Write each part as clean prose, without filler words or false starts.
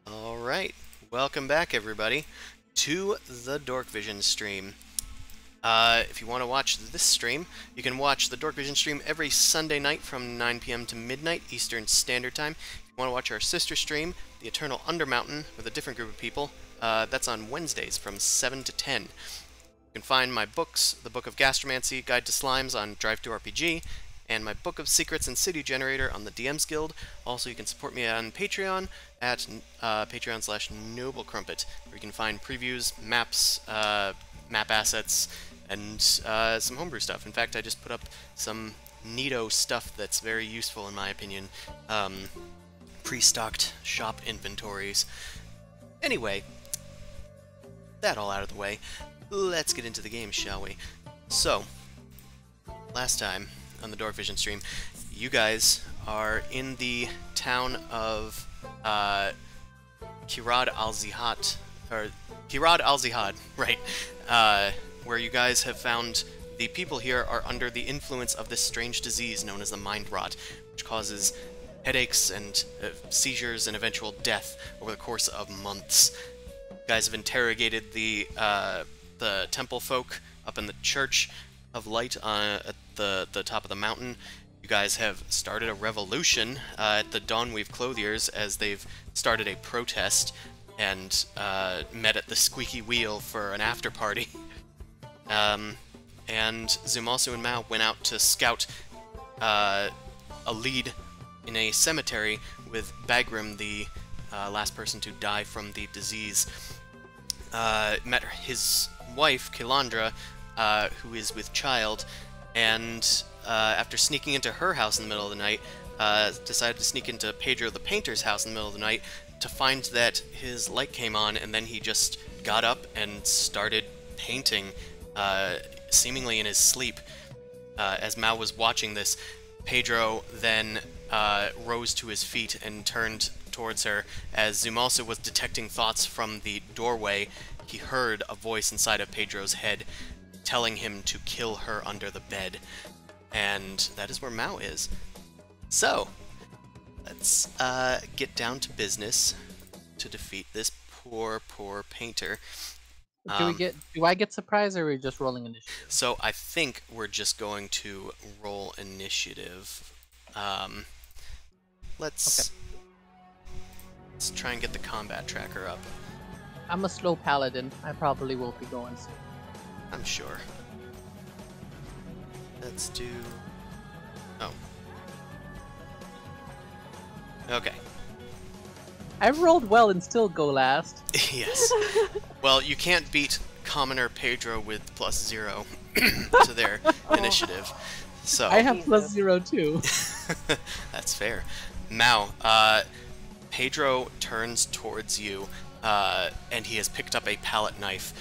Alright, welcome back everybody to the Dorkvision stream. If you want to watch this stream, you can watch the Dorkvision stream every Sunday night from 9 p.m. to midnight Eastern Standard Time. If you want to watch our sister stream, The Eternal Undermountain, with a different group of people, that's on Wednesdays from 7 to 10. You can find my books, The Book of Gastromancy, Guide to Slimes on Drive2RPG, and my Book of Secrets and City Generator on the DM's Guild. Also, you can support me on Patreon at patreon.com/noblecrumpet, where you can find previews, maps, map assets, and some homebrew stuff. In fact, I just put up some neato stuff that's very useful in my opinion. Pre-stocked shop inventories. Anyway, that all out of the way, let's get into the game, shall we? So, last time on the Dorkvision stream, you guys are in the town of Kirad al-Zihad, right, where you guys have found the people here are under the influence of this strange disease known as the mind rot, which causes headaches and seizures and eventual death over the course of months. You guys have interrogated the temple folk up in the Church of Light at the top of the mountain. You guys have started a revolution at the Dawnweave Clothiers as they've started a protest and met at the Squeaky Wheel for an after party. And Zumasu and Mao went out to scout a lead in a cemetery with Bagrim, the last person to die from the disease. Met his wife, Kilandra, who is with child, and after sneaking into her house in the middle of the night, decided to sneak into Pedro the Painter's house in the middle of the night to find that his light came on, and then he just got up and started painting, seemingly in his sleep. As Mao was watching this, Pedro then rose to his feet and turned towards her. As Zumalsa was detecting thoughts from the doorway, he heard a voice inside of Pedro's head telling him to kill her under the bed. And that is where Mao is. So, let's get down to business to defeat this poor painter. Do I get surprised, or are we just rolling initiative? So I think we're just going to roll initiative. Let's try and get the combat tracker up. I'm a slow paladin. I probably won't be going soon. I'm sure. Let's do... Oh. Okay. I've rolled well and still go last. Yes. Well, you can't beat Commoner Pedro with +0 to their initiative. So I have +0 too. That's fair. Mao, Pedro turns towards you, and he has picked up a palette knife.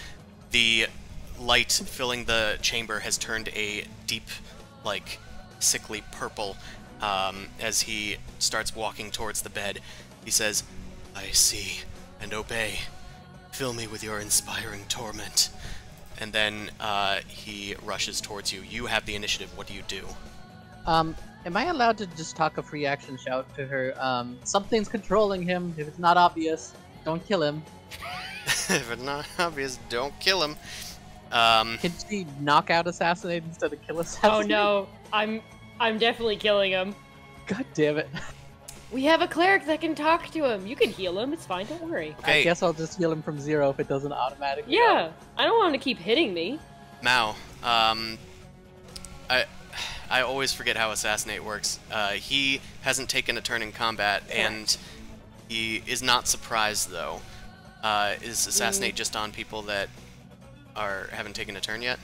The light filling the chamber has turned a deep, like, sickly purple as he starts walking towards the bed. He says, "I see and obey. Fill me with your inspiring torment." And then he rushes towards you. You have the initiative. What do you do? Am I allowed to just talk a free action shout to her? Something's controlling him. If it's not obvious, don't kill him. If it's not obvious, don't kill him. Can she knock out assassinate instead of kill assassinate? Oh no, I'm definitely killing him. God damn it. We have a cleric that can talk to him. You can heal him. It's fine. Don't worry. Okay. I guess I'll just heal him from 0 if it doesn't automatically. Yeah, I don't want him to keep hitting me. Mao, I always forget how assassinate works. He hasn't taken a turn in combat, and he is not surprised though. Is assassinate just on people that haven't taken a turn yet?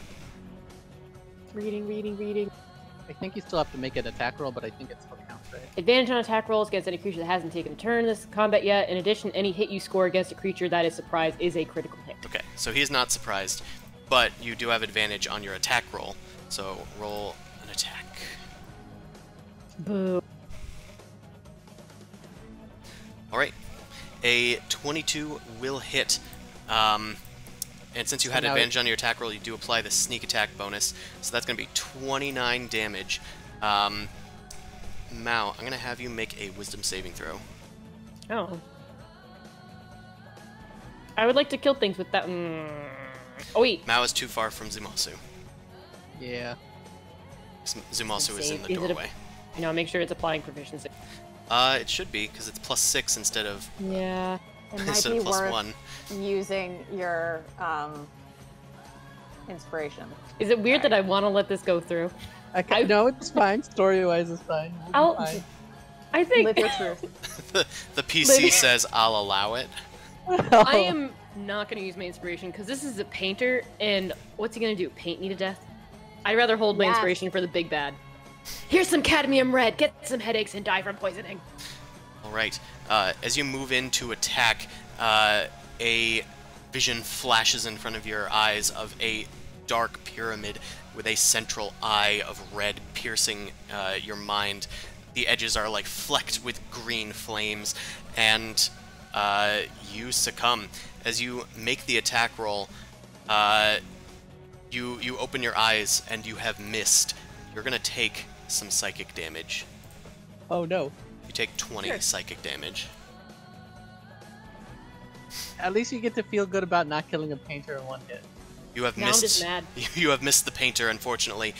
Reading. I think you still have to make an attack roll, but I think it still counts, right? Advantage on attack rolls against any creature that hasn't taken a turn in this combat yet. In addition, any hit you score against a creature that is surprised is a critical hit. Okay, so he's not surprised, but you do have advantage on your attack roll. So roll an attack. Boo. Alright, a 22 will hit. And since you had now advantage on your attack roll, you do apply the sneak attack bonus. So that's going to be 29 damage. Mao, I'm going to have you make a wisdom saving throw. Oh. I would like to kill things with that. Oh wait. Mao is too far from Zumasu. Yeah. Zumasu is in the Is it a- doorway. No, make sure it's applying proficiency. It should be, because it's +6 instead of Yeah. It might instead be of worth +1. using your inspiration. Is it weird that I want to let this go through? Okay, no, it's fine. Story-wise, it's fine. I'll- Fine. I think Live your truth. the PC says I'll allow it. I am not going to use my inspiration because this is a painter, and what's he going to do? Paint me to death? I'd rather hold my Yes. inspiration for the big bad. Here's some cadmium red. Get some headaches and die from poisoning. All right. As you move in to attack, a vision flashes in front of your eyes of a dark pyramid with a central eye of red piercing your mind. The edges are like flecked with green flames, and you succumb. As you make the attack roll, You open your eyes and you have missed. You're gonna take some psychic damage. Oh no. You take 20 Sure. psychic damage. At least you get to feel good about not killing a painter in one hit. You have Now I'm missed. just mad. You have missed the painter. Unfortunately,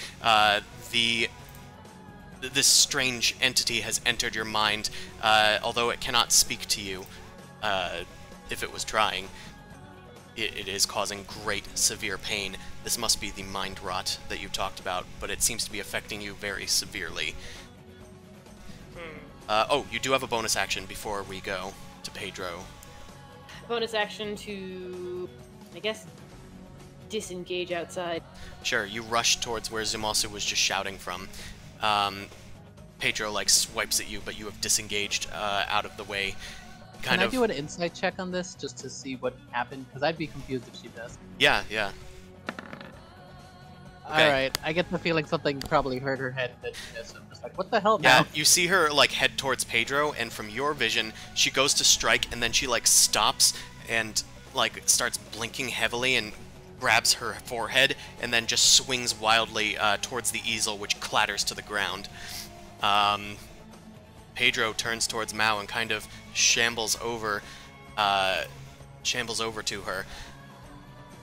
this strange entity has entered your mind. Although it cannot speak to you, if it was trying, it is causing great, severe pain. This must be the mind rot that you talked about, but it seems to be affecting you very severely. Oh, you do have a bonus action before we go to Pedro. Bonus action to, I guess, disengage outside. Sure, you rush towards where Zumasu was just shouting from. Pedro, like, swipes at you, but you have disengaged out of the way. Can I do an insight check on this, just to see what happened? Because I'd be confused if she does. Yeah, yeah. Okay. Alright, I get the feeling something probably hurt her head that she missed. I'm just like, what the hell Yeah, now? you see her, like, head towards Pedro, and from your vision, she goes to strike, and then she, like, stops and, like, starts blinking heavily and grabs her forehead, and then just swings wildly towards the easel, which clatters to the ground. Pedro turns towards Mao and kind of shambles over to her.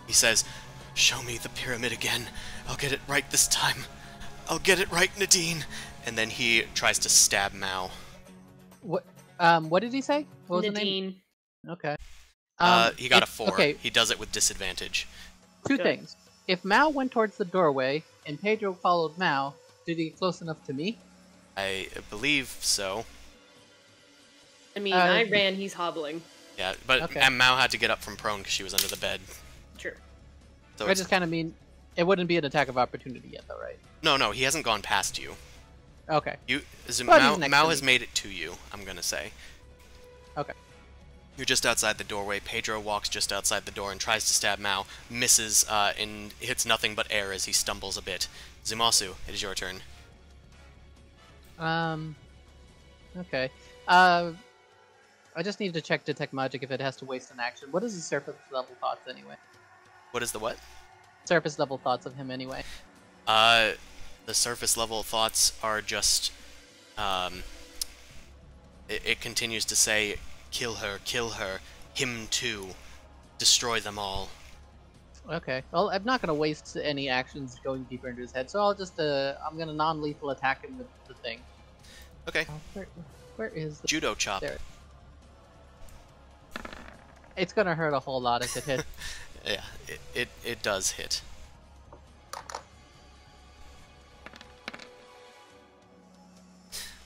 He says, "Show me the pyramid again. I'll get it right this time. I'll get it right, Nadine." And then he tries to stab Mao. What did he say? What was the name? Nadine. Okay. He got a 4. Okay, He does it with disadvantage. two Good. things. If Mao went towards the doorway and Pedro followed Mao, did he get close enough to me? I believe so. I mean, Uh, I ran, he's hobbling. Yeah, but Okay. and Mao had to get up from prone because she was under the bed. True. So I it's, just kind of mean it wouldn't be an attack of opportunity yet, though, right? no, he hasn't gone past you. Okay. You, But he's next Mao to has me. made it to you, I'm gonna say. Okay. You're just outside the doorway. Pedro walks just outside the door and tries to stab Mao, misses, and hits nothing but air as he stumbles a bit. Zumasu, it is your turn. Okay. I just need to check Detect Magic if it has to waste an action. What is his surface level thoughts anyway? What is the what? Surface level thoughts of him anyway. The surface level thoughts are just, it continues to say, kill her, him too, destroy them all. Okay. Well, I'm not gonna waste any actions going deeper into his head, so I'll just I'm gonna non-lethal attack him with the thing. Okay, Oh, where is the... judo chop. There. It's gonna hurt a whole lot if it hits. Yeah, it does hit.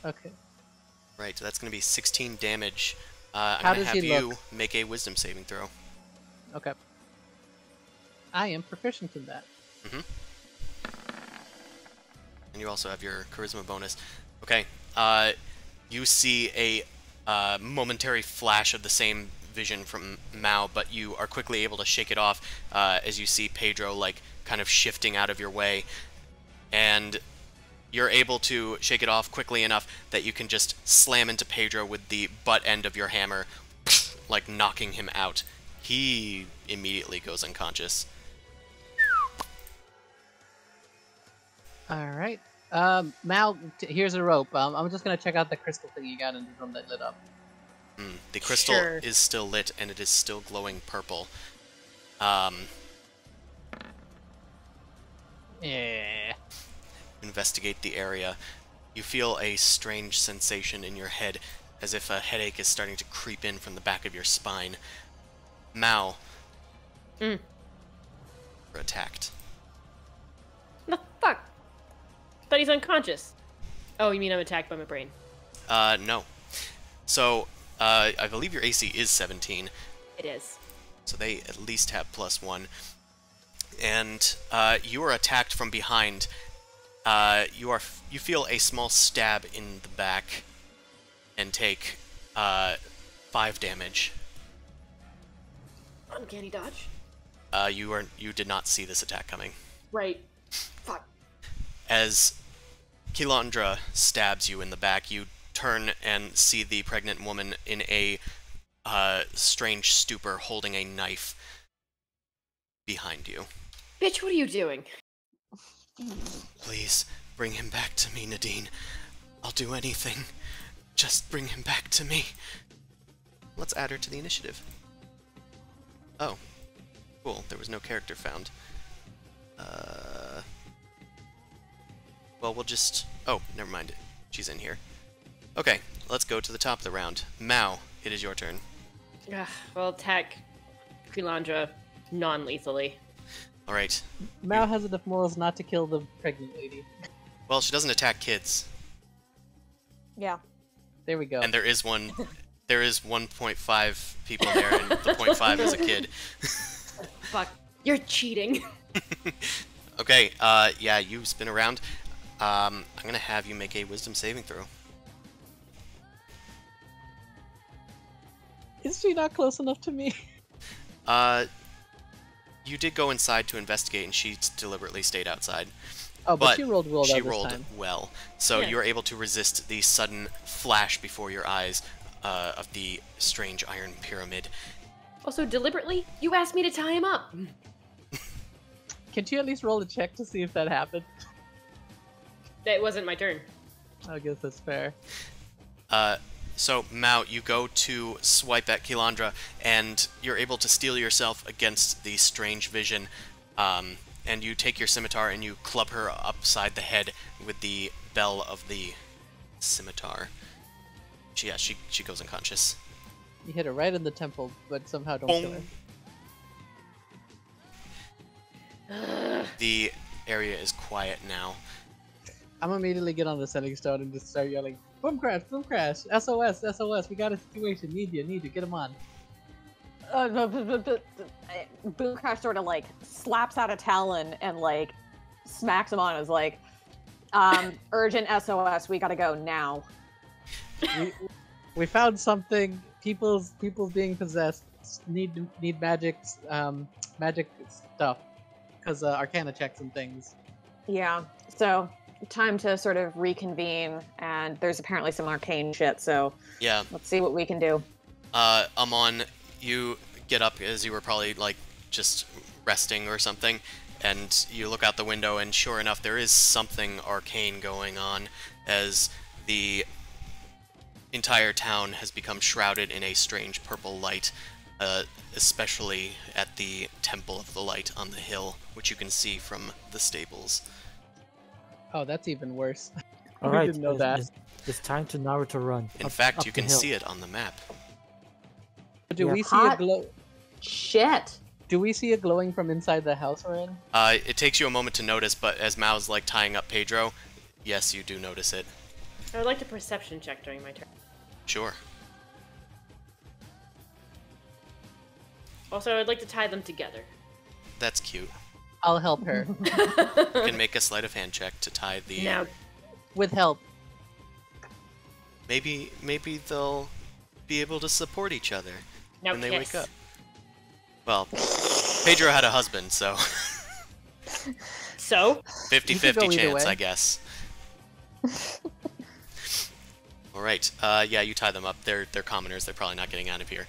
Okay. Right, so that's going to be 16 damage. How I'm going to does have he you look? make a wisdom saving throw. Okay. I am proficient in that. And you also have your charisma bonus. Okay, you see a momentary flash of the same vision from Mao, but you are quickly able to shake it off as you see Pedro, like, kind of shifting out of your way. And you're able to shake it off quickly enough that you can just slam into Pedro with the butt end of your hammer, like knocking him out. He immediately goes unconscious. Alright. Mal, here's a rope. I'm just gonna check out the crystal thing you got in the room that lit up. The crystal Sure. is still lit, and it is still glowing purple. Yeah. Investigate the area. You feel a strange sensation in your head, as if a headache is starting to creep in from the back of your spine. Mao. Mm. You're attacked. The fuck? But he's unconscious. Oh, you mean I'm attacked by my brain? No. So, I believe your AC is 17, It is. so they at least have +1. And you are attacked from behind. You feel a small stab in the back and take 5 damage. Uncanny dodge. You did not see this attack coming. Right. Fuck. As Kilandra stabs you in the back, you turn and see the pregnant woman in a strange stupor holding a knife behind you. Bitch, what are you doing? Please, bring him back to me, Nadine. I'll do anything. Just bring him back to me. Let's add her to the initiative. Oh. Cool, there was no character found. Well, we'll just... Oh, never mind. She's in here. Okay, let's go to the top of the round. Mao, it is your turn. Well, attack Quilandra non-lethally. Alright. Mao has enough morals not to kill the pregnant lady. Well, she doesn't attack kids. Yeah. There we go. And there is 1.5 people there, and the 0.5 is a kid. Fuck. You're cheating. Okay, yeah, you spin around. I'm gonna have you make a wisdom saving throw. Is she not close enough to me? You did go inside to investigate, and she deliberately stayed outside. Oh, but she rolled well She this rolled time. well, so Yeah. you were able to resist the sudden flash before your eyes of the strange iron pyramid. Also, deliberately, you asked me to tie him up. Can you at least roll a check to see if that happened? That wasn't my turn. I guess that's fair. So, Mao, you go to swipe at Kilandra, and you're able to steel yourself against the strange vision, and you take your scimitar and you club her upside the head with the bell of the scimitar. She goes unconscious. You hit her right in the temple, but somehow don't kill her. Ugh. The area is quiet now. I'm immediately get on the sending stone and just start yelling, "Boom crash! Boom crash! SOS! SOS! We got a situation! Need you! Get him on!" Boom Crash sort of like slaps out a talon and like smacks him on. Is like, urgent SOS. We gotta go now. We found something. People's being possessed. Need magic stuff because Arcana checks and things. Yeah. So time to sort of reconvene, and there's apparently some arcane shit. So Yeah. let's see what we can do. Amon, you get up as you were probably, like, just resting or something, and you look out the window, and sure enough, there is something arcane going on, as the entire town has become shrouded in a strange purple light, especially at the Temple of the Light on the hill, which you can see from the stables. Oh, that's even worse. All We right, didn't know that. It's time to Naruto run. In up- fact, up you the can hill. see it on the map. Do Yeah. we see a Hot. glow? Shit. Do we see it glowing from inside the house we're in? It takes you a moment to notice, but as Mao's, like, tying up Pedro, yes, you do notice it. I would like to perception check during my turn. Sure. Also, I'd like to tie them together. That's cute. I'll help her. You can make a sleight of hand check to tie the... Now, With help. Maybe they'll be able to support each other now when they kiss. wake up. Well, Pedro had a husband, so So? 50-50 go either chance, way. I guess. Alright, yeah, you tie them up. They're commoners, they're probably not getting out of here.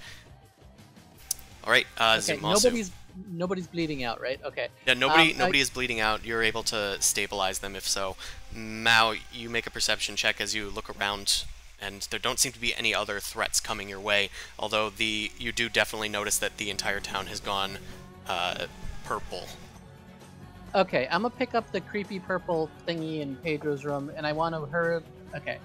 Alright, Okay, Zumasu. nobody's bleeding out, right? Okay. Yeah, nobody I- is bleeding out. You're able to stabilize them if so. Mao, you make a perception check as you look around, and there don't seem to be any other threats coming your way, although you do definitely notice that the entire town has gone purple. Okay, I'm gonna pick up the creepy purple thingy in Pedro's room, and I want her. Okay.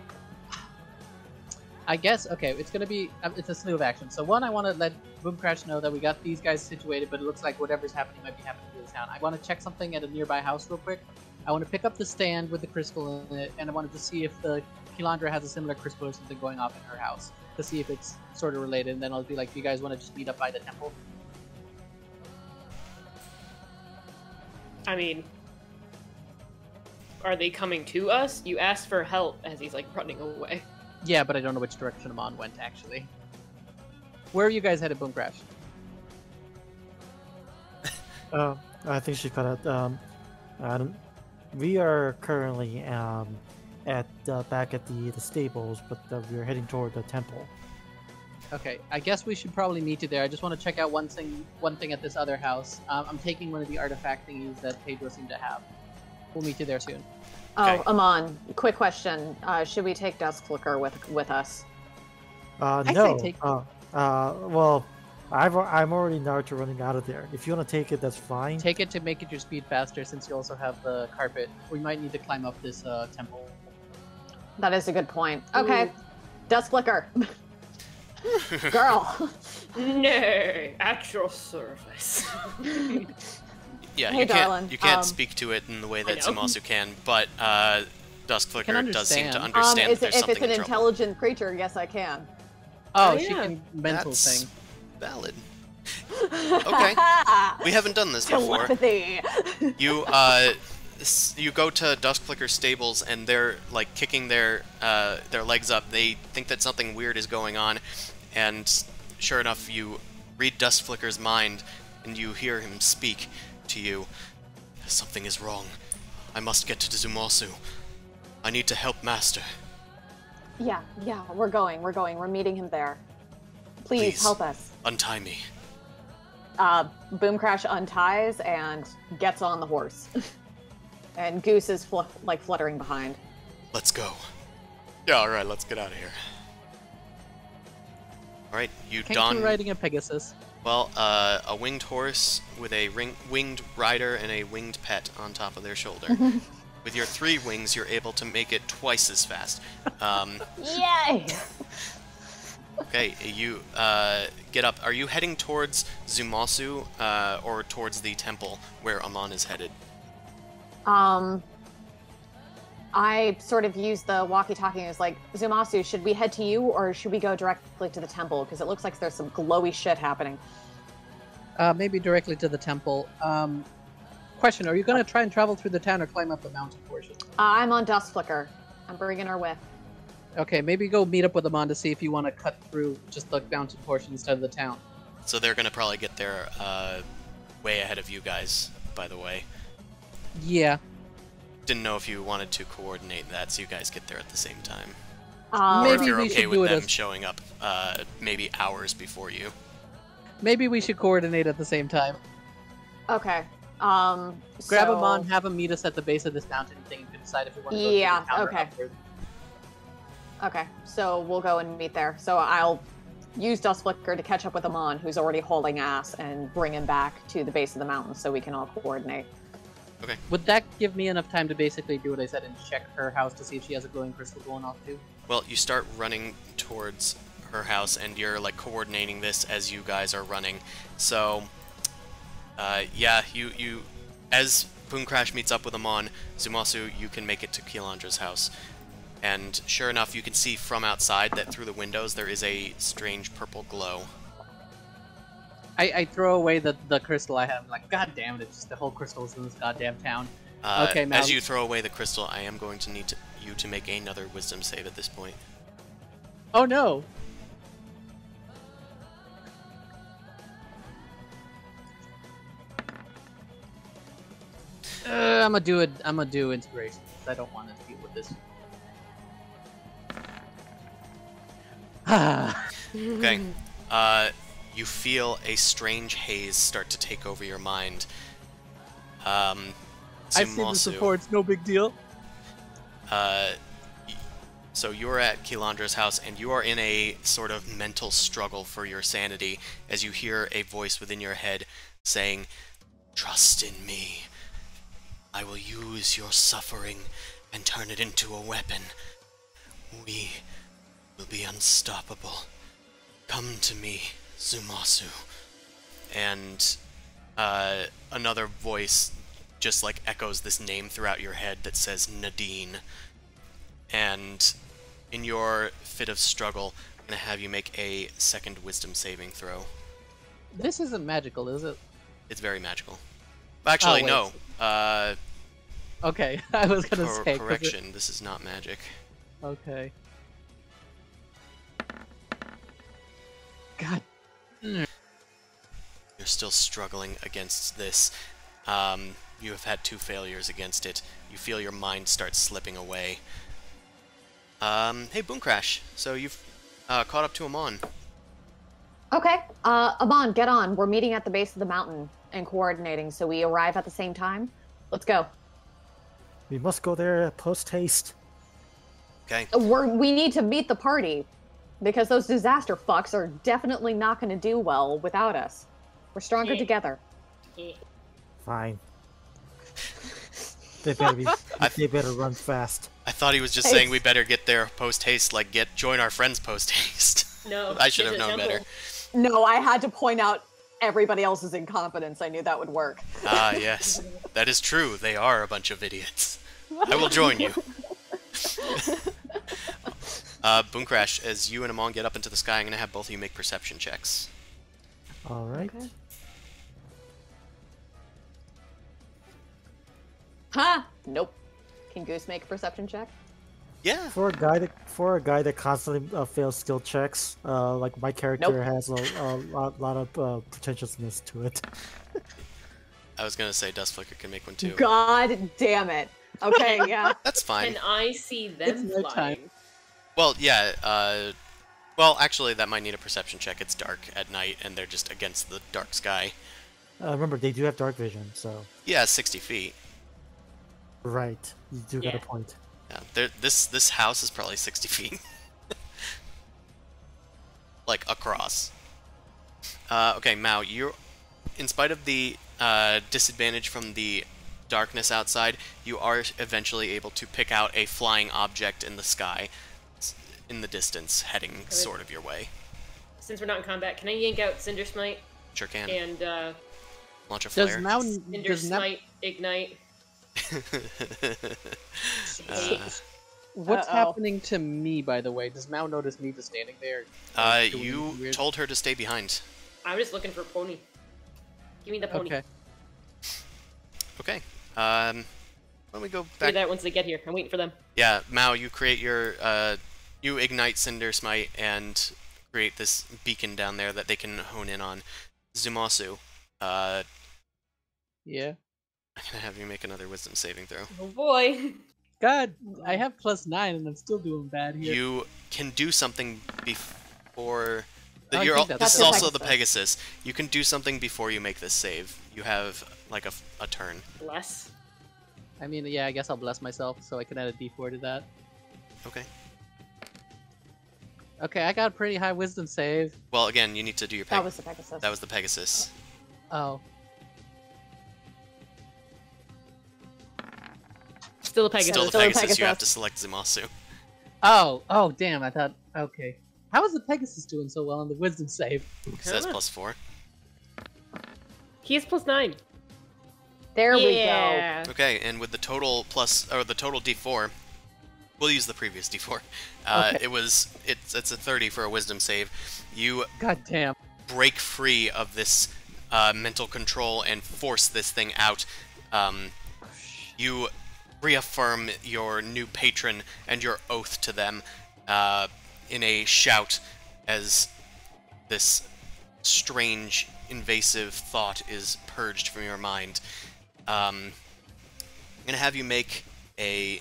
I guess, okay, it's gonna be, it's a slew of actions. So one, I want to let Boom Crash know that we got these guys situated, but it looks like whatever's happening might be happening to the town. I want to check something at a nearby house real quick. I want to pick up the stand with the crystal in it, and I wanted to see if the Kilandra has a similar crystal or something going off in her house, to see if it's sort of related, and then I'll be like, do you guys want to just meet up by the temple? I mean, are they coming to us? You asked for help as he's like running away. Yeah, but I don't know which direction Amon went, actually. Where are you guys headed, Boom Crash? I think she cut out. We are currently at back at the stables, but we are heading toward the temple. Okay, I guess we should probably meet you there. I just want to check out one thing at this other house. I'm taking one of the artifact thingies that Pedro seemed to have. We'll meet you there soon. Oh, Okay. Amon, quick question. Should we take Dusk Flicker with us? say No. take- Well, I'm already Naruto running out of there. If you want to take it, that's fine. Take it to make it your speed faster, since you also have the carpet. We might need to climb up this temple. That is a good point. Okay, Dusk Flicker. Girl. Nay, at your service. Yeah, Hey, darling, you can't speak to it in the way that know. Zumasu can, but Dusk Flicker does seem to understand. understand that there's If something it's an in trouble. intelligent creature, yes, I can. Oh, Oh, she yeah. can mental That's thing. valid. Okay, we haven't done this before. Telepathy. You go to Dusk Flicker's stables and they're like kicking their legs up. They think that something weird is going on, and sure enough, you read Dusk Flicker's mind and you hear him speak to you. Something is wrong. I must get to Zumasu. I need to help Master. Yeah, we're going. We're meeting him there. Please help us. Untie me. Boom Crash unties and gets on the horse. And Goose is fluttering behind. Let's go. Yeah, alright, let's get out of here. Alright, you Can't don... you riding a Pegasus? Well, a winged horse with a winged rider and a winged pet on top of their shoulder. With your 3 wings, you're able to make it twice as fast. Yay! Okay, you get up. Are you heading towards Zumasu or towards the temple where Amon is headed? I sort of use the walkie-talkie and was like, Zumasu, should we head to you or should we go directly to the temple? Because it looks like there's some glowy shit happening. Maybe directly to the temple. Question, are you going to try and travel through the town or climb up the mountain portion? I'm on Dusk Flicker. I'm bringing her with. Okay, maybe go meet up with Amon to see if you want to cut through just the mountain portion instead of the town. So they're gonna probably get there way ahead of you guys, by the way. Yeah. Didn't know if you wanted to coordinate that so you guys get there at the same time. Maybe Or if you're we okay should with do it them as- showing up maybe hours before you. Maybe we should coordinate at the same time. Okay. Grab so- Amon, have him meet us at the base of this mountain thing. You can decide if we want to go Yeah, to the town or okay. upward. Okay, so we'll go and meet there. So I'll use Dusk Flicker to catch up with Amon, who's already hauling ass, and bring him back to the base of the mountain so we can all coordinate. Would that give me enough time to basically do what I said and check her house to see if she has a glowing crystal going off too? Well, you start running towards her house, and you're like coordinating this as you guys are running. So, yeah, you as Boom Crash meets up with Amon, Zumasu, you can make it to Keelandra's house. And sure enough, you can see from outside that through the windows there is a strange purple glow. I throw away the crystal I have. I'm like, God damn it, it's just the whole crystal is in this goddamn town. Okay, now- As you throw away the crystal, I am going to need you to make another wisdom save at this point. Oh no! I'm gonna do inspiration, because I don't want to deal with this. Okay. You feel a strange haze start to take over your mind. I've seen this Zumasu, before, it's no big deal. So you're at Keelandra's house, and you are in a sort of mental struggle for your sanity as you hear a voice within your head saying, "Trust in me. I will use your suffering and turn it into a weapon. We will be unstoppable. Come to me, Zumasu." And another voice just like echoes this name throughout your head that says Nadine. And in your fit of struggle, I'm going to have you make a second wisdom saving throw. This isn't magical, is it? It's very magical. Actually, wait. no. Okay, I was gonna say. 'cause it- Correction, this is not magic. Okay. God. You're still struggling against this. You have had 2 failures against it. You feel your mind start slipping away. Hey, Boom Crash. So you've caught up to Amon. Okay, Amon, get on. We're meeting at the base of the mountain and coordinating, so we arrive at the same time. Let's go. We must go there post haste. Okay. We need to meet the party because those disaster fucks are definitely not going to do well without us. We're stronger Yeah. together. Fine. They better be. They better run fast. I thought he was just saying we better get there post haste, like join our friends post haste. No. I should have get to the known better. temple. No, I had to point out everybody else's incompetence. I knew that would work. Ah, yes. That is true. They are a bunch of idiots. I will join you. Boom Crash, as you and Amon get up into the sky, I'm going to have both of you make perception checks. All right. Okay. Huh? Nope. Can Goose make a perception check? Yeah. For a guy that constantly fails skill checks, like my character Nope. has a lot of pretentiousness to it. I was going to say Dust Flicker can make one too. God damn it. Okay, yeah. That's fine. Can I see them It's no flying? time. Well, yeah, well, actually, that might need a perception check. It's dark at night, and they're just against the dark sky. Remember, they do have dark vision, so Yeah, 60 feet. right. You do got a Yeah. point. Yeah, this house is probably 60 feet. Like, across. Okay, Mao, you're... In spite of the disadvantage from the darkness outside, you are eventually able to pick out a flying object in the sky, in the distance, heading sort of your way. Since we're not in combat, can I yank out Cinder Smite Sure can. and Launch a Does flare. Cinder Smite ignite? What's Uh-oh. happening to me, by the way? Does Mao notice me just standing there? Like, doing You weird- told her to stay behind. I'm just looking for a pony. Give me the pony. Okay. Okay. Why don't we go Do back? that once they get here. I'm waiting for them. Yeah, Mao, you create your, you ignite Cinder Smite and create this beacon down there that they can hone in on. Zumasu, Yeah. I'm gonna have you make another Wisdom saving throw. Oh boy. God, I have +9 and I'm still doing bad here. You can do something before... I You're think al- that's this is the also the Pegasus. Pegasus. You can do something before you make this save. You have, like, a turn. Bless. I mean, yeah, I guess I'll bless myself so I can add a d4 to that. Okay. Okay, I got a pretty high wisdom save. Well, again, you need to do your That was the Pegasus. That was the Pegasus. Oh. Still a Pegasus. Still the Still a Pegasus, you have to Pegasus. select Zumasu. Oh, damn, I thought, okay. How is the Pegasus doing so well on the wisdom save? Because that's Huh. +4. He is +9. There yeah. Okay, and with the total the total D4, we'll use the previous D4. Okay. It's a 30 for a Wisdom save. You God damn. break free of this mental control and force this thing out. You reaffirm your new patron and your oath to them in a shout as this strange, invasive thought is purged from your mind. I'm gonna have you make a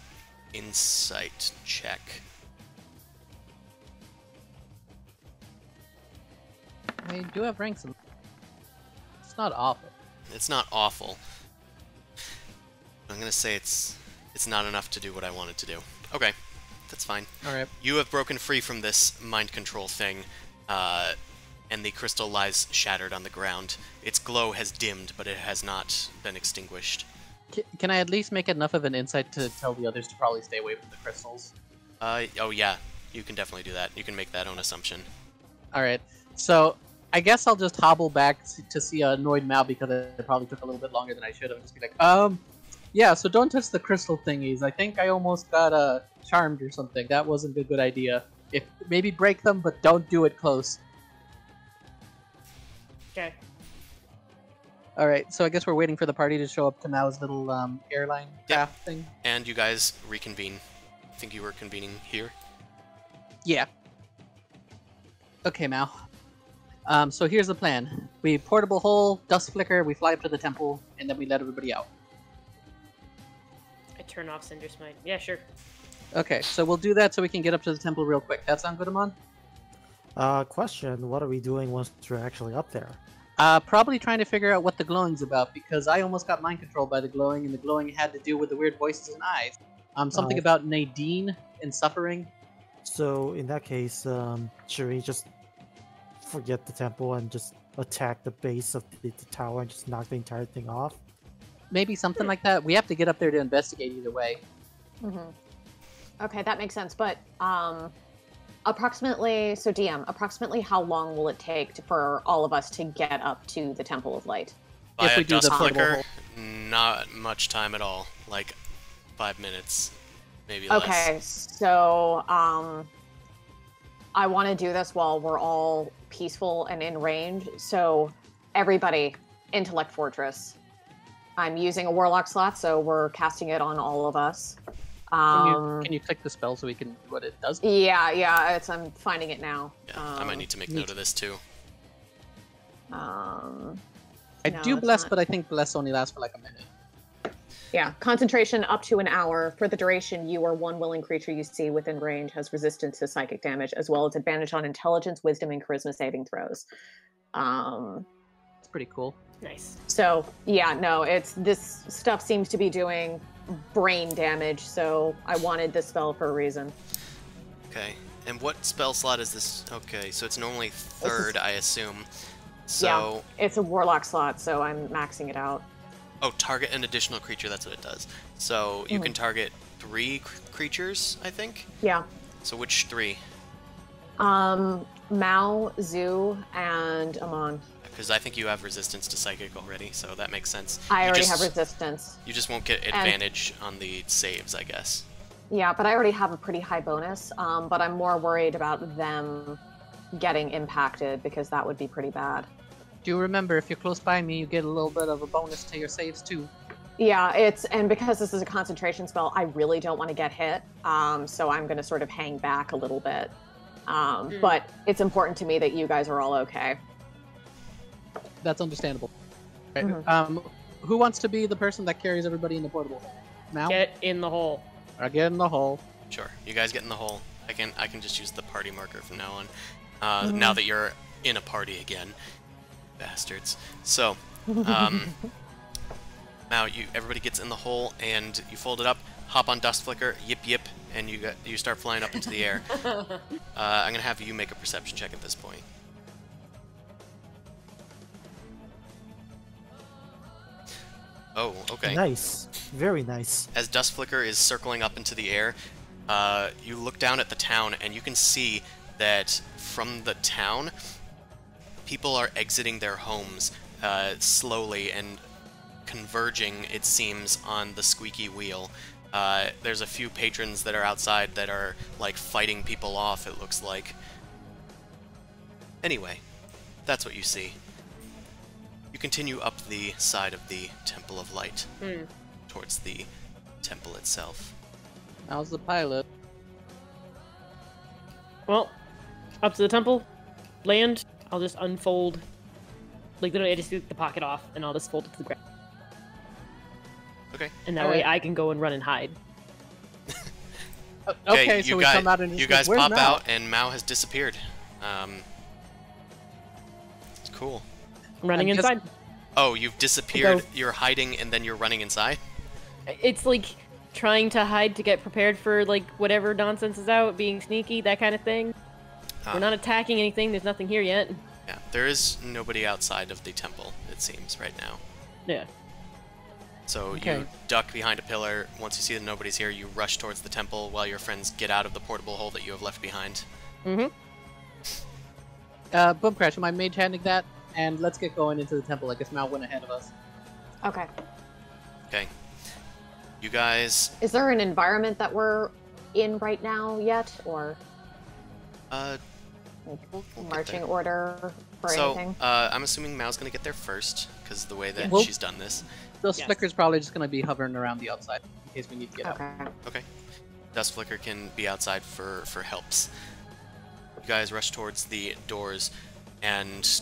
insight check. I do have ranks in. It's not awful. It's not awful. I'm gonna say it's not enough to do what I wanted to do. Okay, that's fine. Alright. You have broken free from this mind control thing, and the crystal lies shattered on the ground. Its glow has dimmed, but it has not been extinguished. Can I at least make enough of an insight to tell the others to probably stay away from the crystals? Oh yeah, you can definitely do that. You can make that own assumption. Alright, so I guess I'll just hobble back to see a annoyed Mal because it probably took a little bit longer than I should have. Just be like, yeah, so don't touch the crystal thingies. I think I almost got charmed or something. That wasn't a good idea. If maybe break them, but don't do it close. Okay. Alright, so I guess we're waiting for the party to show up to Mal's little airline Yeah. craft thing. And you guys reconvene. I think you were convening here. Yeah. Okay, Mal. So here's the plan. We portable hole, dust flicker, we fly up to the temple, and then we let everybody out. I turn off Cinder Smite. Yeah, sure. Okay, so we'll do that so we can get up to the temple real quick. That sound good, Amon? Question: what are we doing once we're actually up there? Probably trying to figure out what the glowing's about, because I almost got mind controlled by the glowing, and the glowing had to do with the weird voices and eyes. Something Oh. about Nadine and suffering. So in that case, should we just forget the temple and just attack the base of the tower and just knock the entire thing off? Maybe something like that. We have to get up there to investigate either way. Okay, that makes sense. But approximately, so DM, approximately how long will it take for all of us to get up to the Temple of Light? By If a we do the dust portable flicker, hole. not much time at all. Like 5 minutes, maybe less. Okay, so I want to do this while we're all peaceful and in range. So everybody, Intellect Fortress. I'm using a Warlock slot, so we're casting it on all of us. Can you click the spell so we can see what it does? Yeah, I'm finding it now. Yeah, I might need to make note of this too. I No, do it's bless, not. but I think bless only lasts for like a minute. Yeah, concentration up to an hour. For the duration, you or one willing creature you see within range has resistance to psychic damage, as well as advantage on intelligence, wisdom, and charisma saving throws. It's pretty cool. Nice. So yeah, no, this stuff seems to be doing brain damage, so I wanted this spell for a reason. Okay, and what spell slot is this? Okay, so it's normally third, I assume. So, Yeah, it's a Warlock slot, so I'm maxing it out. oh, target an additional creature, that's what it does. So you can target 3 creatures, I think? Yeah. So which 3? Mao, Zoo, and Amon. Because I think you have resistance to psychic already, so that makes sense. I You already just- have resistance. You just won't get advantage on the saves, I guess. Yeah, but I already have a pretty high bonus. But I'm more worried about them getting impacted because that would be pretty bad. Do remember, if you're close by me, you get a little bit of a bonus to your saves too. Yeah, and because this is a concentration spell, I really don't want to get hit. So I'm going to sort of hang back a little bit. But it's important to me that you guys are all okay. That's understandable. Right. Who wants to be the person that carries everybody in the portable? Now? Get in the hole. Or get in the hole. Sure, you guys get in the hole. I can just use the party marker from now on. Now that you're in a party again. Bastards. So, now everybody gets in the hole and you fold it up, hop on Dust Flicker, yip yip, and you start flying up into the air. I'm gonna have you make a perception check at this point. Oh, okay. Nice, very nice. As Dust Flicker is circling up into the air, you look down at the town and you can see that from the town, people are exiting their homes slowly and converging, it seems, on the squeaky wheel. There's a few patrons that are outside that are, like, fighting people off, it looks like. Anyway, that's what you see. You continue up the side of the Temple of Light towards the temple itself. How's the pilot? Well, up to the temple, land. I'll just unfold. Like, literally, I just take the pocket off, and I'll just fold it to the ground. Okay. And that way I can go and run and hide. Okay, so you we guys, come out and you guys where's pop Mao? out, and Mao has disappeared. It's cool. I'm running I'm just- inside. Oh, you've disappeared. Go. You're hiding, and then you're running inside. It's like trying to hide to get prepared for, like, whatever nonsense is out, being sneaky, that kind of thing. We're not attacking anything, there's nothing here yet. Yeah, there is nobody outside of the temple, it seems, right now. Yeah. So Okay. you duck behind a pillar. Once you see that nobody's here, you rush towards the temple while your friends get out of the portable hole that you have left behind. Mm-hmm. Boom Crash, am I mage handing that? And let's get going into the temple. I guess Mal went ahead of us. Okay. Okay. You guys, Is there an environment that we're in right now yet, or we'll get marching there. order for So, anything? I'm assuming Mao's gonna get there first, because of the way that Well- she's done this. Those Yes. flickers probably just going to be hovering around the outside in case we need to get out. Okay. Okay. Dust Flicker can be outside for helps. You guys rush towards the doors, and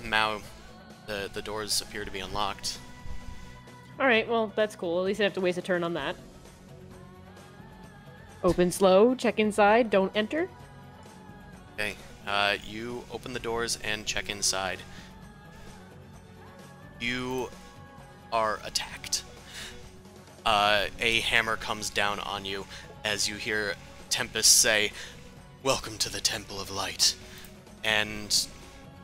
Mao, the doors appear to be unlocked. Alright, well, that's cool. At least I have to waste a turn on that. Open slow, check inside, don't enter. Okay. You open the doors and check inside. You are attacked. A hammer comes down on you as you hear Tempest say, "Welcome to the Temple of Light." And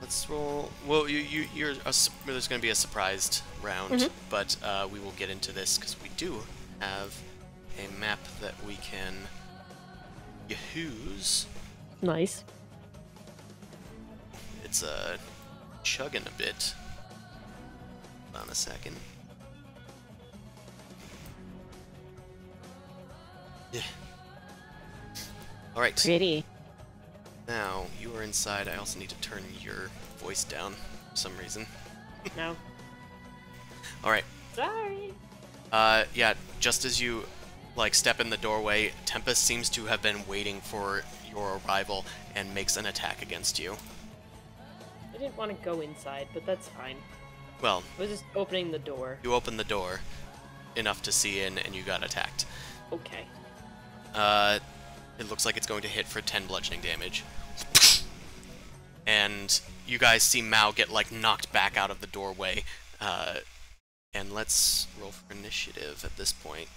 let's roll. Well, there's going to be a surprised round, but we will get into this because we do have a map that we can use. Nice. It's chugging a bit. Hold on a second. Yeah. All right. Pretty. Now you are inside. I also need to turn your voice down for some reason. No. All right. Sorry. Yeah. Just as you step in the doorway, Tempest seems to have been waiting for your arrival and makes an attack against you. I didn't want to go inside, but that's fine. Well, I was just opening the door. you opened the door enough to see in, and you got attacked. Okay. It looks like it's going to hit for 10 bludgeoning damage. And you guys see Mao get, knocked back out of the doorway. And let's roll for initiative at this point.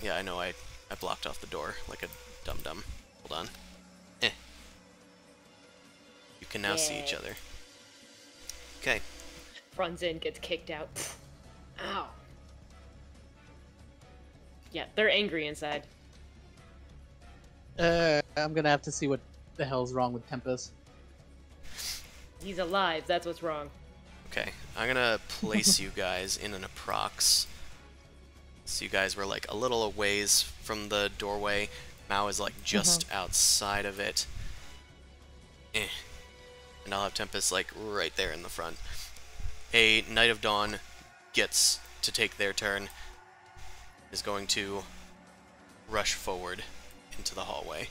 Yeah, I know, I blocked off the door like a dum-dum. Hold on. You can now see each other. Okay. Runs in, gets kicked out. Ow. Yeah, they're angry inside. I'm gonna have to see what the hell's wrong with Tempest. He's alive, that's what's wrong. Okay, I'm gonna place you guys in an approx. So you guys were a little a ways from the doorway. Mao is just outside of it. And I'll have Tempest right there in the front. A Knight of Dawn gets to take their turn. Is going to rush forward into the hallway.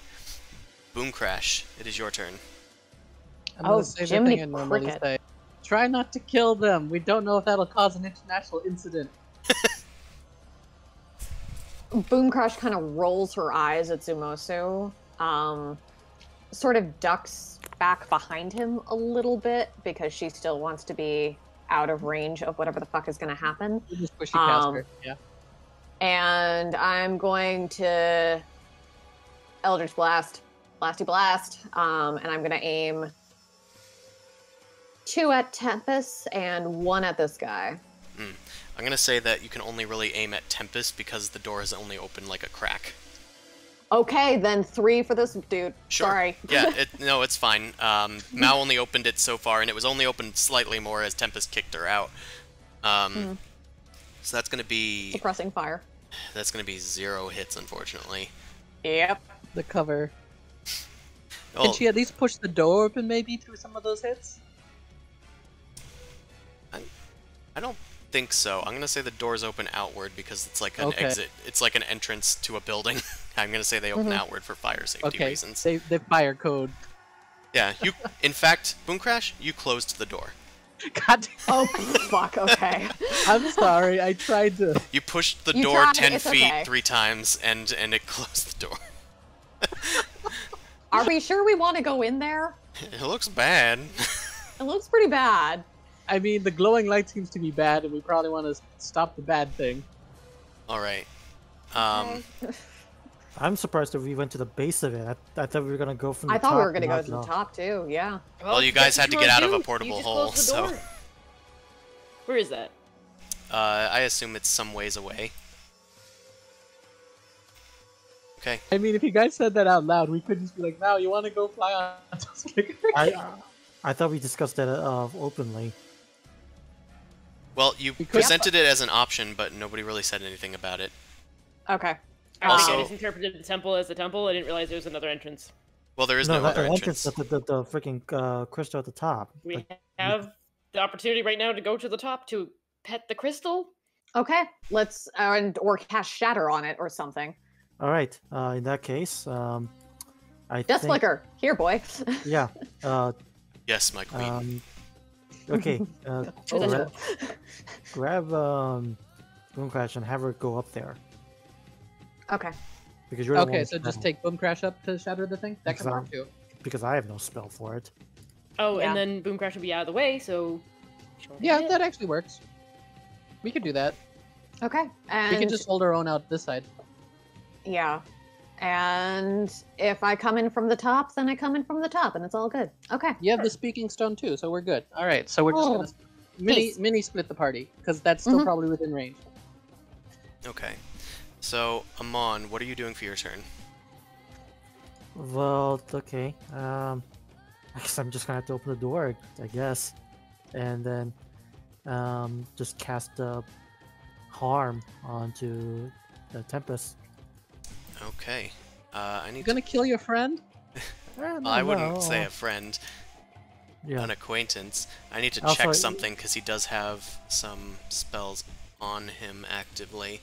Boom Crash, it is your turn. I'm gonna say the Jiminy thing and normally Cricket. say, try not to kill them. We don't know if that'll cause an international incident. Boom Crash kind of rolls her eyes at Zumosu, sort of ducks back behind him a little bit because she still wants to be out of range of whatever the fuck is going to happen. We'll just push you past her. Yeah. And I'm going to Eldritch Blast, Blasty Blast, and I'm going to aim 2 at Tempest and 1 at this guy. I'm gonna say that you can only really aim at Tempest because the door is only open a crack. Okay, then 3 for this dude. Sure. Sorry. Yeah, no, it's fine. Mao only opened it so far, and it was only opened slightly more as Tempest kicked her out. So that's gonna be... Suppressing fire. That's gonna be 0 hits, unfortunately. Yep. The cover. Well, Can she at least push the door open maybe through some of those hits? I don't think so. I'm gonna say the doors open outward because it's like an exit. It's like an entrance to a building. I'm gonna say they open outward for fire safety reasons. They fire code. Yeah, you. In fact, Boom Crash, you closed the door. God. Oh, fuck, okay. I'm sorry. I tried to. You pushed the You door tried, 10 it's feet okay. 3 times, and it closed the door. Are we sure we want to go in there? It looks bad. It looks pretty bad. I mean, the glowing light seems to be bad, and we probably want to stop the bad thing. All right. I'm surprised that we went to the base of it. I thought we were gonna go from the I top. thought we were going to go not to the off. top, too, yeah. Well, you guys had to get out of a portable You just hole, closed the so... door. Where is that? I assume it's some ways away. Okay. I mean, if you guys said that out loud, we could just be like, "Now, you want to go fly on Tuskegee?" I thought we discussed that openly. Well, you presented it as an option, but nobody really said anything about it. Okay. I Also- just interpreted the temple as the temple. I didn't realize there was another entrance. Well, there is No, no that other entrance. the freaking crystal at the top. We Like, have the opportunity right now to go to the top to pet the crystal. Okay, let's, or cast Shatter on it or something. all right. In that case, I Death think. Flicker, here, boy. Yeah. Yes, my queen. Okay. To the top. Grab Boom Crash and have her go up there Okay. because you're the one Okay, with so just shadow. take Boom Crash up to shatter the thing. That can work too. because I have no spell for it. Oh, Yeah. and then Boom Crash will be out of the way, so. Yeah, that actually works. We could do that. Okay. And We can just hold our own out this side. yeah. And if I come in from the top, then I come in from the top, and it's all good. Okay. You have the speaking stone too, so we're good. All right, so we're just Oh, gonna peace. mini split the party because that's still Mhm. probably within range. Okay. So, Amon, what are you doing for your turn? Well, okay. I guess I'm just gonna have to open the door, I guess, and then just cast harm onto the Tempest. Okay. I You need gonna kill your friend? No, I wouldn't no. say a friend, Yeah. an acquaintance. I need to Also, check something because he does have some spells on him actively.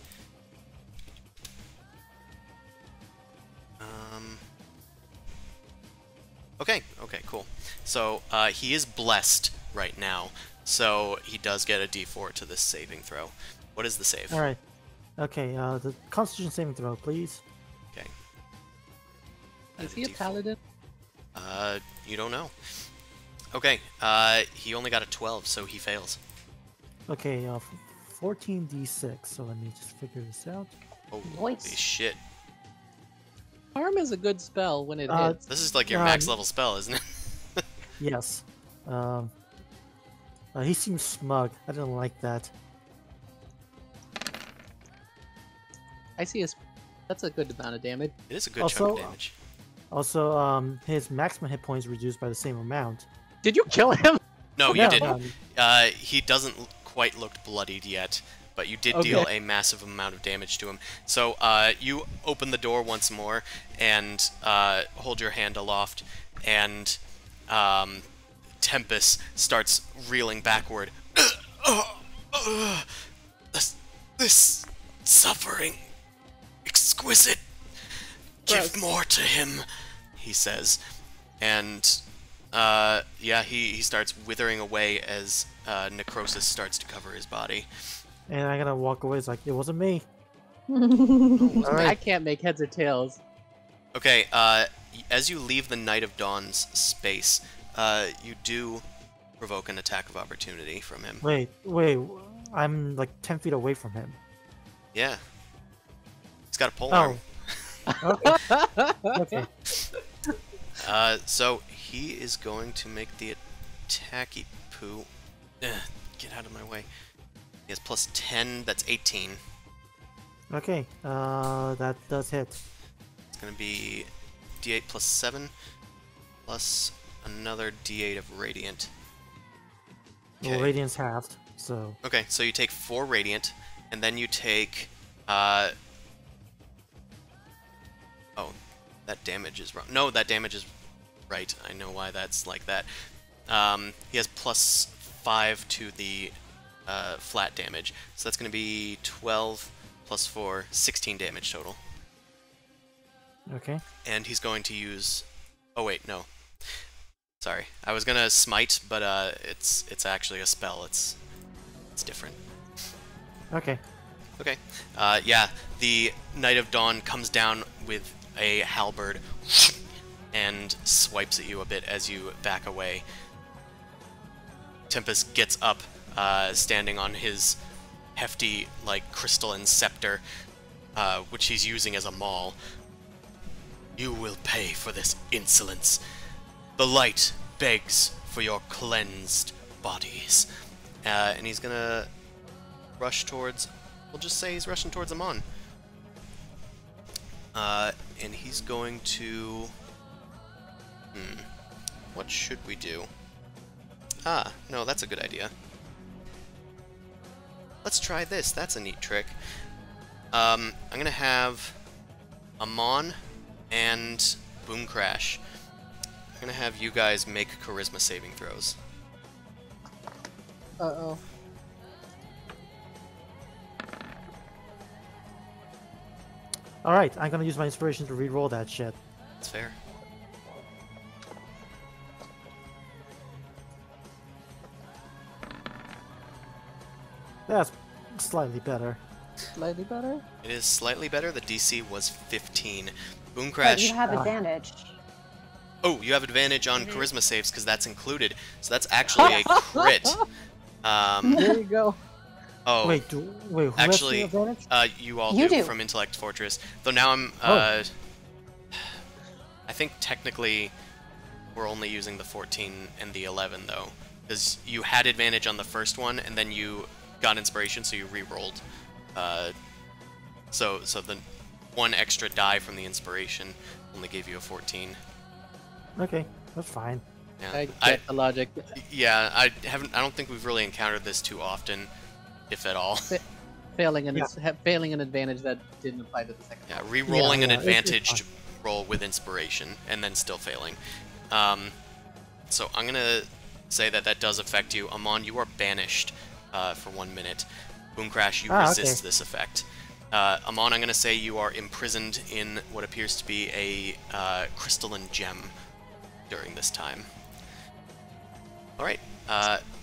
Okay, cool. So, he is blessed right now, so he does get a d4 to this saving throw. What is the save? All right. Okay. The Constitution saving throw, please. Okay. Is he a D4. paladin? You don't know. Okay, he only got a 12, so he fails. Okay. 14d6. So let me just figure this out. Oh, holy Nice. shit. Harm is a good spell when it hits. This is like your max level spell, isn't it? Yes. He seems smug. I don't like that. I see his. That's a good amount of damage. It is a good Also, chunk of damage. Also, his maximum hit points reduced by the same amount. Did you kill him? No, you No, didn't. no, He doesn't quite look bloodied yet, but you did Okay. deal a massive amount of damage to him. So you open the door once more and hold your hand aloft, and Tempest starts reeling backward. This suffering, exquisite. Give Gross. more to him, he says, and yeah, he starts withering away as necrosis starts to cover his body. And I'm gonna walk away. It's like it wasn't me. I Alright. can't make heads or tails. Okay, as you leave the Night of Dawn's space, you do provoke an attack of opportunity from him. Wait. I'm like 10 feet away from him. Yeah. He's got a pole Oh. arm. Okay. So he is going to make the attacky poo. Get out of my way. He has plus 10, that's 18. Okay. That does hit. It's going to be d8 plus 7, plus another d8 of radiant. Well, Okay. radiance halved. So Okay, so you take 4 radiant, and then you take, oh, that damage is wrong. No, that damage is right. I know why that's like that. He has plus 5 to the flat damage, so that's going to be 12 plus 4, 16 damage total. okay. And he's going to use... Oh wait, no. Sorry, I was gonna smite, but it's actually a spell. It's different. Okay. Okay. Yeah, the Knight of Dawn comes down with a halberd and swipes at you a bit as you back away. Tempest gets up, standing on his hefty, like, crystalline scepter, which he's using as a maul. You will pay for this insolence. The light begs for your cleansed bodies. And he's gonna rush towards... We'll just say he's rushing towards Amon. And he's going to... What should we do? Ah, no, that's a good idea. Let's try this. That's a neat trick. I'm gonna have Amon and Boom Crash. I'm gonna have you guys make charisma saving throws. Uh-oh. Alright, I'm gonna use my inspiration to re-roll that shit. That's fair. That's slightly better. Slightly better? It is slightly better. The DC was 15. Boom But Crash. you have advantage. Oh, you have advantage on charisma saves because that's included. So that's actually a crit. There you go. Oh, Wait, who actually, has the advantage? you all You do do. from Intellect Fortress. Though now I'm, Oh. I think technically we're only using the 14 and the 11 though, because you had advantage on the first one and then you got inspiration, so you re-rolled. So the one extra die from the inspiration only gave you a 14. Okay, that's fine. Yeah, I get the logic. yeah, I don't think we've really encountered this too often, if at all. Failing an advantage that didn't apply to the second. Yeah, one. re-rolling an it's advantaged fine. roll with inspiration and then still failing. So I'm gonna say that does affect you. Amon, you are banished for 1 minute. Boom Crash, you resist this effect. Amon, I'm gonna say you are imprisoned in what appears to be a crystalline gem during this time. All right.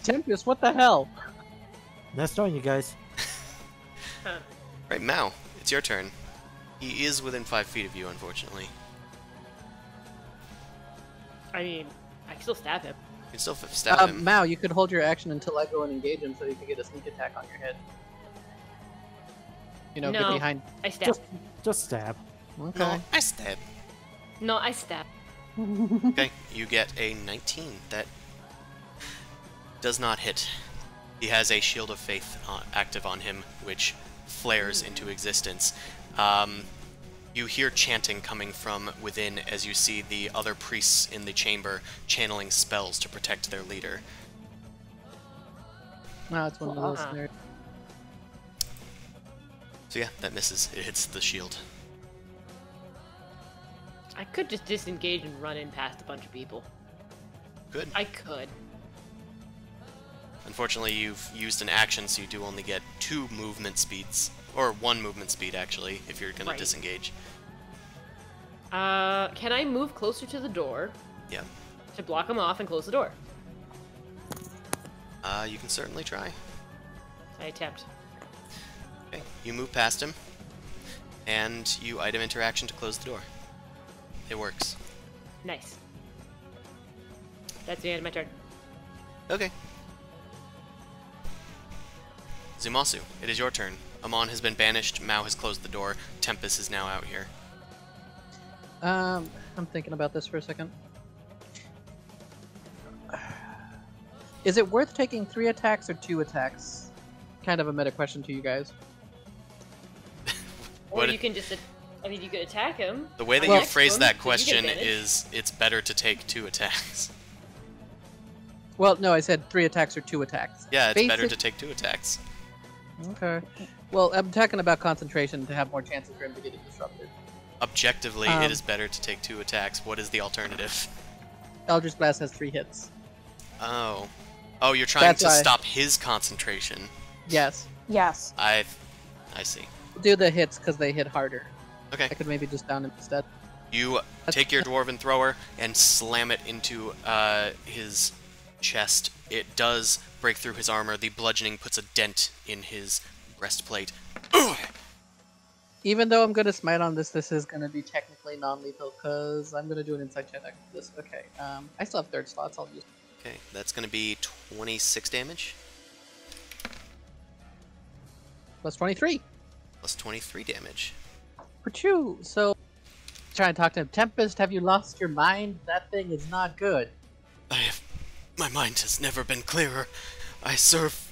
Tempest, what the hell? Nice knowing you guys. Right, Mao, it's your turn. He is within 5 feet of you, unfortunately. I mean, I can still stab him. You can still stab him. Mao, you could hold your action until I go and engage him, so you can get a sneak attack on your head. You know, get No. behind. I stab. Just stab. Okay. No, I stab. No, I stab. Okay, you get a 19. That does not hit. He has a Shield of Faith active on him, which flares into existence. You hear chanting coming from within as you see the other priests in the chamber channeling spells to protect their leader. No, it's one of those Uh-huh. scenarios. So yeah, that misses. It hits the shield. I could just disengage and run in past a bunch of people. Good. I could. Unfortunately, you've used an action, so you do only get 2 movement speeds. Or 1 movement speed, actually, if you're going Right. to disengage. Can I move closer to the door Yeah. to block him off and close the door? You can certainly try. I attempt. Okay, you move past him, and you item interaction to close the door. It works. Nice. That's the end of my turn. Okay. Zumasu, it is your turn. Amon has been banished, Mao has closed the door, Tempest is now out here. I'm thinking about this for a second. Is it worth taking 3 attacks or 2 attacks? Kind of a meta question to you guys. Or What- you can just, I mean, you could attack him. The way that Well- you phrase that So you get question advantage. is, it's better to take 2 attacks. Well, no, I said 3 attacks or 2 attacks. Yeah, it's better Basic- to take 2 attacks. Okay. Well, I'm talking about concentration to have more chances for him to get disrupted. Objectively, it is better to take 2 attacks. What is the alternative? Eldritch Blast has 3 hits. Oh. Oh, you're trying That's to why- stop his concentration. Yes. Yes. I see. Do the hits because they hit harder. Okay. I could maybe just down him instead. You take your Dwarven Thrower and slam it into his chest. It does break through his armor. The bludgeoning puts a dent in his breastplate. Ugh! Even though I'm going to smite on this, this is going to be technically non-lethal because I'm going to do an insight check after this. Okay. I still have 3rd slots. I'll use. Okay, that's going to be 26 damage, Plus 23. plus 23 damage. For 2. So, try and talk to him. Tempest, have you lost your mind? That thing is not good. My mind has never been clearer. I serve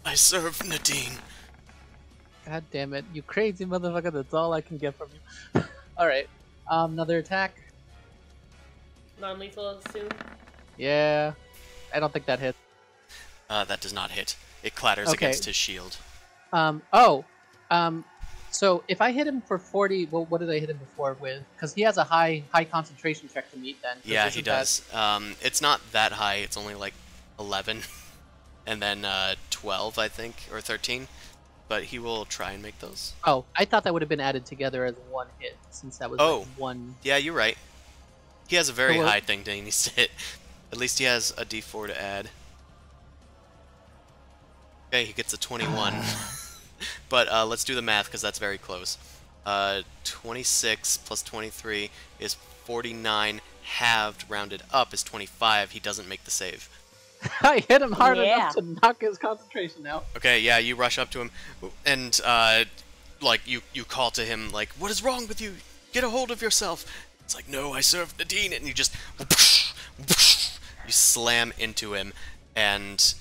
Nadine. God damn it. You crazy motherfucker. That's all I can get from you. Alright. Another attack. Non-lethal, assume. Yeah. I don't think that hits. That does not hit. It clatters Okay. against his shield. So if I hit him for 40, well, what did I hit him before with? Because he has a high concentration check to meet then. 'cause Yeah, this he is bad. does. It's not that high. It's only like 11. And then 12, I think, or 13. But he will try and make those. Oh, I thought that would have been added together as 1 hit, since that was Oh. like 1. Yeah, you're right. He has a very So what- high thing that he needs to hit. At least he has a d4 to add. Okay, he gets a 21. But let's do the math, because that's very close. 26 plus 23 is 49. Halved, rounded up, is 25. He doesn't make the save. I hit him hard Yeah. enough to knock his concentration out. Okay, yeah, you rush up to him, and, like, you call to him, like, what is wrong with you? Get a hold of yourself. It's like, no, I serve Nadine, and you just, you slam into him, and,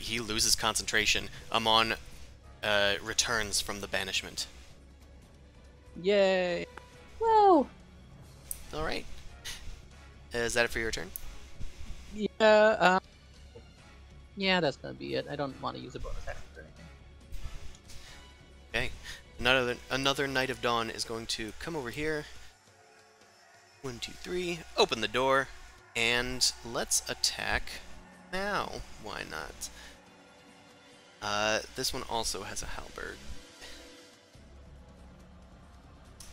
he loses concentration. Amon, returns from the banishment. Yay! Whoa. Alright. Is that it for your turn? Yeah, yeah, that's gonna be it. I don't want to use a bonus action or anything. Okay. Another Knight of Dawn is going to come over here. 1, 2, 3. Open the door. And let's attack now. Why not? This one also has a halberd.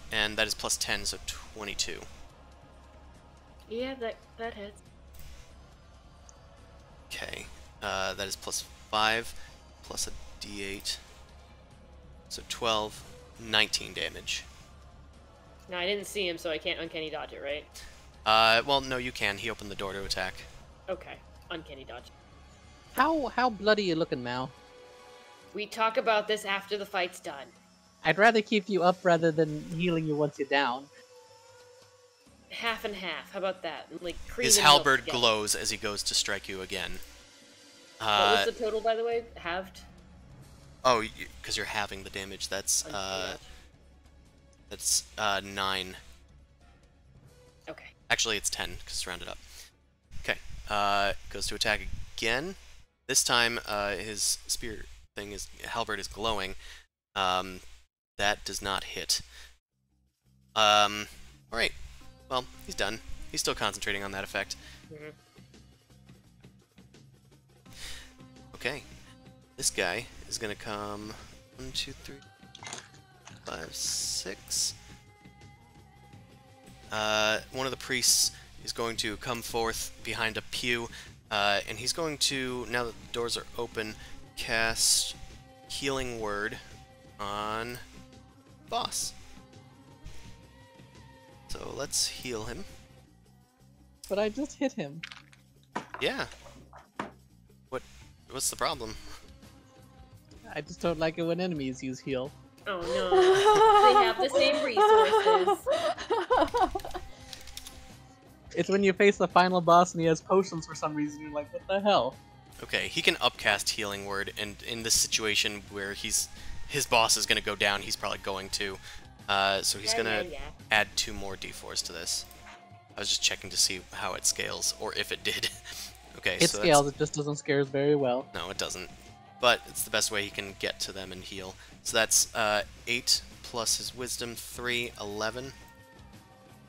And that is plus 10, so 22. Yeah, that hits. Okay. That is plus 5, plus a d8. So 12, 19 damage. No, I didn't see him, so I can't uncanny dodge it, right? Well, no, you can. He opened the door to attack. Okay, uncanny dodge. How bloody you looking, Mal? We talk about this after the fight's done. I'd rather keep you up rather than healing you once you're down. Half and half. How about that? Like cream His and milk halberd together. glows as he goes to strike you again. What was the total, by the way? Halved? Oh, because you're halving the damage. That's Uncanny dodge. 9. Okay. Actually, it's 10 because it's rounded up. Okay. Goes to attack again. This time, his spear thing is halberd is glowing. That does not hit. All right. Well, he's done. He's still concentrating on that effect. Mhm. Okay. This guy is gonna come 1, 2, 3, 5, 6. One of the priests is going to come forth behind a pew, and he's going to, now that the doors are open, cast Healing Word on Boss. So let's heal him. But I just hit him. Yeah. What's the problem? I just don't like it when enemies use heal. Oh no. They have the same resources. It's when you face the final boss and he has potions for some reason, you're like, what the hell? Okay, he can upcast Healing Word, and in this situation where his boss is going to go down, he's probably going to. So he's going to add 2 more d4s to this. I was just checking to see how it scales, or if it did. Okay, It so scales, it just doesn't scare us very well. no, it doesn't. But it's the best way he can get to them and heal. So that's 8 plus his wisdom, 3, 11.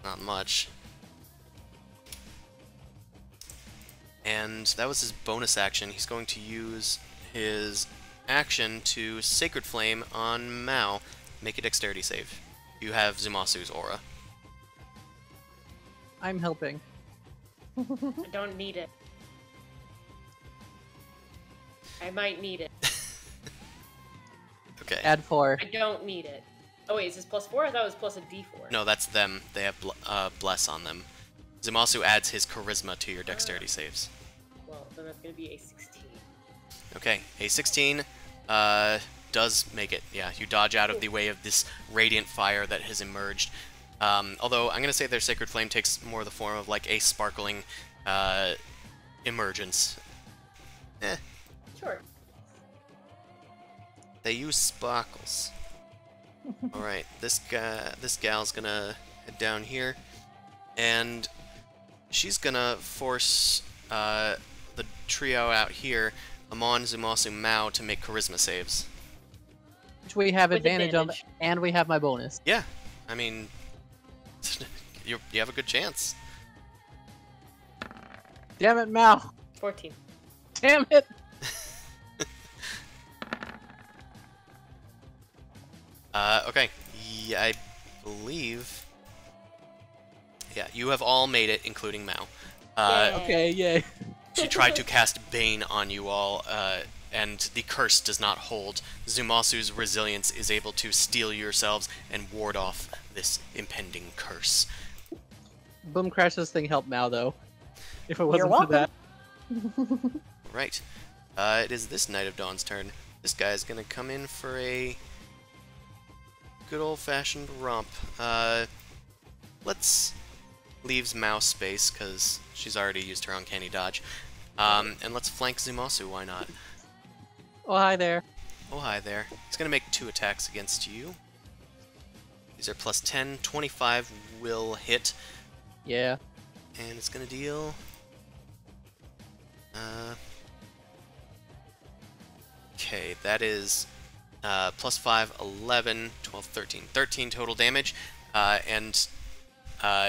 Not much. And that was his bonus action. He's going to use his action to Sacred Flame on Mao. Make a dexterity save. You have Zumasu's aura. I'm helping. I don't need it. I might need it. Okay. Add 4. I don't need it. Oh wait, is this plus 4? I thought it was plus a d4. No, that's them. They have Bless on them. Zumasu adds his Charisma to your dexterity saves. Well, then that's gonna be a 16. Okay, a 16 does make it. Yeah, you dodge out of the way of this radiant fire that has emerged. Although I'm going to say their Sacred Flame takes more the form of like a sparkling emergence. Sure. They use sparkles. Alright, this gal's gonna head down here, and she's gonna force the trio out here, Amon, Zumasu, Mao, to make charisma saves. Which we have With advantage of, advantage. and we have my bonus. Yeah, I mean, you have a good chance. Damn it, Mal! 14. Damn it! Okay. Yeah, I believe... Yeah, you have all made it, including Mao. Yay. Okay, yay. She tried to cast Bane on you all, and the curse does not hold. Zumasu's resilience is able to steel yourselves and ward off this impending curse. Boom Crash's thing helped Mao, though. If it wasn't You're for that. Right. It is this Knight of Dawn's turn. This guy's gonna come in for a good old-fashioned romp. Let's leaves Mao space, because she's already used her Uncanny Dodge. And let's flank Zumasu, why not? Oh, hi there. Oh, hi there. He's gonna make 2 attacks against you. These are plus 10. 25 will hit. Yeah. And it's gonna deal... Okay, that is plus 5, 11, 12, 13. 13 total damage, and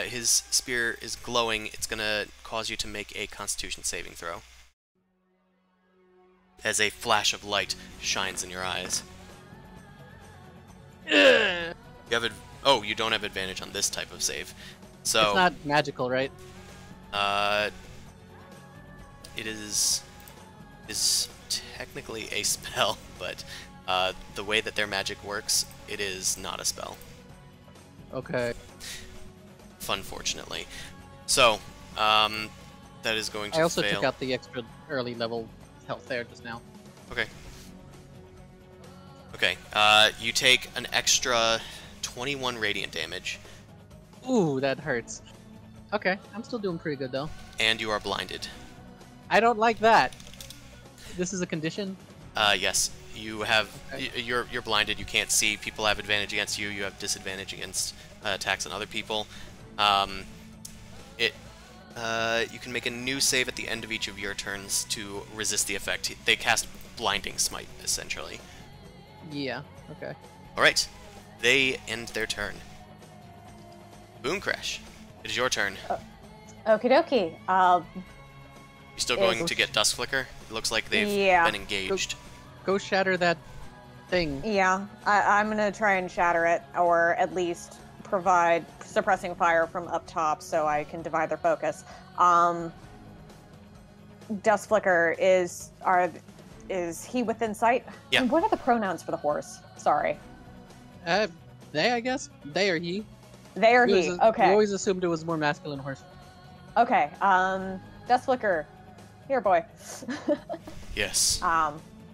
his spear is glowing. It's gonna cause you to make a Constitution saving throw. As a flash of light shines in your eyes. You have oh, you don't have advantage on this type of save. So It's not magical, right? it is technically a spell, but the way that their magic works, it is not a spell. Okay. Unfortunately. So, that is going to I also fail. took out the extra early level health there just now. Okay. Okay, you take an extra 21 radiant damage, Ooh, that hurts. Okay, I'm still doing pretty good, though. and you are blinded. I don't like that. This is a condition? Yes, you have. Okay. You're blinded. You can't see. People have advantage against you. You have disadvantage against attacks on other people. You can make a new save at the end of each of your turns to resist the effect. They cast Blinding Smite, essentially. Yeah, okay. All right, they end their turn. Boom Crash, it is your turn. Okie dokie. You still going to get Dusk Flicker? It looks like they've Yeah. been engaged. Go shatter that thing. Yeah, I'm gonna try and shatter it, or at least provide suppressing fire from up top so I can divide their focus. Dust Flicker is he within sight? Yeah. And what are the pronouns for the horse? Sorry. They, I guess? They or he? They or We he. always- Okay. We always assumed it was more masculine horse. Okay. Dust Flicker. Here, boy. Yes.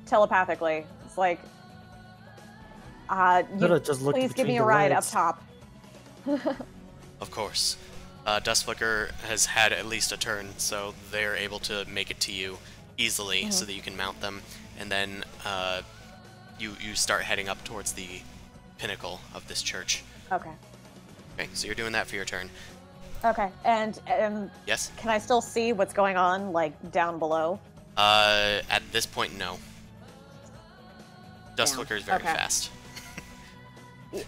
Telepathically. It's like, Could've just looked please give between me a the ride legs. up top. Of course. Dust Flicker has had at least a turn, so they're able to make it to you easily so that you can mount them, and then you start heading up towards the pinnacle of this church. Okay. Okay, so you're doing that for your turn. Okay. And Yes? can I still see what's going on, like, down below? At this point, no. Dust Damn. Flicker is very Okay. fast.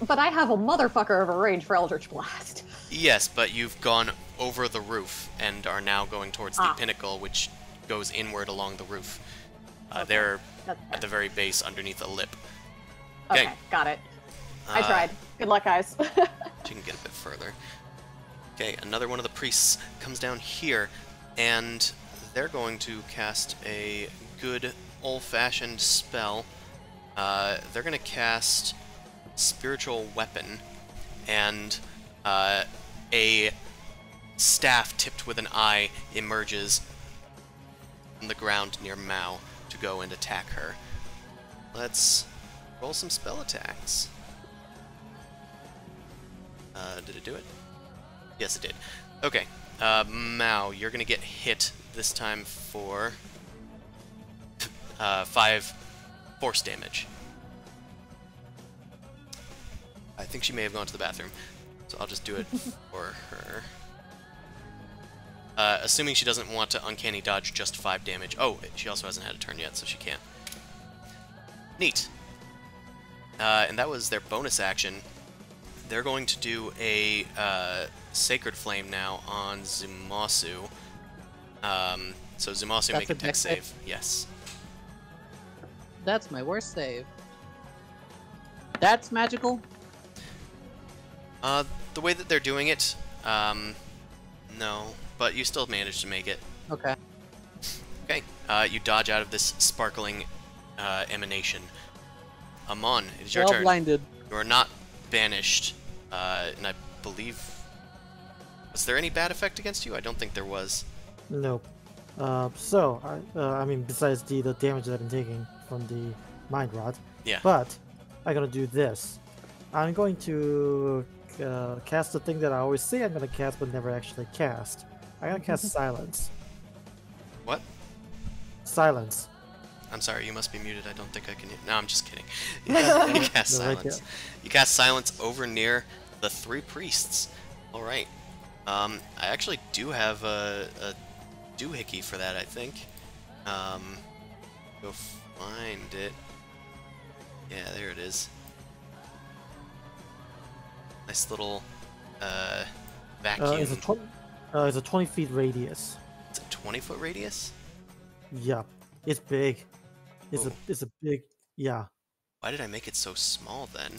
But I have a motherfucker of a range for Eldritch Blast. Yes, but you've gone over the roof and are now going towards the Ah. pinnacle, which goes inward along the roof. They're That's at the very base underneath a lip. Okay, got it. I Uh, tried. Good luck, guys. You can get a bit further. Okay, another one of the priests comes down here, and they're going to cast a good old-fashioned spell. They're going to cast Spiritual Weapon, and a staff tipped with an eye emerges from the ground near Mao to go and attack her. Let's roll some spell attacks. Did it do it? Yes, it did. Okay, Mao, you're gonna get hit this time for 5 force damage. I think she may have gone to the bathroom, so I'll just do it for her. Assuming she doesn't want to Uncanny Dodge just 5 damage. Oh, she also hasn't had a turn yet, so she can't. Neat. And that was their bonus action. They're going to do a Sacred Flame now on Zumasu. So Zumasu, That's make a a dex dex save? save. Yes. That's my worst save. That's magical? The way that they're doing it, no, but you still managed to make it. Okay. Okay, you dodge out of this sparkling emanation. Amon, it is your Well turn. blinded. You are not banished, and I believe... Was there any bad effect against you? I don't think there was. Nope. I mean, besides the damage that I'm taking from the Mind Rod. Yeah. But, I'm gonna do this. I'm going to cast the thing that I always say I'm gonna cast, but never actually cast. I'm gonna cast Silence. What? Silence. I'm sorry, you must be muted. I don't think I can... No, I'm just kidding. You cast No, right Silence. here. You cast Silence over near the 3 priests. Alright. I actually do have a doohickey for that, I think. Go find it. Yeah, there it is. Nice little, vacuum. It's a 20 feet radius. It's a 20-foot radius? Yeah, it's big. Ooh. It's a big, yeah. Why did I make it so small, then?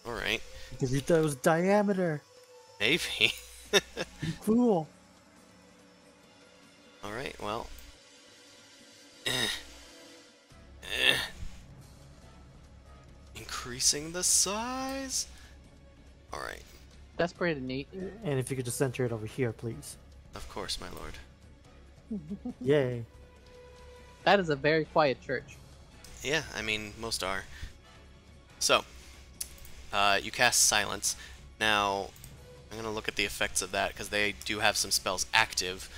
Alright. Because you thought it was diameter. Maybe. Cool. Alright, well. Increasing the size? Alright, That's pretty neat. And if you could just center it over here, please. of course, my lord. Yay. That is a very quiet church. Yeah, I mean, most are. So, you cast Silence. Now, I'm gonna look at the effects of that, because they do have some spells active.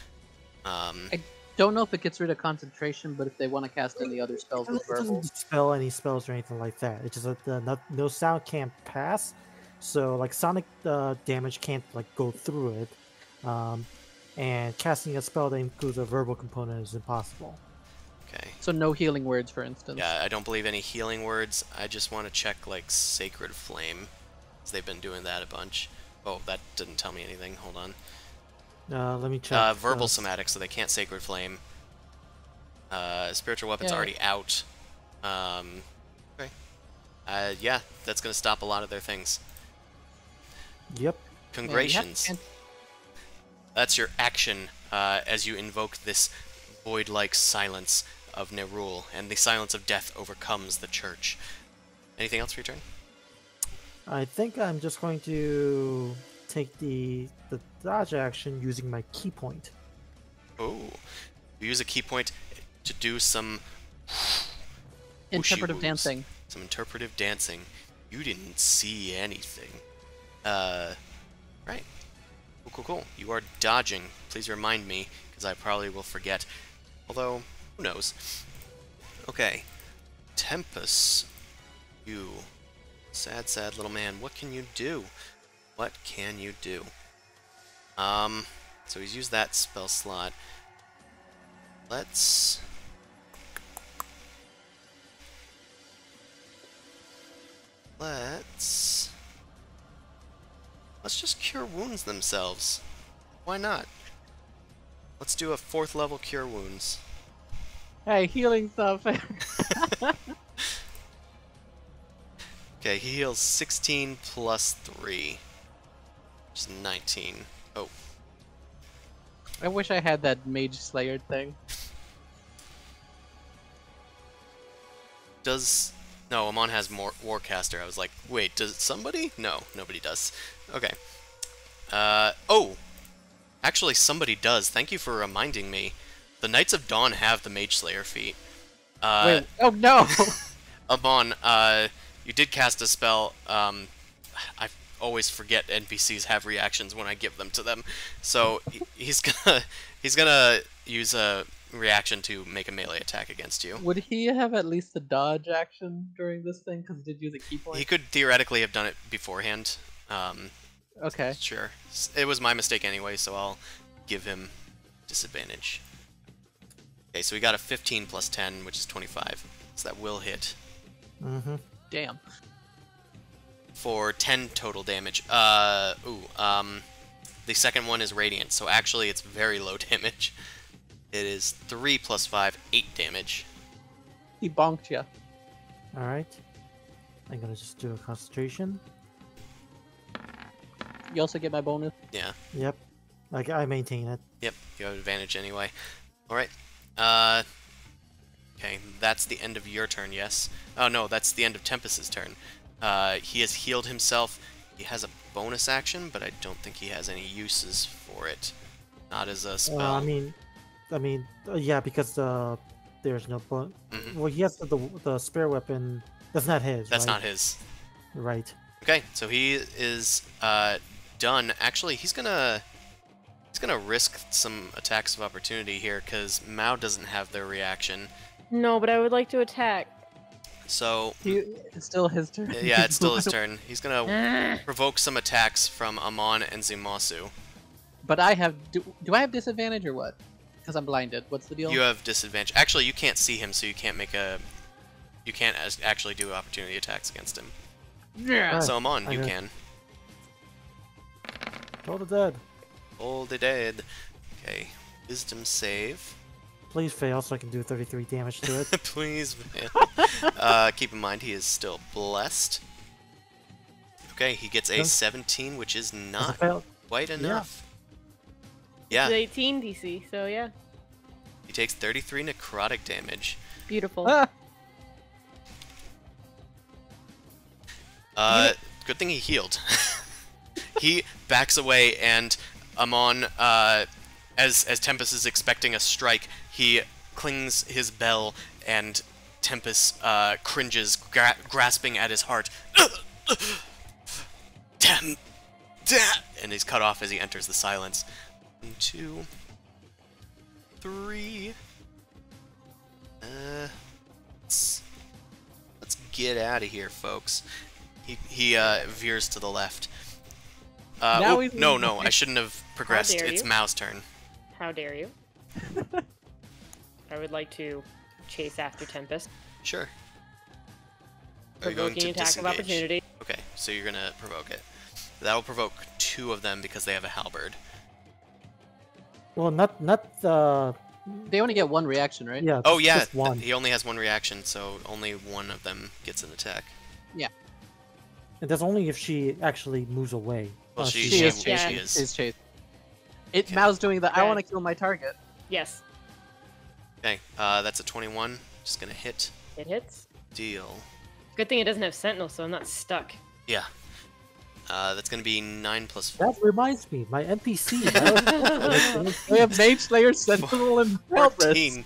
I don't know if it gets rid of concentration, but if they want to cast any other spells with It verbal. doesn't dispel any spells or anything like that. It's just that no sound can't pass, so like sonic damage can't like go through it. And casting a spell that includes a verbal component is impossible. Okay. So no healing words, for instance. Yeah, I don't believe any healing words. I just want to check, like, Sacred Flame, 'cause they've been doing that a bunch. Oh, that didn't tell me anything. Hold on. Let me check. Verbal Somatic, so they can't Sacred Flame. Spiritual Weapon's Yeah. already out. Okay. Yeah, that's gonna stop a lot of their things. Yep. Congratulations. That's your action as you invoke this void-like silence of Nerul, and the silence of death overcomes the church. Anything else for your turn? I think I'm just going to take the dodge action using my key point. Oh, you use a key point to do some Interpretive whooshy-woos. dancing. Some interpretive dancing. You didn't see anything. Right. Cool. You are dodging. Please remind me, because I probably will forget. Although, who knows? Okay. Tempest. You. Sad little man. What can you do? What can you do? So he's used that spell slot. Let's just cure wounds themselves. Why not? Let's do a 4th level cure wounds. Hey, healing stuff. Okay, he heals 16 plus 3. Which is 19. Oh, I wish I had that Mage Slayer thing. does... No, Amon has more Warcaster. I was like, wait, does somebody? No, nobody does. Okay. Oh! Actually, somebody does. Thank you for reminding me. The Knights of Dawn have the Mage Slayer feat. Wait, oh no! Amon, you did cast a spell. I always forget NPCs have reactions when I give them to them. So he's gonna use a reaction to make a melee attack against you. Would he have at least a dodge action during this thing? Because he did use a key point? He could theoretically have done it beforehand. Okay. Sure. It was my mistake anyway, so I'll give him disadvantage. Okay, so we got a 15 plus 10, which is 25. So that will hit. Mm-hmm. Damn. For 10 total damage. The second one is radiant, so actually it's very low damage. It is 3 plus 5, 8 damage. He bonked ya. Alright. I'm gonna just do a concentration. You also get my bonus. Yeah. Yep. Like I maintain it. Yep, you have advantage anyway. Alright. Okay, that's the end of your turn, yes? Oh no, that's the end of Tempest's turn. He has healed himself. He has a bonus action, but I don't think he has any uses for it. Not as a spell. Yeah, because there's no point. Well, he has the spare weapon. That's not his. That's right? not his. Right. Okay, so he is done. Actually, he's gonna risk some attacks of opportunity here because Mao doesn't have their reaction. No, but I would like to attack. So It's still his turn. yeah, it's still his turn. He's gonna provoke some attacks from Amon and Zumasu. But I have. Do I have disadvantage or what? Because I'm blinded. What's the deal? You have disadvantage. Actually, you can't see him, so you can't make a. You can't actually do opportunity attacks against him. Yeah. So Amon, you know. can. Roll the dead. Hold the dead. Okay, wisdom save. Please fail so I can do 33 damage to it. Please, man. Keep in mind he is still blessed. Okay, he gets a 17, which is not quite enough. Yeah. It's 18 DC, so yeah. He takes 33 necrotic damage. Beautiful. Good thing he healed. He backs away, and Amon, as Tempest is expecting a strike, he clings his bell, and Tempest cringes, grasping at his heart. Damn! And he's cut off as he enters the silence. 1, 2, 3. Let's get out of here, folks. He veers to the left. Now no, I shouldn't have progressed. dare It's you. Mao's turn. How dare you? I would like to chase after Tempest. Sure. Are you going Provoking to attack disengage? of opportunity. Okay, so you're gonna provoke it. That will provoke 2 of them because they have a halberd. Well, not They only get one reaction, right? yeah. Oh yeah, just one. he only has 1 reaction, so only 1 of them gets an attack. And that's only if she actually moves away. Well, She she is chased. is. She's chased. It Okay. Mao's doing the I Okay. want to kill my target. Yes, Okay, that's a 21. Just gonna hit. it hits. Deal. Good thing it doesn't have Sentinel, so I'm not stuck. Yeah. That's gonna be 9 plus 4. That reminds me, my NPC. We have Mage Slayer, Sentinel, and Helpless. 14.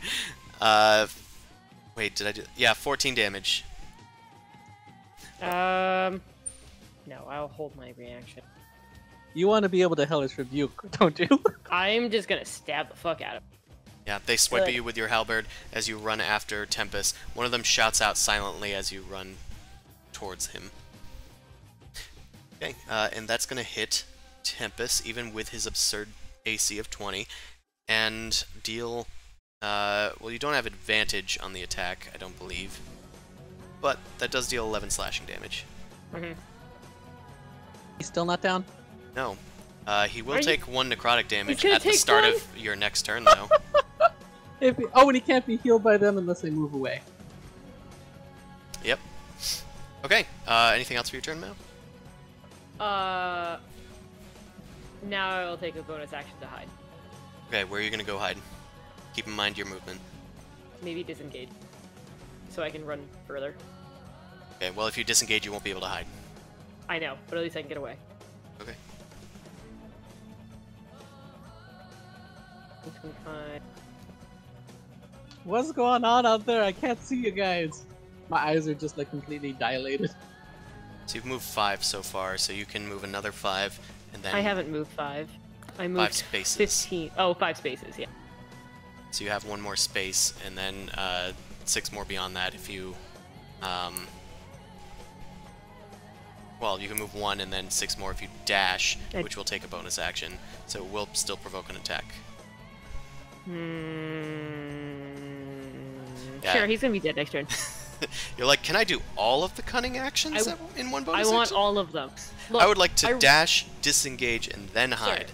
Wait, did I do? Yeah, 14 damage. No, I'll hold my reaction. You want to be able to Hellish Rebuke, don't you? I'm just gonna stab the fuck out of him. Yeah, they swipe at Good. you with your halberd as you run after Tempest. One of them shouts out silently as you run towards him. Okay, and that's gonna hit Tempest, even with his absurd AC of 20, and deal. Well, you don't have advantage on the attack, I don't believe, but that does deal 11 slashing damage. He's still not down? No. He will Are you- take 1 necrotic damage gonna at the take start 1? of your next turn, though. And he can't be healed by them unless they move away. Yep. Okay, anything else for your turn, Mao? Now I will take a bonus action to hide. Okay, where are you gonna go hide? Keep in mind your movement. Maybe disengage. So I can run further. Okay, well, if you disengage, you won't be able to hide. I know, but at least I can get away. Okay. 25. What's going on out there? I can't see you guys. My eyes are just like completely dilated. So you've moved 5 so far, so you can move another 5, and then I haven't moved 5. I moved 5 spaces. 15. Oh, 5 spaces, yeah. So you have 1 more space, and then 6 more beyond that if you... Well, you can move 1 and then 6 more if you dash, I- which will take a bonus action, so it will still provoke an attack. Yeah. Sure, he's gonna be dead next turn. You're like, can I do all of the cunning actions in one bonus I want action? all of them. Look, I would like to I- dash, disengage, and then hide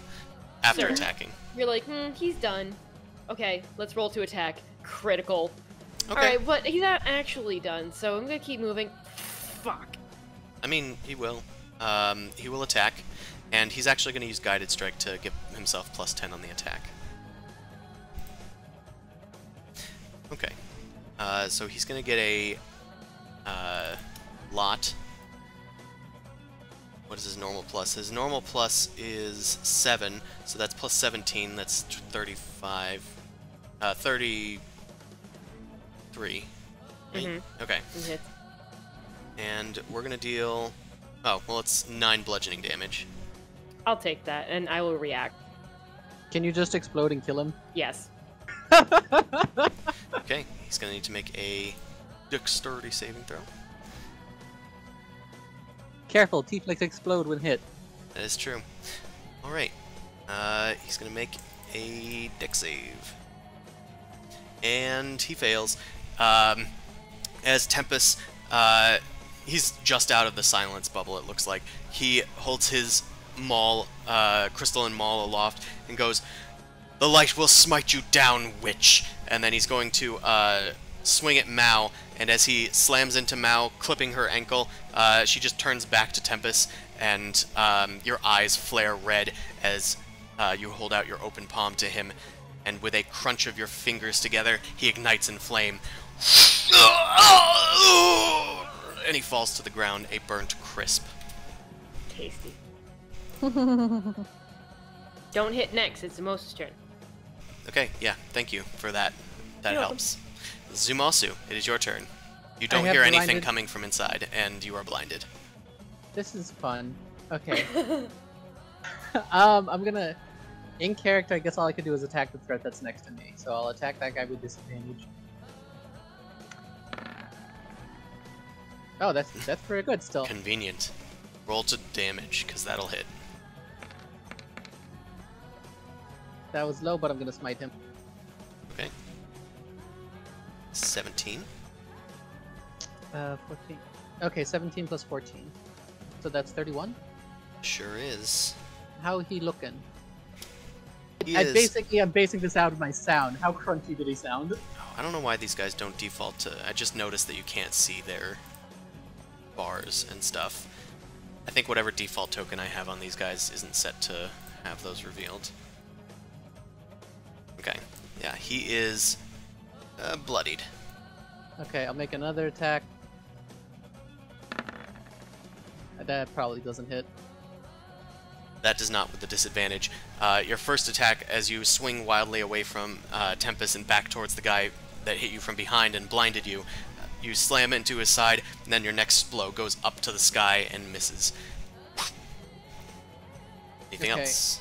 after Sure. attacking. You're like, he's done. Okay, let's roll to attack. Critical. Okay. Alright, but he's not actually done, so I'm gonna keep moving. Fuck. I mean, he will. He will attack, and he's actually going to use Guided Strike to give himself plus 10 on the attack. Okay. So he's gonna get a lot. What is his normal plus? His normal plus is 7, so that's plus 17. That's 35. 33. Right? Okay. Hit. And we're gonna deal. Oh, well, it's 9 bludgeoning damage. I'll take that, and I will react. Can you just explode and kill him? Yes. Okay, he's gonna need to make a dexterity saving throw. Careful, tieflings explode when hit. That is true. Alright. He's gonna make a dex save. And he fails. As Tempest, he's just out of the silence bubble, it looks like. He holds his maul, crystalline maul aloft and goes, "The light will smite you down, witch!" And then he's going to swing at Mao, and as he slams into Mao, clipping her ankle, she just turns back to Tempest, and your eyes flare red as you hold out your open palm to him, and with a crunch of your fingers together, he ignites in flame. And he falls to the ground, a burnt crisp. Tasty. Don't hit next, it's Zumasu's turn. Okay, yeah, thank you for that. That You're helps. Zumasu, it is your turn. You don't have hear anything blinded- coming from inside, and you are blinded. This is fun. Okay. I'm gonna... In character, I guess all I could do is attack the threat that's next to me. So I'll attack that guy with disadvantage. Oh, that's pretty good still. Convenient. Roll to damage, because that'll hit. That was low, but I'm gonna smite him. Okay. 17. 14. Okay, 17 plus 14. So that's 31? Sure is. How he looking? He I'm is... basing this out of my sound. How crunchy did he sound? I don't know why these guys don't default to... I just noticed that you can't see their bars and stuff. I think whatever default token I have on these guys isn't set to have those revealed. Okay. Yeah, he is bloodied. Okay, I'll make another attack. That probably doesn't hit. That does not with the disadvantage. Your first attack, as you swing wildly away from Tempest and back towards the guy that hit you from behind and blinded you, you slam into his side, and then your next blow goes up to the sky and misses. Anything Okay. else?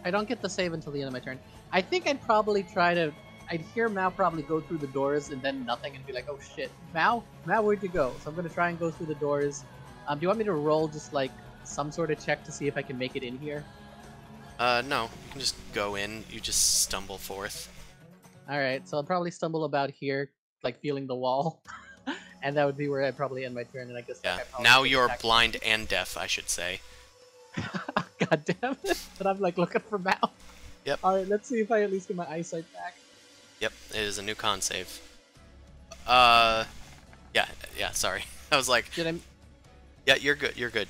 I don't get the save until the end of my turn. I think I'd probably try to... I'd hear Mao probably go through the doors and then nothing and be like, oh shit, Mao, where'd you go? So I'm gonna try and go through the doors. Do you want me to roll just like some sort of check to see if I can make it in here? No. You can just go in. You just stumble forth. Alright, so I'll probably stumble about here, like feeling the wall. And that would be where I'd probably end my turn, and I guess... Yeah. I'd probably Now take you're attack. blind and deaf, I should say. God damn it! But I'm like looking for Mao. Yep. Alright, let's see if I at least get my eyesight back. Yep, it is a new con save. Yeah, sorry. I was like, Did I... yeah, you're good, you're good.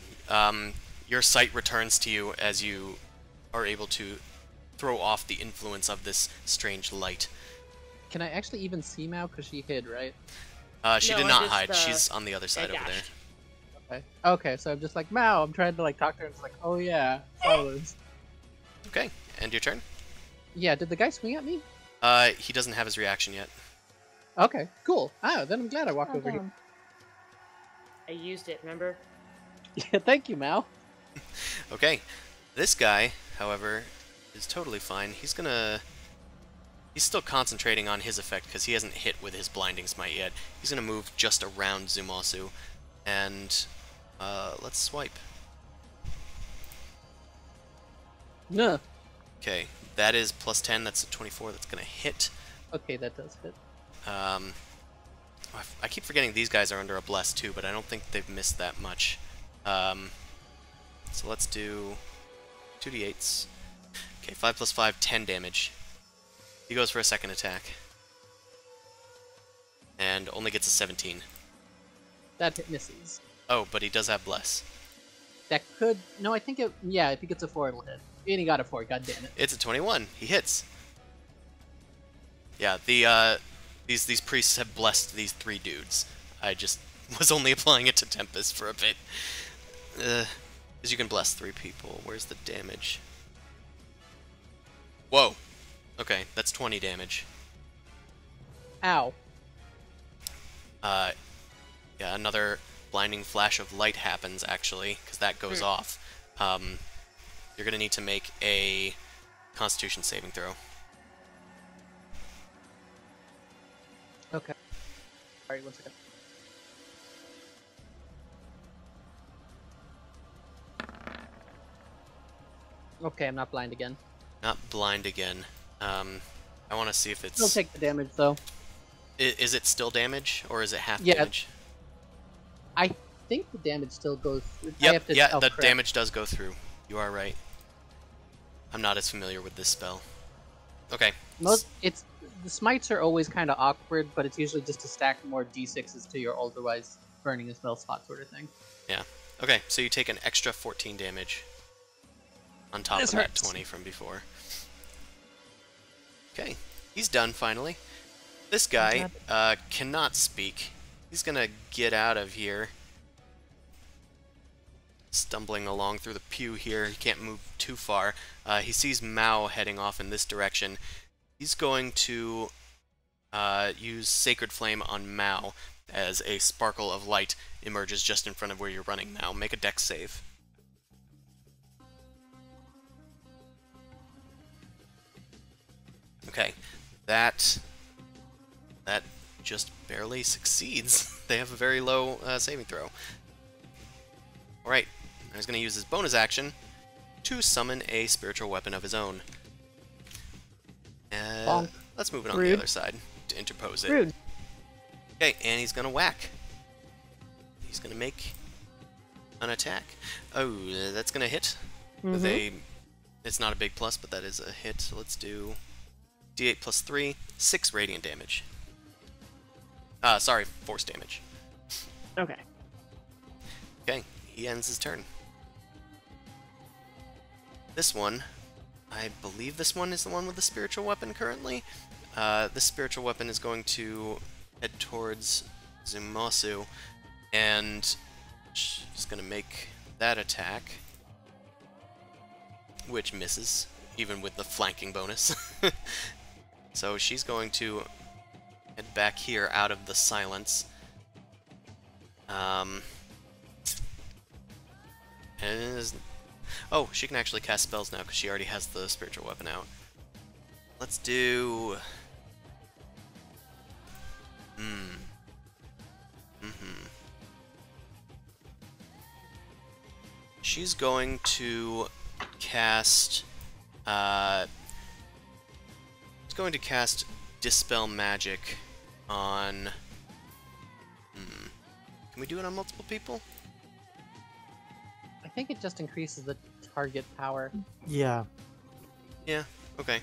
Your sight returns to you as you are able to throw off the influence of this strange light. Can I actually even see Mao? Because she hid, right? She No, did I not just, hide. She's on the other side over there. dashed. Okay. Okay, so I'm just like, Mao, I'm trying to like talk to her, and it's like, oh yeah, silence. Okay, and your turn? Yeah, did the guy swing at me? He doesn't have his reaction yet. Okay, cool. Ah, then I'm glad I walked over here. I used it, remember? Yeah, thank you, Mao. Okay, this guy, however, is totally fine. He's still concentrating on his effect because he hasn't hit with his blinding smite yet. He's gonna move just around Zumasu, and let's swipe. No. Okay, that is plus 10. That's a 24. That's gonna hit. Okay, that does fit. I keep forgetting these guys are under a bless too, but I don't think they've missed that much. So let's do 2d8s. Okay, 5 plus 5, 10 damage. He goes for a second attack. And only gets a 17. That hit misses. Oh, but he does have bless. That could... No, I think it... Yeah, if he gets a 4, it'll hit. And he got a 4, god damn it. It's a 21. He hits. Yeah, the these priests have blessed these 3 dudes. I just was only applying it to Tempest for a bit. Because you can bless 3 people. Where's the damage? Whoa. Okay, that's 20 damage. Ow. Yeah, another blinding flash of light happens, actually, because that goes off. You're going to need to make a Constitution saving throw. Okay. Alright, 1 second. Okay, I'm not blind again. Not blind again. I want to see if it's... Still take the damage, though. Is it still damage, or is it half Yeah. damage? I think the damage still goes through. I Yep, have to yeah, the self-correct. damage does go through. You are right. I'm not as familiar with this spell. Okay. The smites are always kind of awkward, but it's usually just to stack more d6s to your otherwise burning a spell slot sort of thing. Yeah. Okay, so you take an extra 14 damage on top This of that hurts. 20 from before. Okay, he's done finally. This guy cannot speak. He's gonna get out of here. Stumbling along through the pew here. He can't move too far. He sees Mao heading off in this direction. He's going to use Sacred Flame on Mao as a sparkle of light emerges just in front of where you're running now. Make a dex save. Okay, that just barely succeeds. They have a very low saving throw. Alright, he's going to use his bonus action to summon a spiritual weapon of his own. Let's move it on the Rude. other side to interpose it. Rude. Okay, and he's going to whack. He's going to make an attack. Oh, that's going to hit with a... It's not a big plus, but that is a hit. So let's do d8 plus 3, 6 radiant damage. Sorry, force damage. Okay. Okay, he ends his turn. This one, I believe this one is the one with the spiritual weapon currently. This spiritual weapon is going to head towards Zumasu, and she's going to make that attack, which misses, even with the flanking bonus. So she's going to head back here out of the silence. Oh, she can actually cast spells now because she already has the spiritual weapon out. Let's do... She's going to cast... She's going to cast Dispel Magic on... Can we do it on multiple people? I think it just increases the target power. Yeah. Yeah, okay.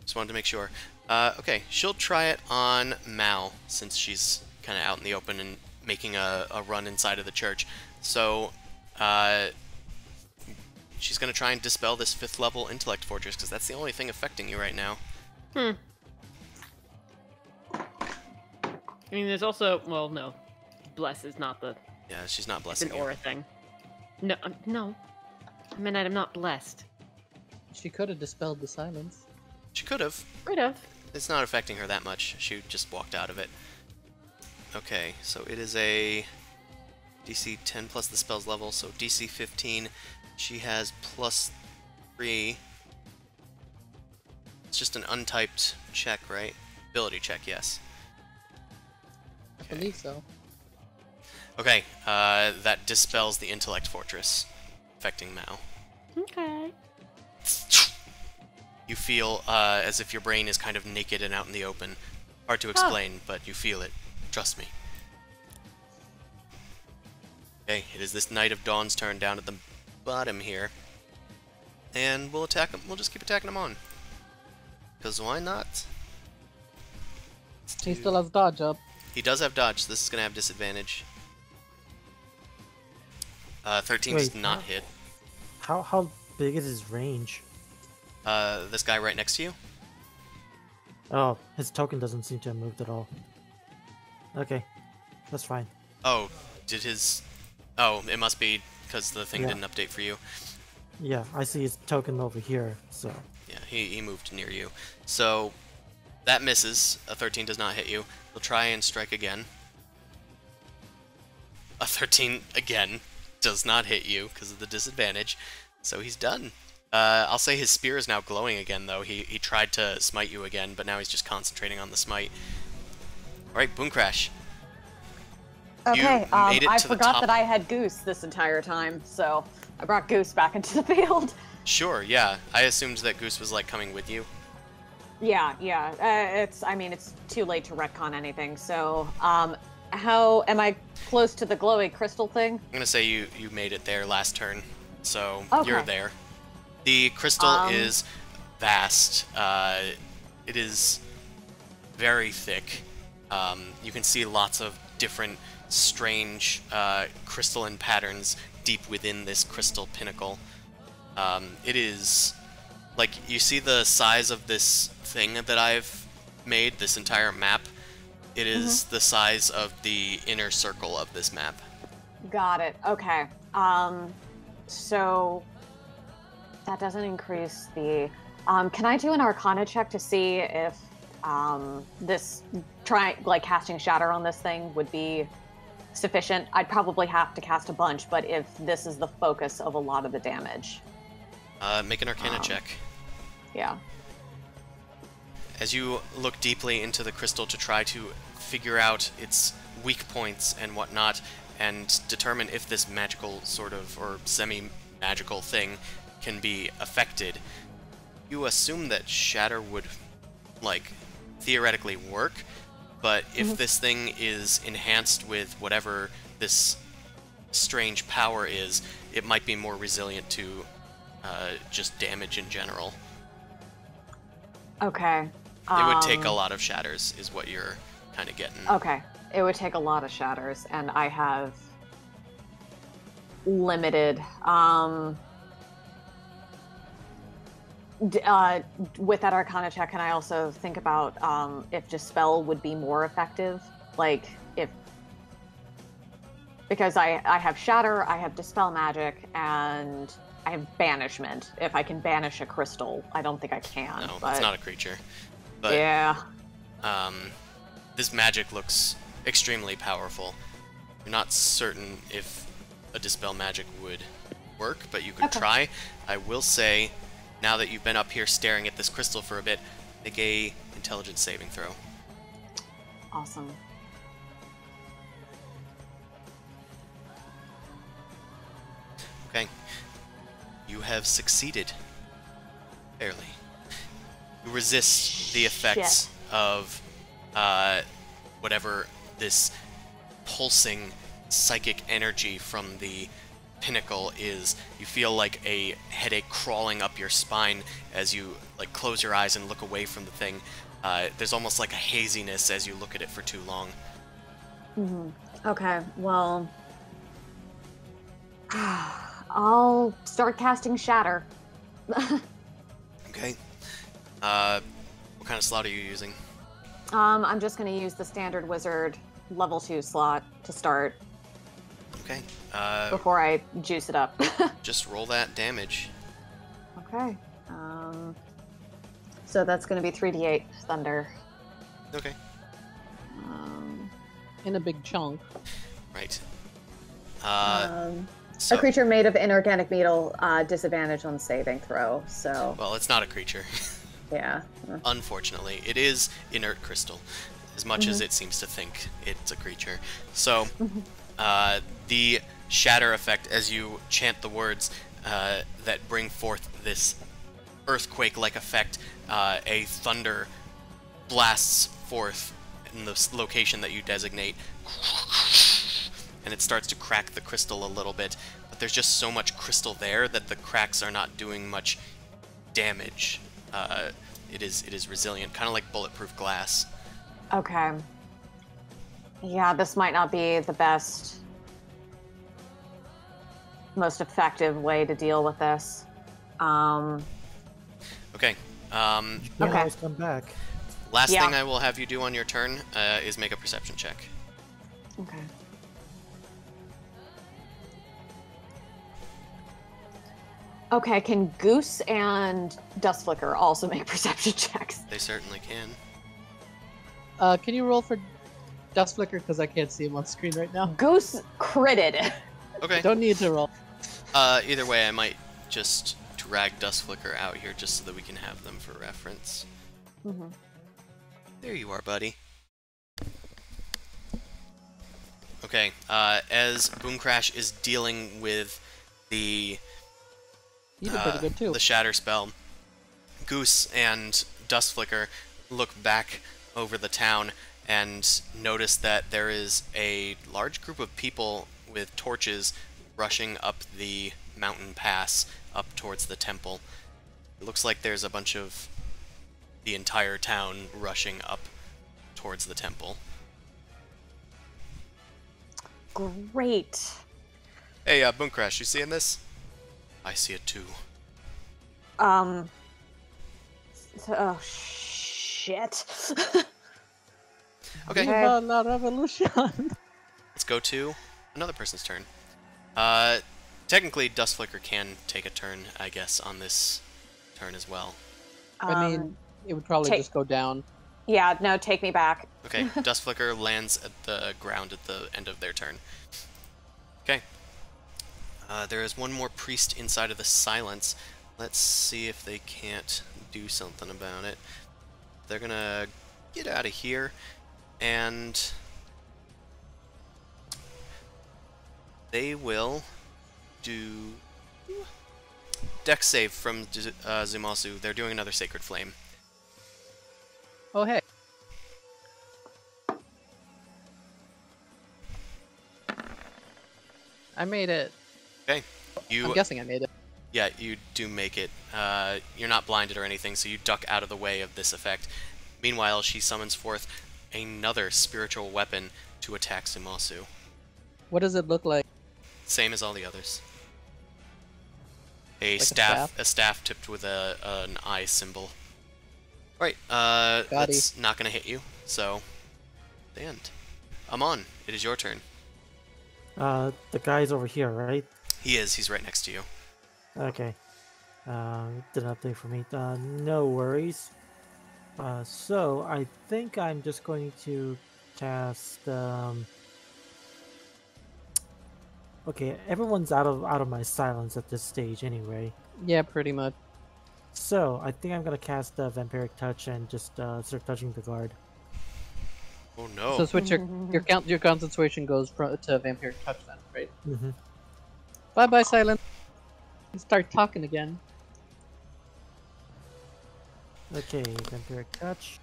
Just wanted to make sure. Okay, she'll try it on Mal, since she's kind of out in the open and making a run inside of the church. So, she's going to try and dispel this 5th level Intellect Fortress, because that's the only thing affecting you right now. I mean, there's also... Well, no. Bless is not the... Yeah, she's not It's blessing an you. aura thing. No, no. I mean, I'm not blessed. She could have dispelled the silence. She could have. Right of. It's not affecting her that much. She just walked out of it. Okay, so it is a DC 10 plus the spell's level, so DC 15. She has plus 3. It's just an untyped check, right? Ability check, yes. I believe so. Okay, that dispels the Intellect Fortress, affecting Mao. Okay. You feel as if your brain is kind of naked and out in the open. Hard to explain, but you feel it. Trust me. Okay, it is this Knight of Dawn's turn down at the bottom here. And we'll attack him. We'll just keep attacking him on. Because why not? He still has dodge up. He does have dodge, so this is going to have disadvantage. 13 does Wait, not hit. How big is his range? This guy right next to you? Oh, his token doesn't seem to have moved at all. Okay, that's fine. Oh, did his... Oh, it must be because the thing Yeah. didn't update for you. Yeah, I see his token over here, so... Yeah, he moved near you. So, that misses. A 13 does not hit you. He'll try and strike again. A 13, again, does not hit you because of the disadvantage. So he's done. I'll say his spear is now glowing again, though. He tried to smite you again, but now he's just concentrating on the smite. Alright, Boom Crash. Okay, made it I to the forgot top. that I had Goose this entire time, so I brought Goose back into the field. Sure, yeah. I assumed that Goose was, like, coming with you. Yeah. I mean, it's too late to retcon anything, so, how, am I close to the glowy crystal thing? I'm gonna say you made it there last turn, so Okay. you're there. The crystal is vast. It is very thick. You can see lots of different strange crystalline patterns deep within this crystal pinnacle. It is, like, you see the size of this thing that I've made, this entire map? It is the size of the inner circle of this map. Got it, okay. So, that doesn't increase the... can I do an Arcana check to see if, casting Shatter on this thing would be sufficient? I'd probably have to cast a bunch, but if this is the focus of a lot of the damage. Make an Arcana check. Yeah. As you look deeply into the crystal to try to figure out its weak points and whatnot, and determine if this magical sort of, or semi-magical thing can be affected, you assume that Shatter would, like, theoretically work, but if this thing is enhanced with whatever this strange power is, it might be more resilient to just damage in general. Okay. It would take a lot of shatters, is what you're kind of getting. Okay. It would take a lot of shatters, and I have limited. With that Arcana check, can I also think about if Dispel would be more effective? Like, because I have Shatter, I have Dispel Magic, and I have Banishment. If I can banish a crystal, I don't think I can. No, but... it's not a creature. But, yeah. This magic looks extremely powerful. You're not certain if a Dispel Magic would work, but you could try. I will say, now that you've been up here staring at this crystal for a bit, make a intelligence saving throw. Awesome. Okay. You have succeeded. Barely. You resist the effects of whatever this pulsing psychic energy from the pinnacle is. You feel like a headache crawling up your spine as you like close your eyes and look away from the thing. There's almost like a haziness as you look at it for too long. Okay, well, I'll start casting Shatter. Okay. What kind of slot are you using? I'm just going to use the standard wizard level 2 slot to start Okay. before I juice it up. Just roll that damage. Okay. So that's going to be 3d8 thunder. Okay. In a big chunk. Right. A So, creature made of inorganic metal, disadvantage on saving throw. So well, it's not a creature. yeah. Unfortunately, it is inert crystal, as much as it seems to think it's a creature. So, the shatter effect, as you chant the words that bring forth this earthquake-like effect, a thunder blasts forth in the location that you designate, and it starts to crack the crystal a little bit, but there's just so much crystal there that the cracks are not doing much damage. It is resilient, kind of like bulletproof glass. Okay. Yeah, this might not be the best, most effective way to deal with this. Okay. You can Okay. always come back. Last Yeah. thing I will have you do on your turn is make a perception check. Okay. Okay, can Goose and Dust Flicker also make perception checks? They certainly can. Can you roll for Dust Flicker? Because I can't see him on screen right now. Goose critted. Okay. Don't need to roll. Either way, I might just drag Dust Flicker out here just so that we can have them for reference. Mm-hmm. There you are, buddy. Okay, as Boom Crash is dealing with the You did pretty good too. the Shatter spell, Goose and Dust Flicker look back over the town and notice that there is a large group of people with torches rushing up the mountain pass up towards the temple. It looks like there's a bunch of the entire town rushing up towards the temple. Great. Hey, Boom Crash, you seeing this? I see it too. Oh, shit. Okay, Viva la revolution! let's go to another person's turn. Technically, Dust Flicker can take a turn, I guess, on this turn as well. I mean, it would probably just go down. Yeah, no, take me back. Okay, Dust Flicker lands at the ground at the end of their turn. Okay. There is one more priest inside of the silence. Let's see if they can't do something about it. They're gonna get out of here, and they will do Dex save from Zumasu. They're doing another Sacred Flame. Oh, hey. I made it. Okay. I'm guessing I made it. Yeah, you do make it. You're not blinded or anything, so you duck out of the way of this effect. Meanwhile, she summons forth another spiritual weapon to attack Zumasu. What does it look like? Same as all the others. Like a A staff tipped with an eye symbol. Right, Got that's not gonna hit you, so the end. Amon, it is your turn. The guy's over here, right? He is, he's right next to you. Okay. Did not think for me. No worries. So I think I'm just going to cast. Okay, everyone's out of my silence at this stage anyway. Yeah, pretty much. So I think I'm gonna cast Vampiric Touch and just start touching the guard. Oh no. So switch your concentration goes to Vampiric Touch then, right? Mm-hmm. Bye bye, silence. Start talking again. Okay, Vampiric Touch.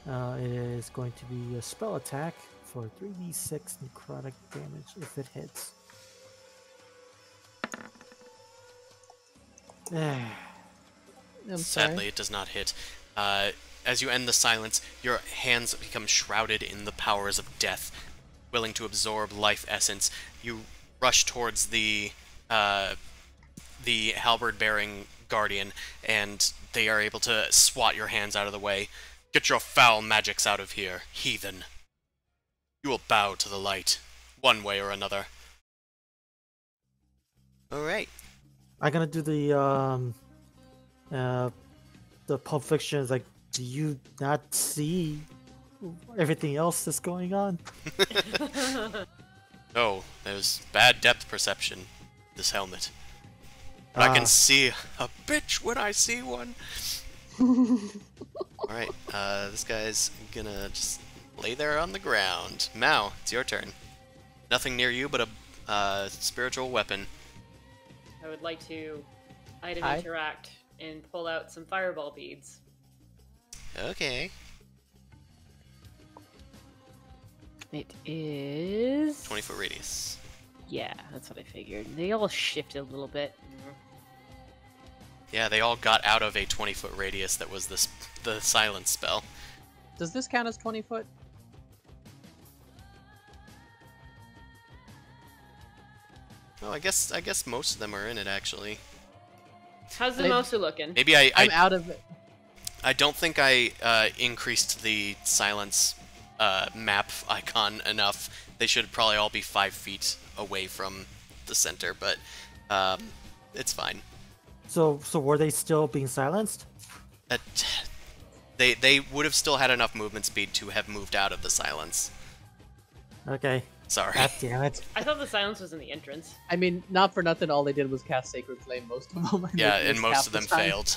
It is going to be a spell attack for 3d6 necrotic damage if it hits. I'm Sadly, sorry. it does not hit. As you end the silence, your hands become shrouded in the powers of death, willing to absorb life essence. You rush towards the halberd-bearing guardian, and they are able to swat your hands out of the way. Get your foul magics out of here, heathen. You will bow to the light, one way or another. Alright. I'm gonna do the Pulp Fiction is like, do you not see everything else that's going on? Oh, there's bad depth perception, this helmet. But I can see a bitch when I see one. Alright, this guy's gonna just lay there on the ground. Mao, it's your turn. Nothing near you but a spiritual weapon. I would like to item Hi. interact and pull out some fireball beads. Okay. It is 20-foot radius. Yeah, that's what I figured. They all shifted a little bit. Yeah, they all got out of a 20-foot radius that was the silence spell. Does this count as 20 foot? Oh, I guess most of them are in it, actually. How's the They- Mosu looking? Maybe I'm out of it. I don't think I increased the silence map icon enough. They should probably all be 5 feet away from the center, but it's fine. So were they still being silenced? They would have still had enough movement speed to have moved out of the silence. Okay. Sorry. God damn it. I thought the silence was in the entrance. I mean, not for nothing, all they did was cast Sacred Flame most of them. Yeah, and most of them failed.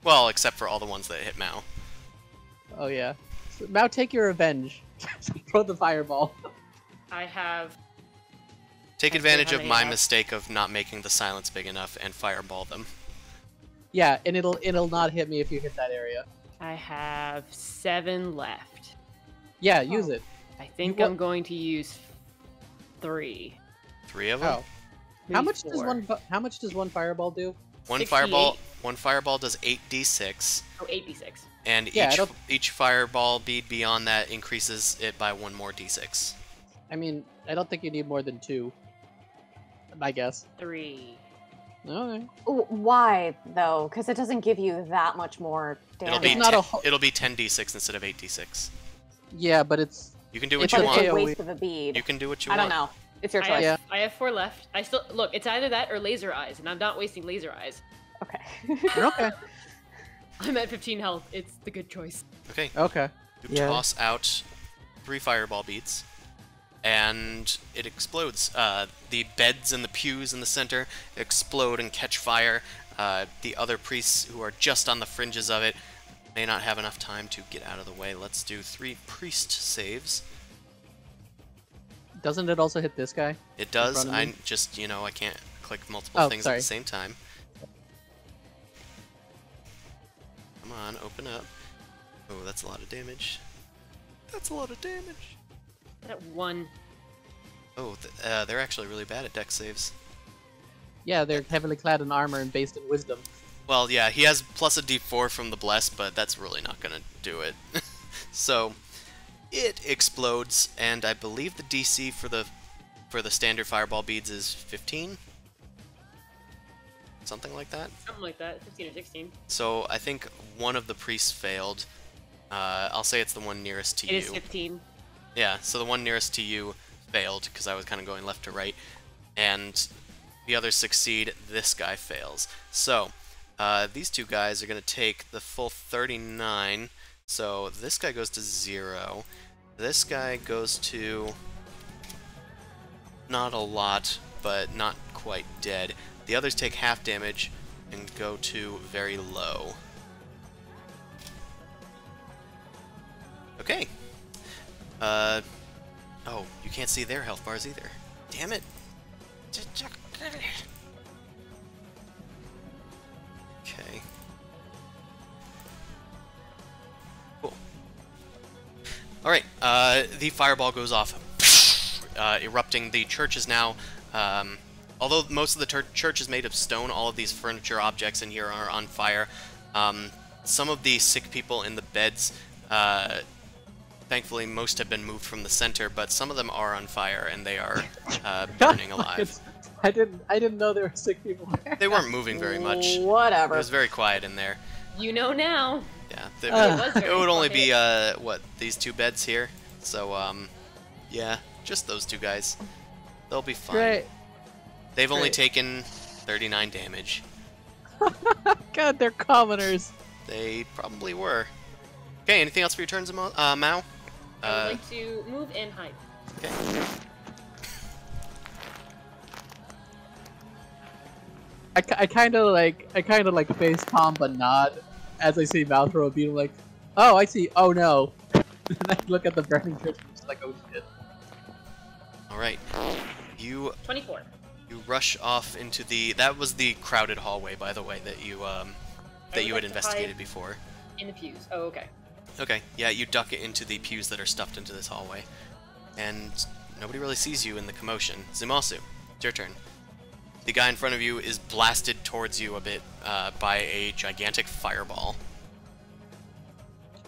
Well, except for all the ones that hit Mao. Oh yeah. So, Mao, take your revenge. Throw the fireball. I have... Take I advantage still of have my enough. mistake of not making the silence big enough and fireball them. Yeah, and it'll not hit me if you hit that area. I have 7 left. Yeah, use it. I think You I'm going to use 3. 3 of them? Oh. How Maybe much does 4. how much does one fireball do? One 68. fireball does 8d6, Oh, 8d6. and Yeah, I don't- each fireball bead beyond that increases it by 1 more d6. I mean, I don't think you need more than 2. I guess. 3. Okay. Ooh, why though? Because it doesn't give you that much more It'll damage. be It's not a 10d6 instead of 8d6. Yeah, but it's You can do what It's you But want. it's a AoE. waste of a bead. You can do what you I want. don't know. It's your I choice. have, I have 4 left. I still... Look, it's either that or laser eyes, and I'm not wasting laser eyes. Okay. you're okay. I'm at 15 health. It's the good choice. Okay, Okay. you Yeah. toss out 3 fireball beads, and it explodes. The beds and the pews in the center explode and catch fire. The other priests who are just on the fringes of it may not have enough time to get out of the way. Let's do 3 priest saves. Doesn't it also hit this guy? It does. front of me? I just, I can't click multiple Oh, things at sorry. the same time. Come on, open up. Oh, that's a lot of damage. That's a lot of damage. At 1. Oh, they're actually really bad at dex saves. Yeah, they're heavily clad in armor and based in wisdom. Well, yeah, he has plus a d4 from the bless, but that's really not gonna do it. So, it explodes, and I believe the DC for the standard fireball beads is 15? Something like that? Something like that. 15 or 16. So I think one of the priests failed. I'll say it's the one nearest to It you. is 15. Yeah, so the one nearest to you failed, because I was kind of going left to right. And the others succeed, this guy fails. So, these 2 guys are going to take the full 39. So this guy goes to 0. This guy goes to... not a lot, but not quite dead. The others take half damage and go to very low. Okay. Oh, you can't see their health bars either. Damn it. Okay. Cool. Alright, the fireball goes off, erupting. The church is now, although most of the church is made of stone, all of these furniture objects in here are on fire. Some of the sick people in the beds, thankfully most have been moved from the center, but some of them are on fire and they are burning alive. I didn't know there were sick people there. They weren't moving very much. It Whatever. was very quiet in there. You know now. Yeah, was it very would only quiet. be, what, these 2 beds here? So, yeah, just those 2 guys. They'll be fine. Great. They've only Great. taken 39 damage. God, they're commoners. They probably were. Okay, anything else for your turns, Mao? I would like to move and hide. Okay. I kind of like face palm but nod as I see Mao throw a beat. I'm like, oh, I see. Oh no. And I look at the burning church and I'm just like, oh shit. Alright. You 24. rush off into the... That was the crowded hallway, by the way, that you would had like to investigated hide. before. In the pews. Oh, okay. Okay, yeah, you duck it into the pews that are stuffed into this hallway. And nobody really sees you in the commotion. Zumasu, it's your turn. The guy in front of you is blasted towards you a bit by a gigantic fireball.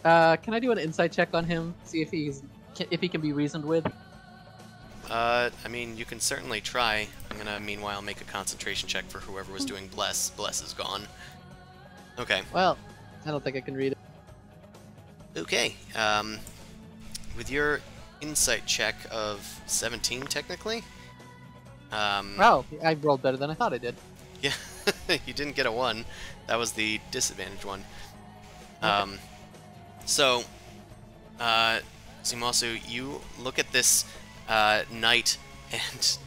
Can I do an insight check on him? See if he can be reasoned with? I mean, you can certainly try. I'm gonna, meanwhile, make a concentration check for whoever was doing Bless. Bless is gone. Okay. Well, I don't think I can read it. Okay. With your insight check of 17, technically. Wow, I rolled better than I thought I did. Yeah, you didn't get a 1. That was the disadvantage one. So, Zumasu, you look at this knight, and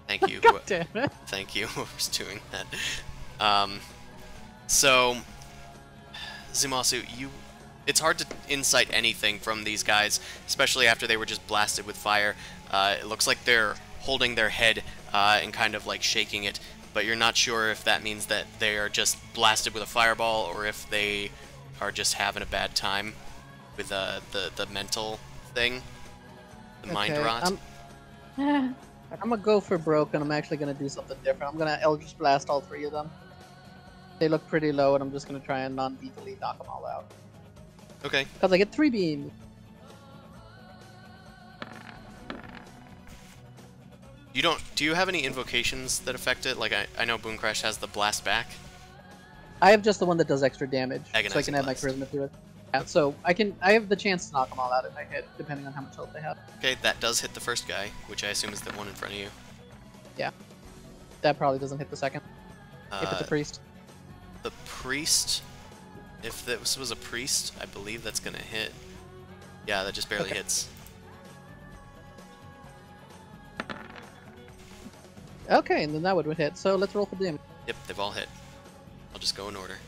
thank you. God damn it. Thank you for doing that. So, Zumasu, it's hard to insight anything from these guys, especially after they were just blasted with fire. It looks like they're holding their head and kind of like shaking it, but you're not sure if that means that they are just blasted with a fireball or if they are just having a bad time with the mental thing, the mind rot. I'm gonna go for broke, and I'm actually gonna do something different. I'm gonna Eldritch Blast all 3 of them. They look pretty low, and I'm just gonna try and non-lethally knock them all out. Okay. Because I get 3 beams. Do you have any invocations that affect it? Like I know Boom Crash has the blast back. I have just the one that does extra damage, so I Agonizing can add my Blast. charisma to it. Yeah, so I have the chance to knock them all out if I hit, depending on how much health they have. Okay, that does hit the first guy, which I assume is the one in front of you. Yeah. That probably doesn't hit the second. If it's a priest. The priest, if this was a priest, I believe that's gonna hit. Yeah, that just barely Okay. hits. Okay, and then that would hit. So let's roll for damage. Yep, they've all hit. I'll just go in order.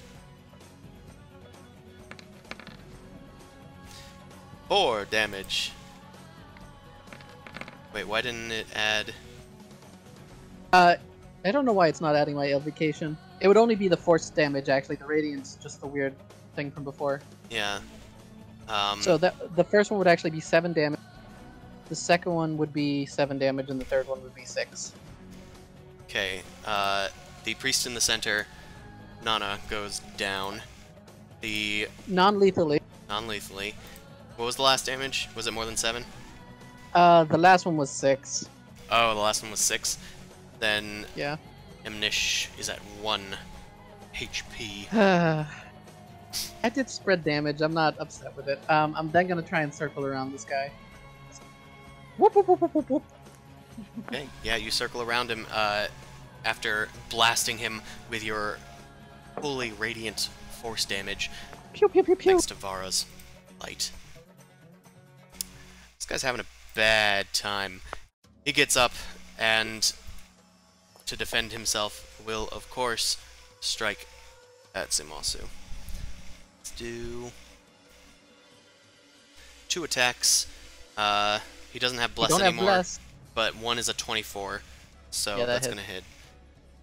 4 damage. Wait, why didn't it add... I don't know why it's not adding my evocation. It would only be the force damage, actually. The radiant's just the weird thing from before. Yeah. So the first one would actually be 7 damage. The second one would be 7 damage, and the third one would be 6. Okay, the priest in the center, Nana, goes down. The Non-lethally. non-lethally. What was the last damage? Was it more than 7? The last one was 6. Oh, the last one was 6. Then Yeah. Emnish is at 1 HP. I did spread damage. I'm not upset with it. I'm then gonna try and circle around this guy. Whoop, whoop, whoop, whoop, whoop, whoop. Okay, yeah, you circle around him after blasting him with your fully radiant force damage, Pew pew pew pew. thanks to Vara's light. This guy's having a bad time. He gets up and, to defend himself, will, of course, strike at Zumasu. Let's do 2 attacks. He doesn't have Bless Don't have anymore. bless. But 1 is a 24, so Yeah, that that's hits. going to hit.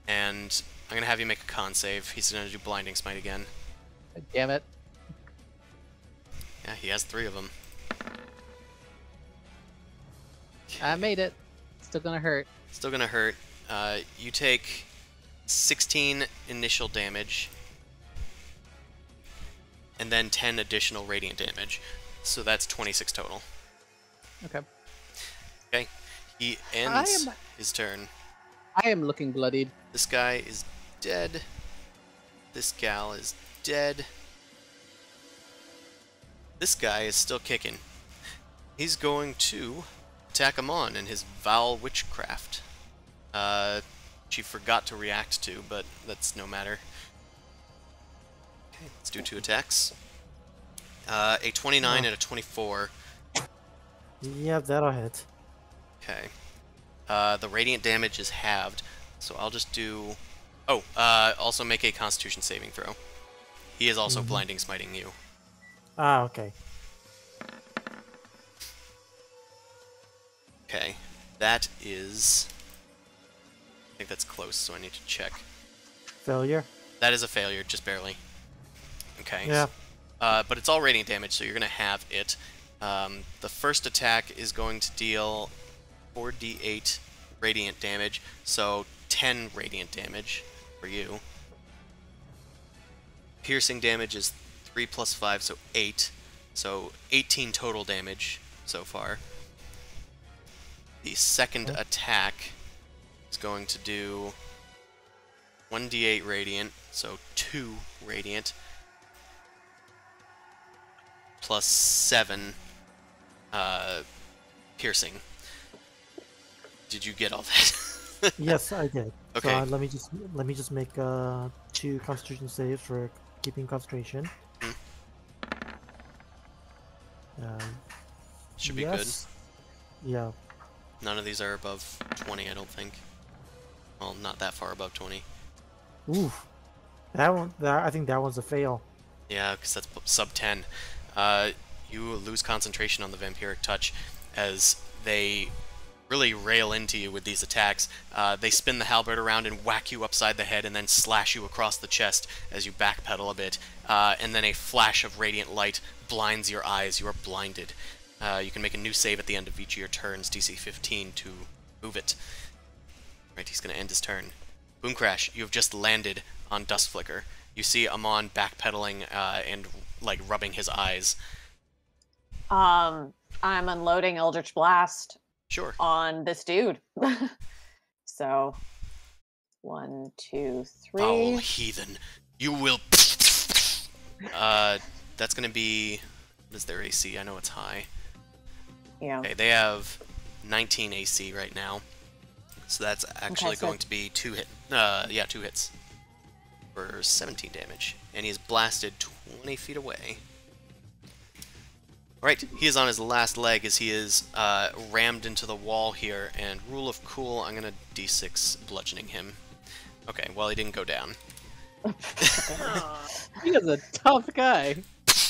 And I'm going to have you make a con save. He's going to do Blinding Smite again. Damn it. Yeah, he has 3 of them. I made it. Still gonna hurt. Still going to hurt. You take 16 initial damage, and then 10 additional radiant damage. So that's 26 total. Okay. Okay, he ends am- his turn. I am looking bloodied. This guy is dead. This gal is dead. This guy is still kicking. He's going to attack him on in his Vile Witchcraft. She forgot to react to, but that's no matter. Okay, let's do 2 attacks. A 29 and a 24. Yep, that'll hit. Okay. The radiant damage is halved, so I'll just do... Oh, also make a Constitution saving throw. He is also blinding smiting you. Ah, okay. Okay, that is... I think that's close, so I need to check. Failure. That is a failure, just barely. Okay. Yeah. But it's all radiant damage, so you're going to have it. The first attack is going to deal 4d8 radiant damage, so 10 radiant damage for you. Piercing damage is 3 plus 5, so 8. So 18 total damage so far. The second attack is going to do 1d8 radiant, so 2 radiant, plus 7 piercing. Did you get all that? Yes, I did. Okay. So let me just make 2 Constitution saves for keeping concentration. Hmm. Um, Should be yes. Yeah. good. None of these are above 20, I don't think. Well, not that far above 20. Oof. That one. I think that one's a fail. Yeah, because that's sub 10. You lose concentration on the vampiric touch as they really rail into you with these attacks. They spin the halberd around and whack you upside the head and then slash you across the chest as you backpedal a bit. And then a flash of radiant light blinds your eyes. You are blinded. You can make a new save at the end of each of your turns, DC 15, to move it. Right, he's going to end his turn. Boom Crash, you have just landed on Dust Flicker. You see Amon backpedaling and like rubbing his eyes. I'm unloading Eldritch Blast Sure. on this dude. So 1, 2, 3. Oh, heathen. You will... that's going to be... What is their AC? I know it's high. Yeah. Okay, they have 19 AC right now. So that's actually going to be 2 hits. For 17 damage. And he is blasted 20 feet away. Alright, he is on his last leg as he is rammed into the wall here, and Rule of Cool, I'm gonna D6 bludgeoning him. Okay, well he didn't go down. He is a tough guy.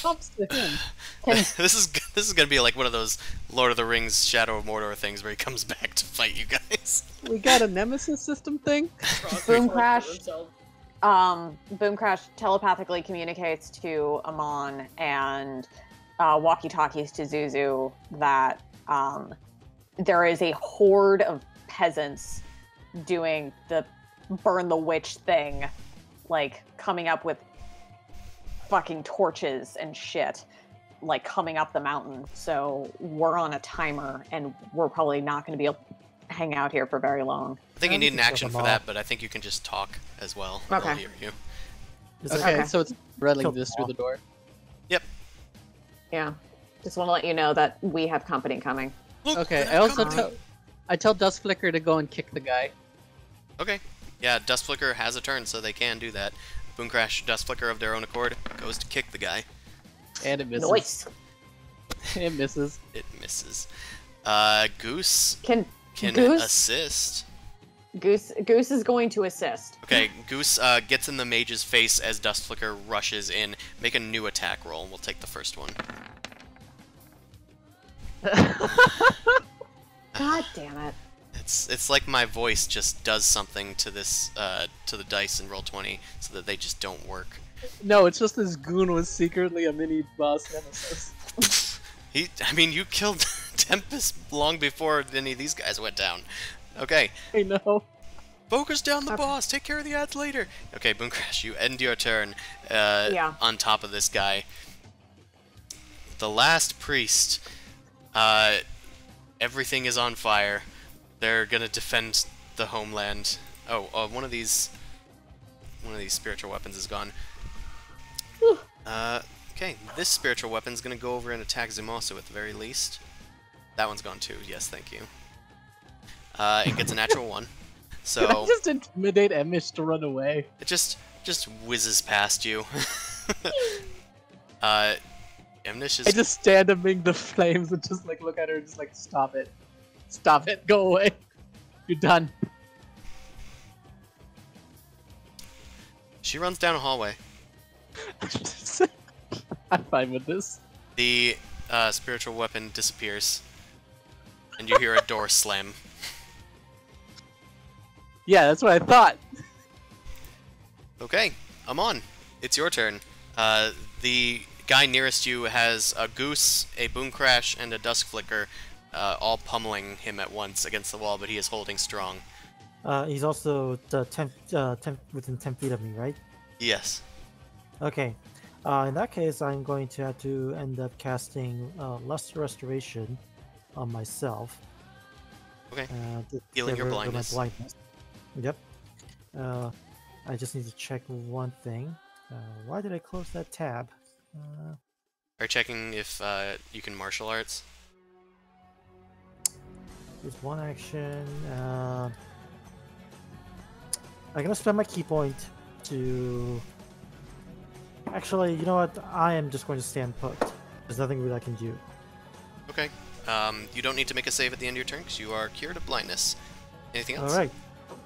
Props to him. this is gonna be like one of those Lord of the Rings Shadow of Mordor things where he comes back to fight you guys. We got a nemesis system thing. Boom Crash. Boom Crash telepathically communicates to Amon and walkie-talkies to Zuzu that there is a horde of peasants doing the burn the witch thing, like coming up with fucking torches and shit, like coming up the mountain. So we're on a timer and we're probably not going to be able to hang out here for very long. I think you need an action for all. that, but I think you can just talk as well. and Okay. I'll hear you. Okay, Okay. so it's rattling Kill this them through all. the door. Yep. Yeah. Just want to let you know that we have company coming. Look, Okay, they're I also coming. tell Dust Flicker to go and kick the guy. Okay. Yeah, Dust Flicker has a turn, so they can do that. Boom Crash, Dust Flicker of their own accord, goes to kick the guy. And it misses. Nice. It misses. It misses. Goose Can can Goose? assist. Goose is going to assist. Okay, Goose gets in the mage's face as Dust Flicker rushes in. Make a new attack roll. We'll take the first one. God damn it. It's like my voice just does something to this to the dice in Roll20 so that they just don't work. No, it's just this goon was secretly a mini boss nemesis. I mean, you killed Tempest long before any of these guys went down. Okay, I know. focus down the boss. Take care of the ads later. Okay, Boom Crash, you end your turn Yeah. on top of this guy. The last priest. Everything is on fire. They're gonna defend the homeland. Oh, one of these spiritual weapons is gone. Okay, this spiritual weapon's gonna go over and attack Zumosu at the very least. That one's gone too. Yes, thank you. It gets a natural 1. Can I So just intimidate Emish to run away? it just whizzes past you. Emnish I is just stand among the flames and just like look at her and just like stop it. Stop it, go away. You're done. she runs down a hallway. I'm fine with this. The spiritual weapon disappears, and you hear a door slam. Yeah, that's what I thought. Okay, I'm on. It's your turn. The guy nearest you has a goose, a boom crash, and a dusk flicker, all pummeling him at once against the wall, but he is holding strong. He's also within 10 feet of me, right? Yes. Okay. In that case, I'm going to have to end up casting Luster Restoration on myself. Okay. To Healing get your rid of blindness. My blindness. Yep. I just need to check one thing. Why did I close that tab? Are you checking if you can martial arts? Use one action. I'm gonna spend my key point to. Actually, you know what? I am just going to stand put. There's nothing really I can do. Okay. You don't need to make a save at the end of your turn because you are cured of blindness. Anything else?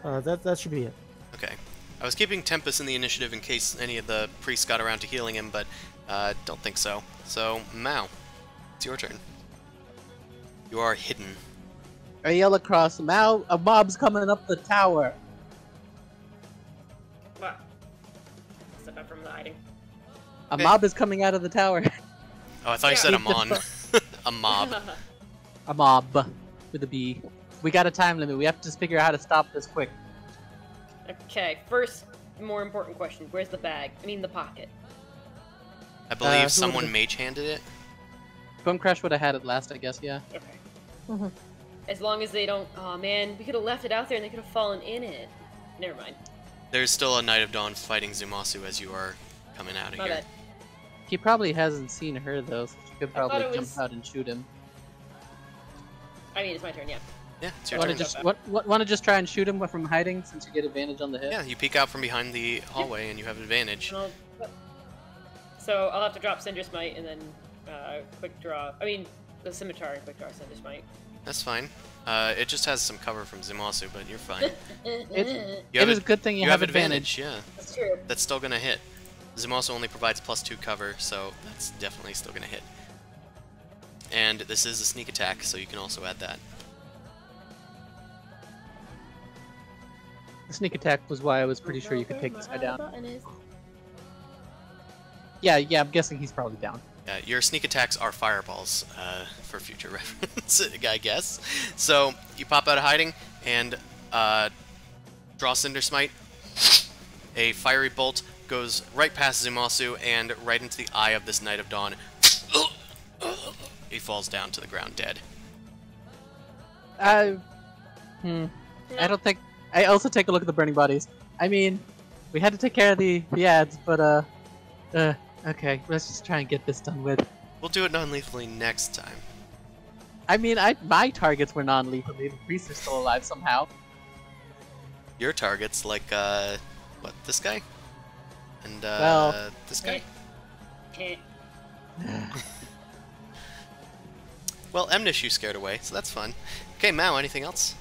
All right. That should be it. Okay. I was keeping Tempest in the initiative in case any of the priests got around to healing him, but don't think so. So, Mao, it's your turn. You are hidden. I yell across, Mao, a mob's coming up the tower. Wow. Step up from the hiding. A Okay. mob is coming out of the tower. Oh, I thought you said Amon. A mob. A mob with a B. We got a time limit. We have to just figure out how to stop this quick. Okay, first, more important question. Where's the bag? I mean, the pocket. I believe who someone would've- mage-handed it. Bone Crash would have had it last, I guess, yeah. Okay. Mhm. As long as they don't... Oh, man, we could have left it out there and they could have fallen in it. Never mind. There's still a Knight of Dawn fighting Zumasu as you are coming out of My here. bad. He probably hasn't seen her, though, so she could I thought probably it jump was- out and shoot him. I mean, it's my turn, yeah. Yeah, it's your Want turn. to just want to just try and shoot him from hiding, since you get advantage on the hit? Yeah, you peek out from behind the hallway and you have advantage. So I'll have to drop Cinder Smite and then quick draw. I mean, the Scimitar and quick draw Cinder Smite. That's fine. It just has some cover from Zumasu, but you're fine. It You have is a good thing you have advantage. Yeah. That's true. That's still gonna hit. Zumasu only provides +2 cover, so that's definitely still gonna hit. And this is a sneak attack, so you can also add that. The sneak attack was why I was pretty sure you could take this guy down. Yeah, I'm guessing he's probably down. Your sneak attacks are fireballs, for future reference, I guess. So, you pop out of hiding, and draw Cinder Smite. A fiery bolt goes right past Zumasu, and right into the eye of this Knight of Dawn. He falls down to the ground dead. I don't think... I also take a look at the burning bodies. I mean, we had to take care of the ads, but, okay, let's just try and get this done with. We'll do it non-lethally next time. I mean, my targets were non-lethally. The priests are still alive somehow. Your targets, like, what, this guy? And, Well- this guy? Eh. Well, Emnish you scared away, so that's fun. Okay, Mao, anything else?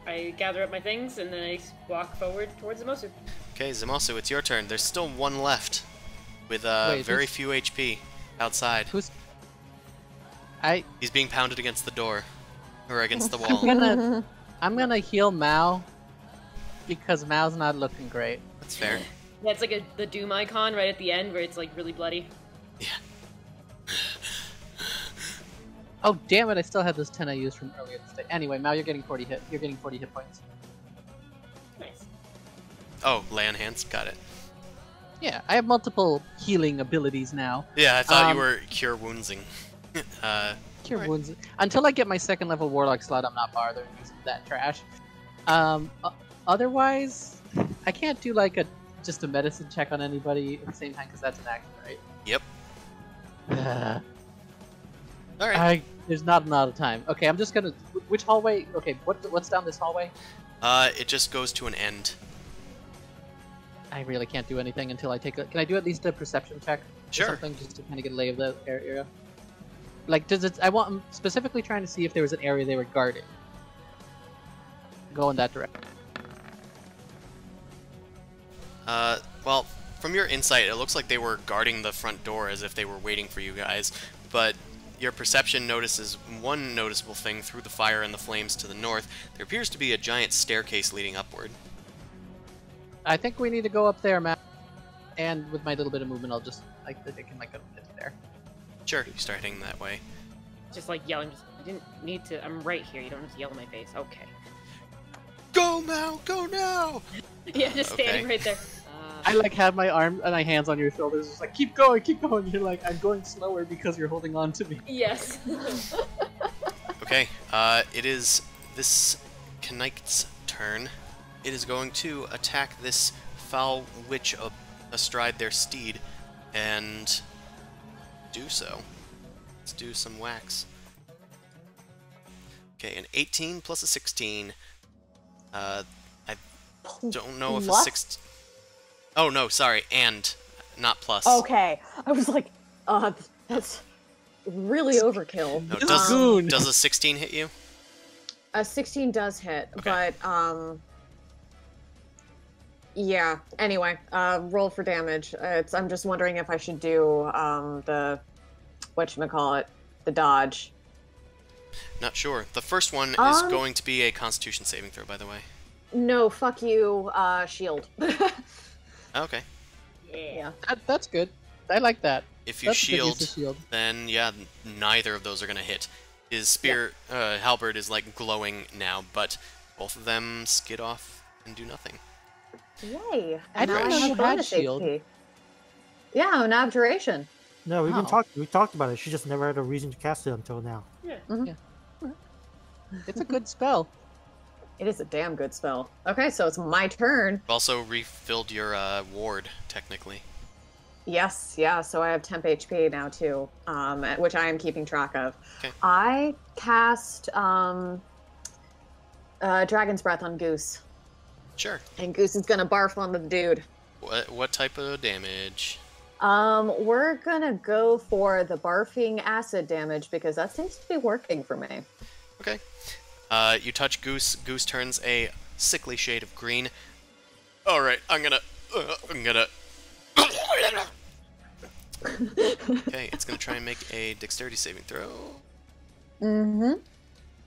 I gather up my things and then I walk forward towards the Mosu. Okay, Zumasu, it's your turn. There's still one left, with Wait, very who's- few HP outside. Who's... He's being pounded against the door, or against the I'm wall. gonna heal Mao, because Mao's not looking great. That's fair. Yeah, it's like the Doom icon right at the end where it's like really bloody. Yeah. Oh damn it! I still had this 10 I used from earlier this day. Anyway, Mao, you're getting 40 hit. You're getting 40 hit points. Nice. Oh, lay on hands. Got it. Yeah, I have multiple healing abilities now. Yeah, I thought you Um, were cure woundsing. Cure Alright. wounds. Until I get my second level warlock slot, I'm not bothering using that trash. Otherwise, I can't do like just a medicine check on anybody at the same time because that's an action, right? Yep. Uh, Alright. there's not a lot of time. Okay, I'm just gonna. Which hallway? Okay, what's down this hallway? It just goes to an end. I really can't do anything until I take a. Can I do at least a perception check? Or Sure. something just to kind of get a lay of the area. Like, does it? I'm specifically trying to see if there was an area they were guarding. Go in that direction. Well, from your insight, it looks like they were guarding the front door as if they were waiting for you guys, but your perception notices one noticeable thing through the fire and the flames to the north. There appears to be a giant staircase leading upward. I think we need to go up there, Matt. And with my little bit of movement, I'll just I can like go get there. Sure, you start heading that way. Just like yelling. I didn't need to. I'm right here. You don't have to yell in my face. Okay. Go now! Go now! Yeah, just standing Okay. right there. I like have my arm and my hands on your shoulders, just like keep going, keep going. You're like I'm going slower because you're holding on to me. Yes. Okay, it is this Knight's turn. It is going to attack this foul witch astride their steed, and do so. Let's do some wax. Okay, an 18 plus a 16. I don't know if a Plus? 16... Oh, no, sorry, and, not plus. Okay, I was like, that's really overkill. No, Goon. does a 16 hit you? A 16 does hit, Okay. but yeah. Anyway, roll for damage. I'm just wondering if I should do the whatchamacallit, the dodge. Not sure. The first one is going to be a Constitution saving throw, by the way. No, fuck you, shield. Okay. Yeah. That's good. I like that. If you That's a good use of shield, shield. then yeah, neither of those are gonna hit. His spear, halberd is like glowing now, but both of them skid off and do nothing. Yay! I And now didn't know have you bonus had shield. HP. Yeah, an abjuration. No, we've been Oh. we talked about it. She just never had a reason to cast it until now. It's a good spell. It is a damn good spell. Okay, so it's my turn. You've also refilled your ward, technically. Yes, yeah, so I have temp HP now too, which I am keeping track of. Okay. I cast Dragon's Breath on Goose, Sure. and Goose is gonna barf on the dude. What type of damage? We're gonna go for the barfing acid damage because that seems to be working for me. Okay. You touch Goose. Goose turns a sickly shade of green. All right, I'm gonna. Okay, it's gonna try and make a dexterity saving throw. Mm-hmm.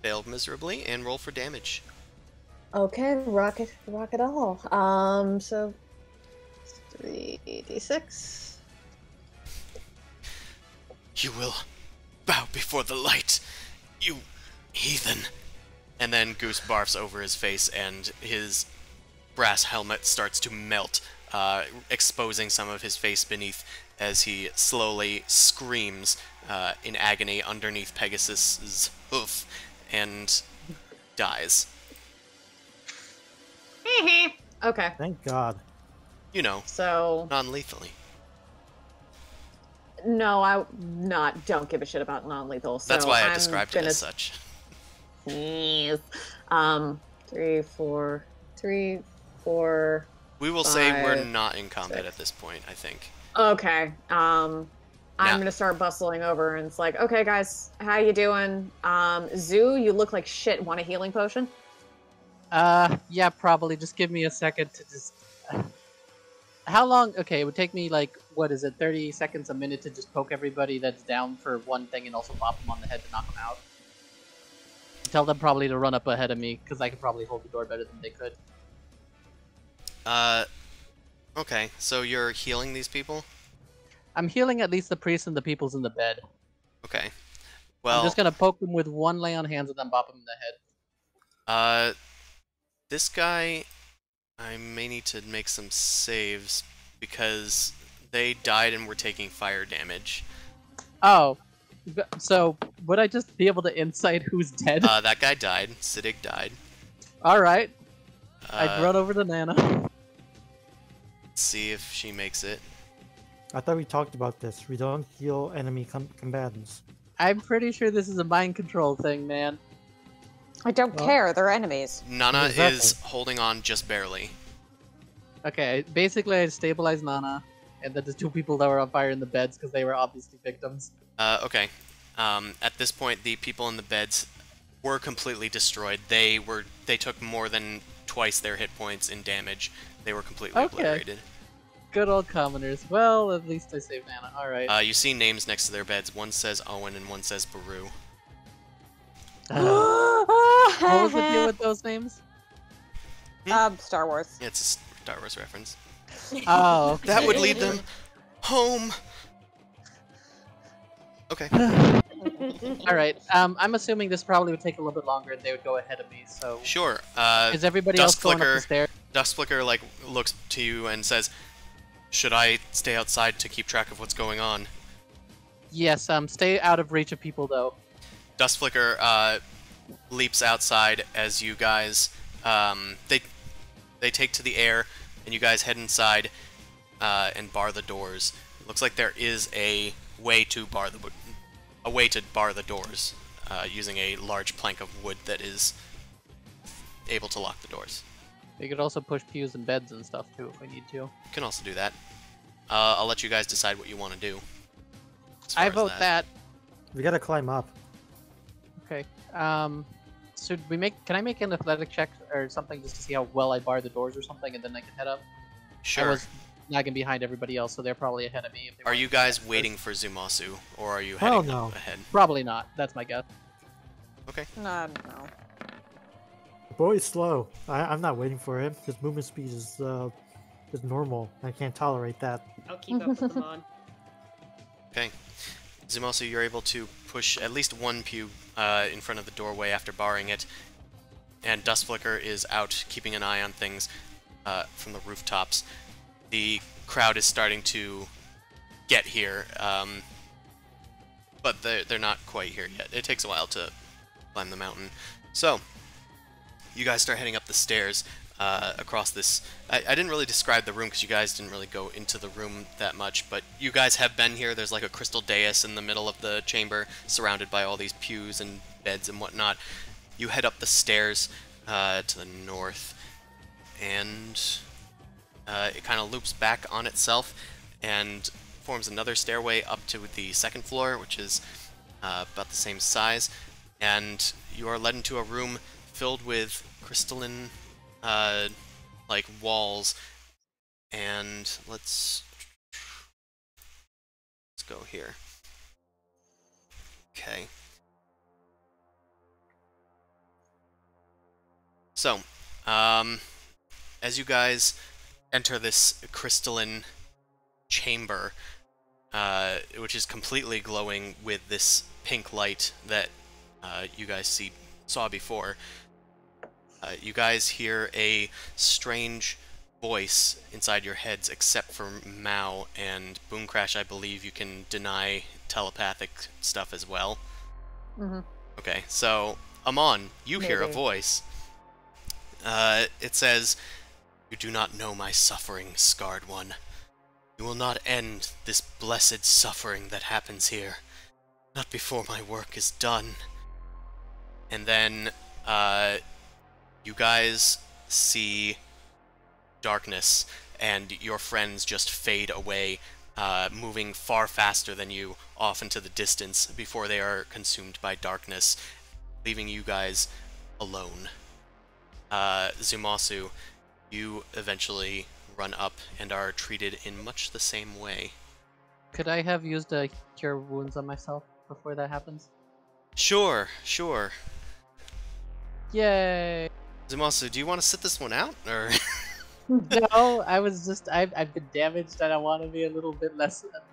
Failed miserably, and roll for damage. Okay, rock it all. So 3d6. You will bow before the light, you heathen. And then Goose barfs over his face, and his brass helmet starts to melt, exposing some of his face beneath as he slowly screams in agony underneath Pegasus's hoof and dies. Okay, Thank God. You know, so non-lethally. no, don't give a shit about non-lethal. So That's why I I'm described it gonna as such. sneeze. 3, 4. We will say we're 5, not in combat 6. at this point, I think. Okay. I'm Yeah. gonna start bustling over, and it's like, okay, guys, how you doing? Zoo, you look like shit. Want a healing potion? Yeah, probably. Just give me a second to just... How long? Okay, it would take me, like, what is it, 30 seconds, a minute to just poke everybody that's down for one thing and also bop them on the head to knock them out. Tell them probably to run up ahead of me, because I could probably hold the door better than they could. Okay, so you're healing these people? I'm healing at least the priest and the people's in the bed. Okay. Well, I'm just gonna poke them with one lay on hands and then bop them in the head. This guy, I may need to make some saves because they died and were taking fire damage. Oh, so would I just be able to insight who's dead? That guy died. Siddig died. Alright. I'd run over to Nana. Let's see if she makes it. I thought we talked about this. We don't heal enemy combatants. I'm pretty sure this is a mind control thing, man. I don't care. They're enemies. Nana Exactly. is holding on just barely. Okay, basically I stabilized Nana, and then the two people that were on fire in the beds because they were obviously victims. Okay. At this point, the people in the beds were completely destroyed. They took more than twice their hit points in damage. They were completely Okay. obliterated. Good old commoners. Well, at least I saved Nana. Alright. You see names next to their beds. One says Owen and one says Baru. What was the deal with those names? Star Wars. Yeah, it's a Star Wars reference. Oh, okay. That would lead them home. Okay. Alright, I'm assuming this probably would take a little bit longer and they would go ahead of me, so... Sure. Is everybody else Dusk going up Flicker- the stairs? Dustflicker like looks to you and says, "Should I stay outside to keep track of what's going on?" Yes, stay out of reach of people, though. Dustflicker leaps outside as you guys they take to the air and you guys head inside and bar the doors. It looks like there is a way to bar the doors, using a large plank of wood that is able to lock the doors. We could also push pews and beds and stuff too if we need to. You can also do that. I'll let you guys decide what you want to do. I vote that. We gotta climb up. Okay. Should we make? Can I make an athletic check or something just to see how well I bar the doors or something, and then I can head up? Sure. I was lagging behind everybody else, so they're probably ahead of me. If they Are want you to guys first. waiting for Zumasu, or are you Hell heading no. up ahead? Probably not. That's my guess. Okay. No. The boy is slow. I'm not waiting for him. His movement speed is normal. I can't tolerate that. I'll keep up with them on. Okay. Zumasu, you're able to push at least one pew in front of the doorway after barring it, and Dustflicker is out keeping an eye on things from the rooftops. The crowd is starting to get here, but they're not quite here yet. It takes a while to climb the mountain. So, you guys start heading up the stairs across this... I didn't really describe the room because you guys didn't really go into the room that much, but you guys have been here. There's like a crystal dais in the middle of the chamber, surrounded by all these pews and beds and whatnot. You head up the stairs to the north, and it kind of loops back on itself and forms another stairway up to the second floor, which is about the same size, and you are led into a room filled with crystalline like walls, and let's go here. Okay. So, as you guys enter this crystalline chamber, which is completely glowing with this pink light that you guys saw before, you guys hear a strange voice inside your heads, except for Mao and Boomcrash. I believe you can deny telepathic stuff as well. Mm-hmm. Okay, so Amon, you hear a Maybe. voice. It says, "You do not know my suffering, scarred one. You will not end this blessed suffering that happens here. Not before my work is done." And then, you guys see darkness, and your friends just fade away, moving far faster than you off into the distance before they are consumed by darkness, leaving you guys alone. Zumasu, you eventually run up and are treated in much the same way. Could I have used a cure wounds on myself before that happens? Sure, sure. Yay! Zumasu, do you want to sit this one out, or...? No, I was just I've been damaged and I want to be a little bit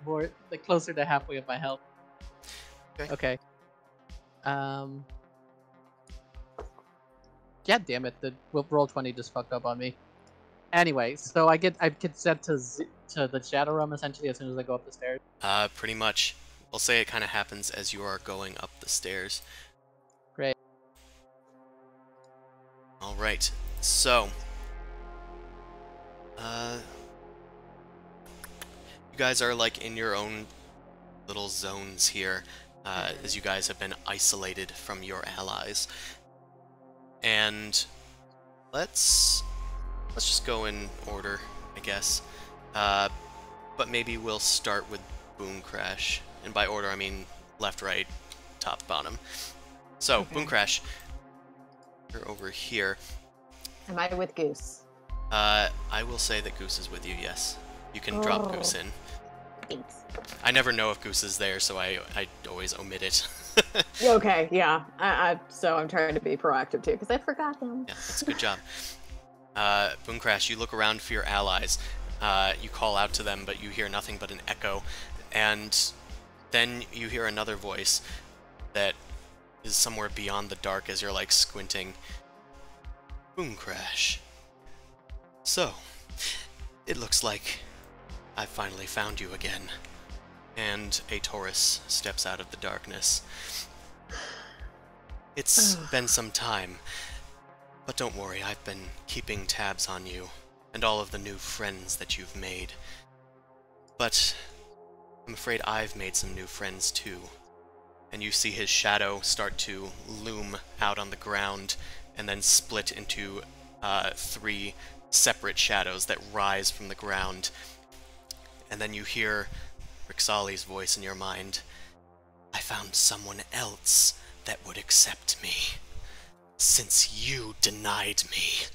more like closer to halfway of my health. Okay. Okay. Yeah, damn it, the roll 20 just fucked up on me. Anyway, so I get sent to the shadow room essentially as soon as I go up the stairs. Pretty much. We'll say it kind of happens as you are going up the stairs. Great. Alright, so... you guys are like in your own little zones here, as you guys have been isolated from your allies. And let's just go in order, I guess. But maybe we'll start with Boom Crash. And by order, I mean left, right, top, bottom. So, Okay. Boom Crash, you're over here. Am I with Goose? I will say that Goose is with you, yes. You can drop Goose in. Thanks. I never know if Goose is there, so I always omit it. Okay, yeah. So I'm trying to be proactive too, because I forgot them. Yeah, that's a good job. Boom Crash, you look around for your allies. You call out to them, but you hear nothing but an echo. And then you hear another voice that is somewhere beyond the dark as you're like squinting. Boom Crash. So, it looks like I finally found you again. And a Taurus steps out of the darkness. It's been some time, but don't worry, I've been keeping tabs on you and all of the new friends that you've made. But I'm afraid I've made some new friends too. And you see his shadow start to loom out on the ground and then split into 3 separate shadows that rise from the ground. And then you hear Rixali's voice in your mind. I found someone else that would accept me, since you denied me.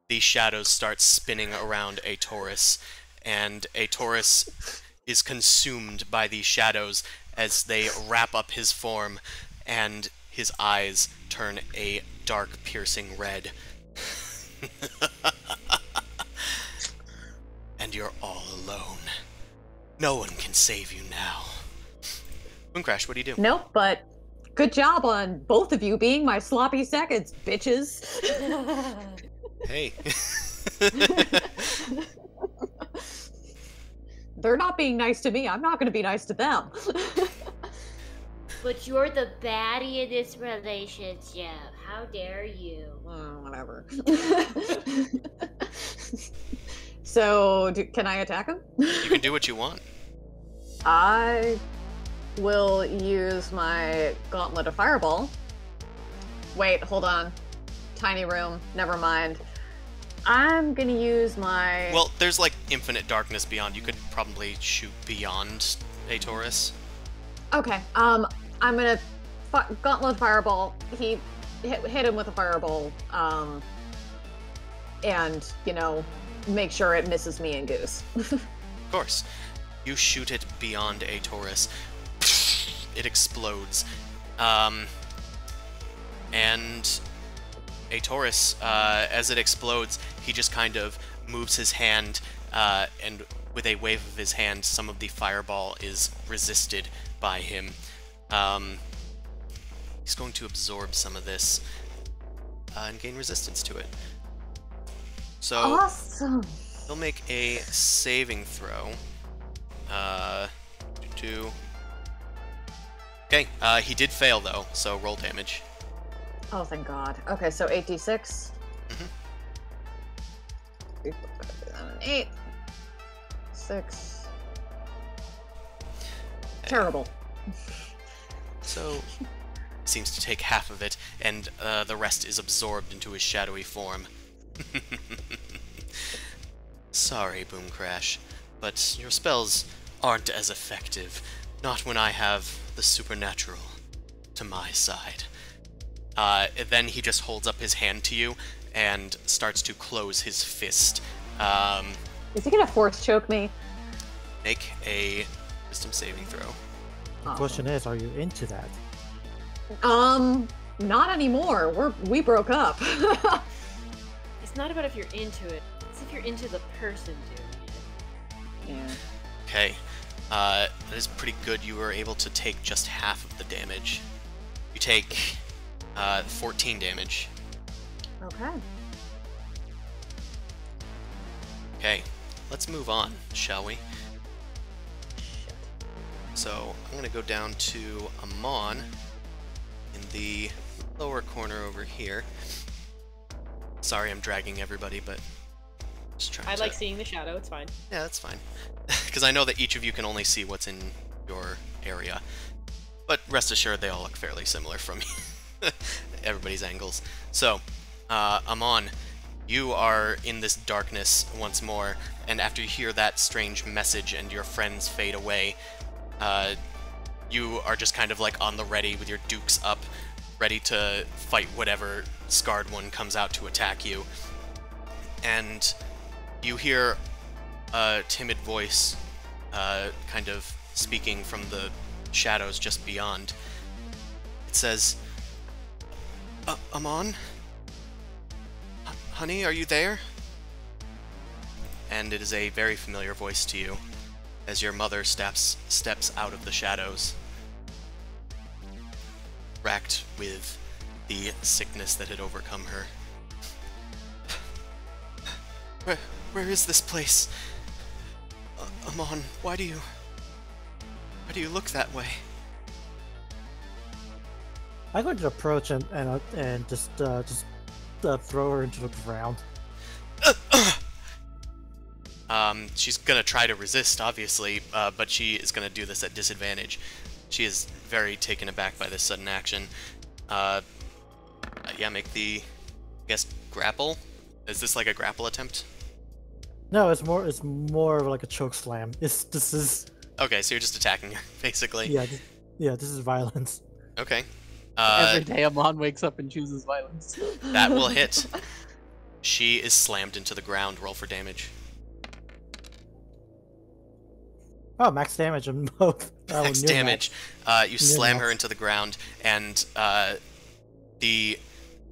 These shadows start spinning around a Taurus, and a Taurus is consumed by these shadows as they wrap up his form, and his eyes turn a dark, piercing red. And you're all alone. No one can save you now. Boomcrash, what do you do? Nope, but good job on both of you being my sloppy seconds, bitches. Hey. They're not being nice to me. I'm not going to be nice to them. But you're the baddie in this relationship. How dare you? Whatever. So, can I attack him? You can do what you want. I will use my Gauntlet of Fireball. Wait, hold on. Tiny room. Never mind. I'm gonna use my... Well, there's like infinite darkness beyond. You could probably shoot beyond a Taurus. Okay, I'm gonna Gauntlet Fireball. He hit him with a fireball, and, you know, make sure it misses me and Goose. Of course. You shoot it beyond a Taurus. It explodes. And a Taurus, as it explodes, he just kind of moves his hand, and with a wave of his hand, some of the fireball is resisted by him. He's going to absorb some of this and gain resistance to it. So Awesome. he'll make a saving throw. Okay, he did fail though, so roll damage. Oh, thank God. Okay, so 8d6. Mhm. 8. 6. Terrible. So seems to take half of it, and the rest is absorbed into his shadowy form. Sorry, Boomcrash, but your spells aren't as effective. Not when I have the supernatural to my side. Then he just holds up his hand to you and starts to close his fist. Is he gonna force choke me? Make a wisdom saving throw. The question is, are you into that? Not anymore. We broke up. It's not about if you're into it. It's if you're into the person doing it. Yeah. Okay, that is pretty good. You were able to take just half of the damage. You take 14 damage. Okay. Okay, let's move on, shall we? So, I'm going to go down to Amon in the lower corner over here. Sorry I'm dragging everybody, but just trying I to... like seeing the shadow, it's fine. Yeah, that's fine. Because I know that each of you can only see what's in your area. But rest assured, they all look fairly similar from everybody's angles. So, Amon, you are in this darkness once more, and after you hear that strange message and your friends fade away, you are just kind of like on the ready with your dukes up, ready to fight whatever scarred one comes out to attack you. And you hear a timid voice kind of speaking from the shadows just beyond. It says, Amon? Honey, are you there? And it is a very familiar voice to you, as your mother steps out of the shadows, racked with the sickness that had overcome her. Where is this place? Amon, why do you look that way? I'm going to approach and just throw her into the ground. She's gonna try to resist, obviously, but she is gonna do this at disadvantage. She is very taken aback by this sudden action. Yeah, make the, I guess, grapple? Is this like a grapple attempt? No, it's more of like a choke slam. This is Okay, so you're just attacking her, basically. yeah, this is violence. Okay. Every day Amon wakes up and chooses violence. That will hit. She is slammed into the ground. Roll for damage. Oh, max damage on both. Oh, Max near damage. You slam her into the ground, and the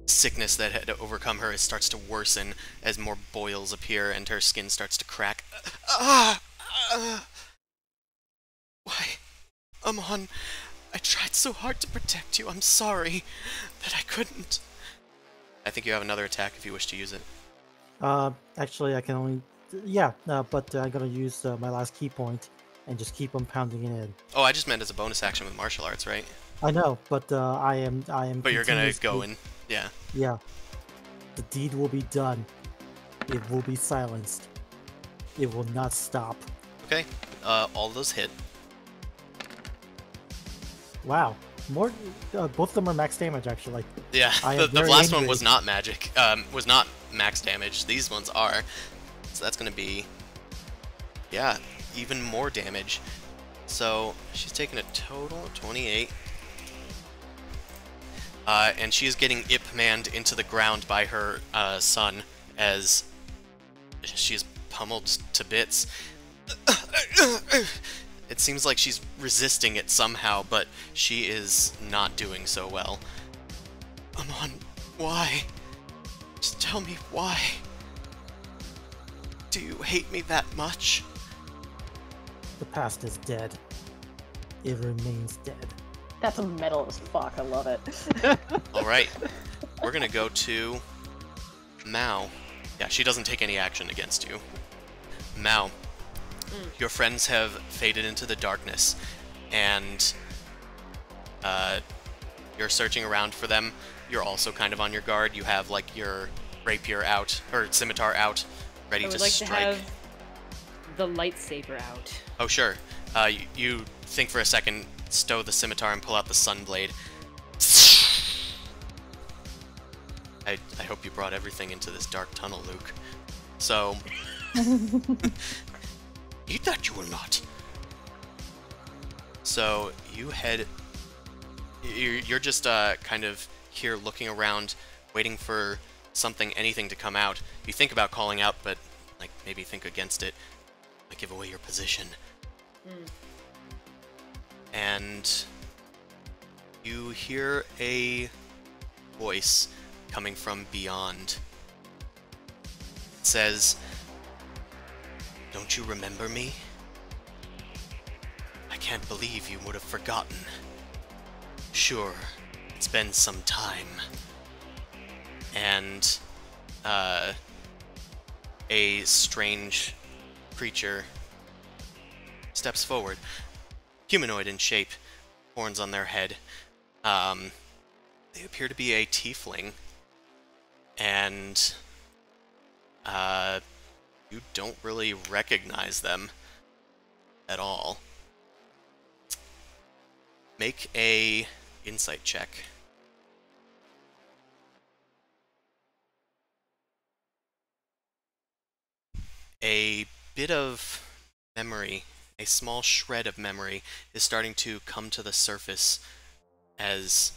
sickness that had overcome her starts to worsen as more boils appear and her skin starts to crack. Why? Amon, I tried so hard to protect you. I'm sorry that I couldn't. I think you have another attack if you wish to use it. Actually, I can only... Yeah, but I'm gonna use my last key point and just keep on pounding it in. Oh, I just meant as a bonus action with martial arts, right? I know, but I am. But you're gonna go in, yeah. Yeah. The deed will be done. It will be silenced. It will not stop. Okay, all those hit. Wow. More. Both of them are max damage, actually. Yeah, I the am very last one angry. was not magic. Was not max damage. These ones are. So that's gonna be, yeah, even more damage. So she's taking a total of 28. And she is getting Ip-manned into the ground by her son as she is pummeled to bits. It seems like she's resisting it somehow, but she is not doing so well. Amon, why? Just tell me why. Do you hate me that much? The past is dead. It remains dead. That's metal as fuck. I love it. Alright, we're gonna go to Mao. Yeah, she doesn't take any action against you. Mao, your friends have faded into the darkness, and you're searching around for them. You're also kind of on your guard. You have, like, your rapier out, or scimitar out, ready I to would like strike. to have the lightsaber out. Oh, sure. You think for a second, stow the scimitar, and pull out the sunblade. I hope you brought everything into this dark tunnel, Luke. So... Eat that, you will not. So, you head... You're just kind of here looking around, waiting for something, anything to come out. You think about calling out, but, like, maybe think against it. Might give away your position. And you hear a voice coming from beyond. It says, "Don't you remember me? I can't believe you would have forgotten. Sure, it's been some time." And a strange creature steps forward. Humanoid in shape, horns on their head. They appear to be a tiefling. And you don't really recognize them at all. Make a insight check. A bit of memory, a small shred of memory, is starting to come to the surface as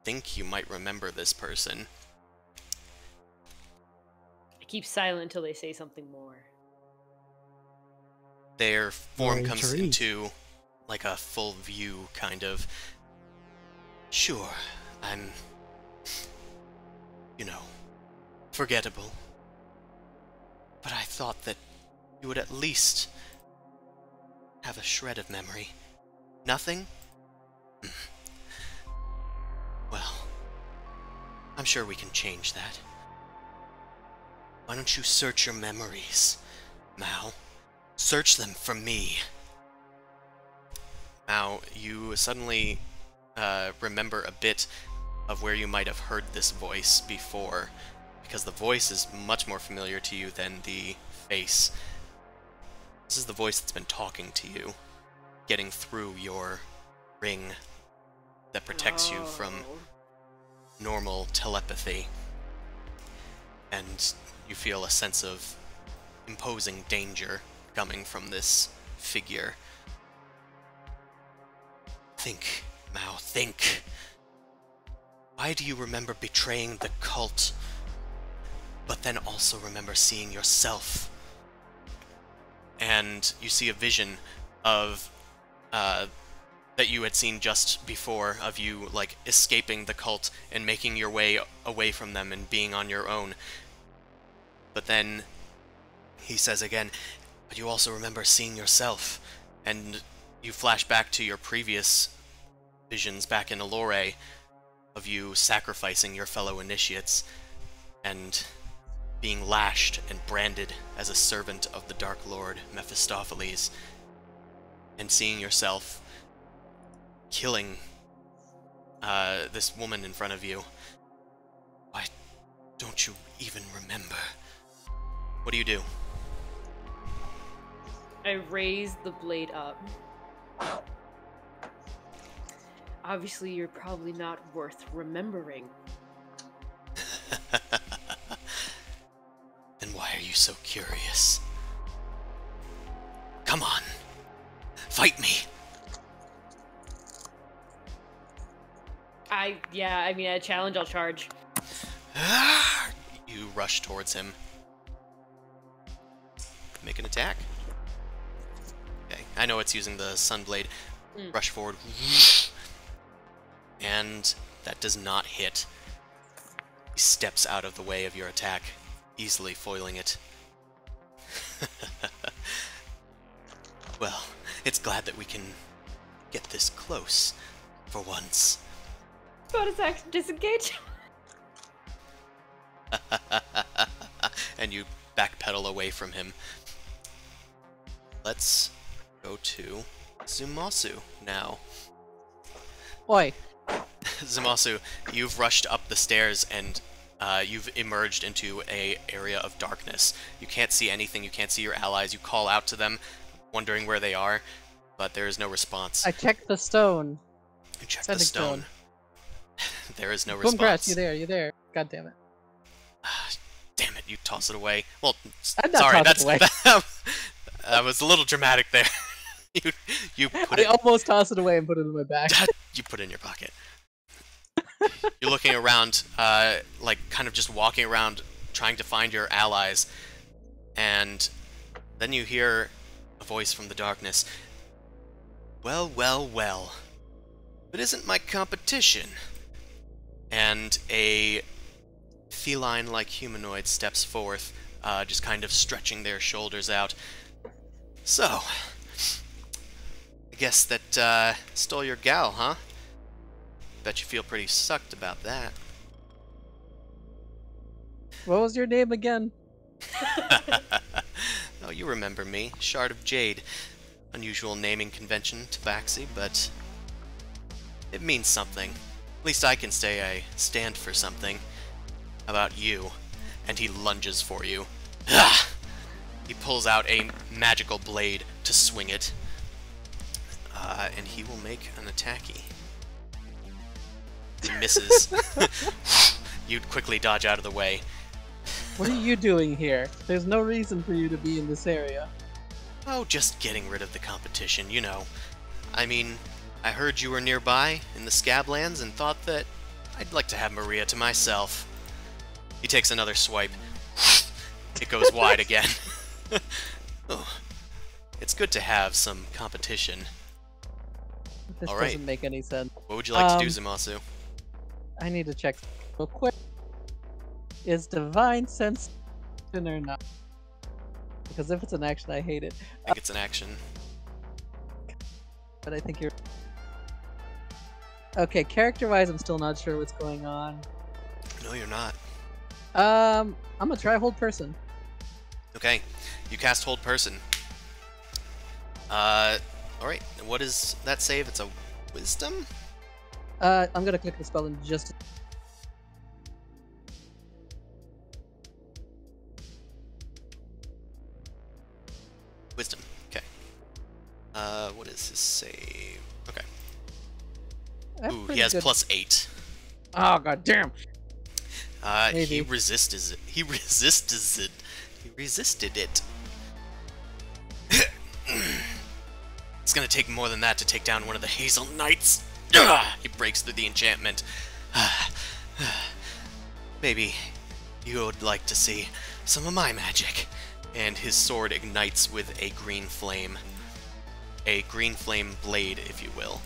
think you might remember this person. I keep silent until they say something more. Their form More comes intrigued. into like a full view, kind of. Sure, I'm, you know, forgettable. But I thought that you would at least have a shred of memory. Nothing? Well, I'm sure we can change that. Why don't you search your memories, Mao? Search them for me. Mao, you suddenly remember a bit of where you might have heard this voice before, because the voice is much more familiar to you than the face. This is the voice that's been talking to you, getting through your ring that protects you from normal telepathy. And you feel a sense of imposing danger coming from this figure. Think, Mao, think. Why do you remember betraying the cult, but then also remember seeing yourself? And you see a vision of that you had seen just before, of you like escaping the cult and making your way away from them and being on your own. But then he says again, but you also remember seeing yourself, and you flash back to your previous visions back in Allure of you sacrificing your fellow initiates and being lashed and branded as a servant of the Dark Lord Mephistopheles, and seeing yourself killing this woman in front of you. Why don't you even remember? What do you do? I raise the blade up. Obviously, you're probably not worth remembering. Then why are you so curious? Come on. Fight me. I mean, a challenge, I'll charge. You rush towards him. Make an attack. Okay, I know it's using the Sunblade. Rush forward. And that does not hit. He steps out of the way of your attack, easily foiling it. Well, it's glad that we can get this close, for once. Bonus action, disengage. And you backpedal away from him. Let's go to Zumasu now. Oi. Zumasu, you've rushed up the stairs and you've emerged into a area of darkness. You can't see anything, you can't see your allies. You call out to them, wondering where they are, but there is no response. I checked the stone. You check the Sending stone. There is no Boom response. crash, you there, you there. God damn it. Damn it, you toss it away. Well, I'm not sorry, tossing that's it away. that was a little dramatic there. you put I it almost tossed it away and put it in my back. you put it in your pocket. You're looking around, like kind of just walking around trying to find your allies, and then you hear a voice from the darkness. Well, well, well. It isn't my competition. And a feline-like humanoid steps forth, just kind of stretching their shoulders out. So, I guess that stole your gal, huh? Bet you feel pretty sucked about that. What was your name again? Oh, you remember me. Shard of Jade. Unusual naming convention, Tabaxi, but it means something. At least I can say I stand for something. How about you? And he lunges for you. Ah! He pulls out a magical blade to swing it. And he will make an attacky. He misses. You'd quickly dodge out of the way. What are you doing here? There's no reason for you to be in this area. Oh, just getting rid of the competition, you know. I mean, I heard you were nearby in the Scablands and thought that I'd like to have Maria to myself. He takes another swipe. It goes wide again. Oh, it's good to have some competition. This All right. doesn't make any sense. What would you like to do, Zumasu? I need to check real quick. Is Divine Sense or not? Because if it's an action, I hate it. I think it's an action. But I think you're... Okay, character-wise, I'm still not sure what's going on. No, you're not. I'm gonna try Hold Person. Okay, you cast Hold Person. Alright, what is that save? It's a Wisdom? I'm gonna click the spell in just... What is his save? Okay. That's Ooh, he pretty has good. +8. Oh god damn. He Maybe. resisted it. He resisted it. It's gonna take more than that to take down one of the Hazel Knights. He breaks through the enchantment. Maybe you would like to see some of my magic. And his sword ignites with a green flame. A green flame blade, if you will.